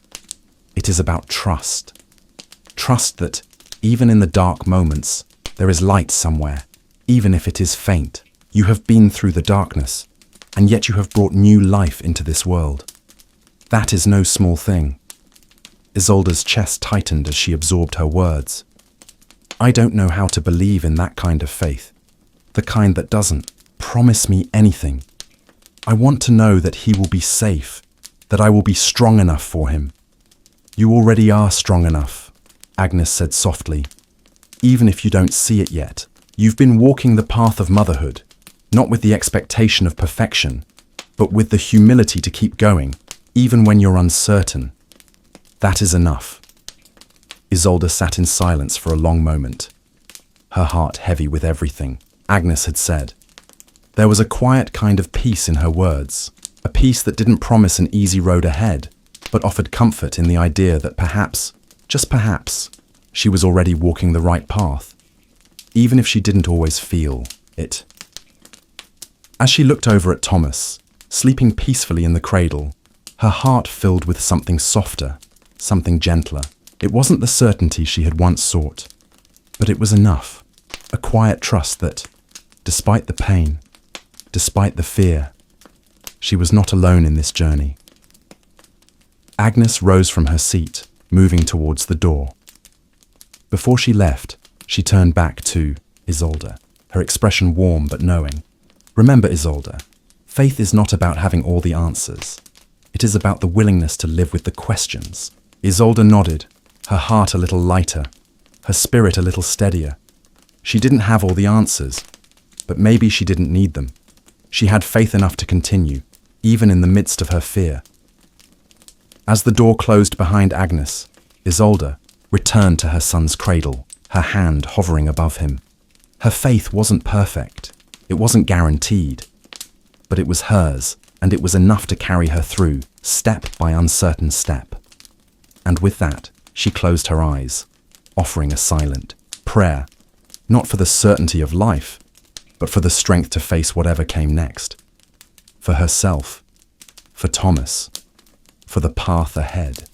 It is about trust. Trust that, even in the dark moments, there is light somewhere, even if it is faint. You have been through the darkness, and yet you have brought new life into this world. That is no small thing. Isolde's chest tightened as she absorbed her words. I don't know how to believe in that kind of faith, the kind that doesn't promise me anything. I want to know that he will be safe, that I will be strong enough for him. You already are strong enough, Agnes said softly. Even if you don't see it yet, you've been walking the path of motherhood, not with the expectation of perfection, but with the humility to keep going, even when you're uncertain. That is enough. Isolde sat in silence for a long moment, her heart heavy with everything Agnes had said. There was a quiet kind of peace in her words, a peace that didn't promise an easy road ahead, but offered comfort in the idea that perhaps, just perhaps, she was already walking the right path, even if she didn't always feel it. As she looked over at Thomas, sleeping peacefully in the cradle, her heart filled with something softer, something gentler. It wasn't the certainty she had once sought, but it was enough, a quiet trust that, despite the pain, despite the fear, she was not alone in this journey. Agnes rose from her seat, moving towards the door. Before she left, she turned back to Isolde, her expression warm but knowing. Remember, Isolde, faith is not about having all the answers. It is about the willingness to live with the questions. Isolde nodded, her heart a little lighter, her spirit a little steadier. She didn't have all the answers, but maybe she didn't need them. She had faith enough to continue, even in the midst of her fear. As the door closed behind Agnes, Isolde returned to her son's cradle, her hand hovering above him. Her faith wasn't perfect, it wasn't guaranteed, but it was hers, and it was enough to carry her through, step by uncertain step. And with that, she closed her eyes, offering a silent prayer, not for the certainty of life, but for the strength to face whatever came next. For herself, for Thomas, for the path ahead.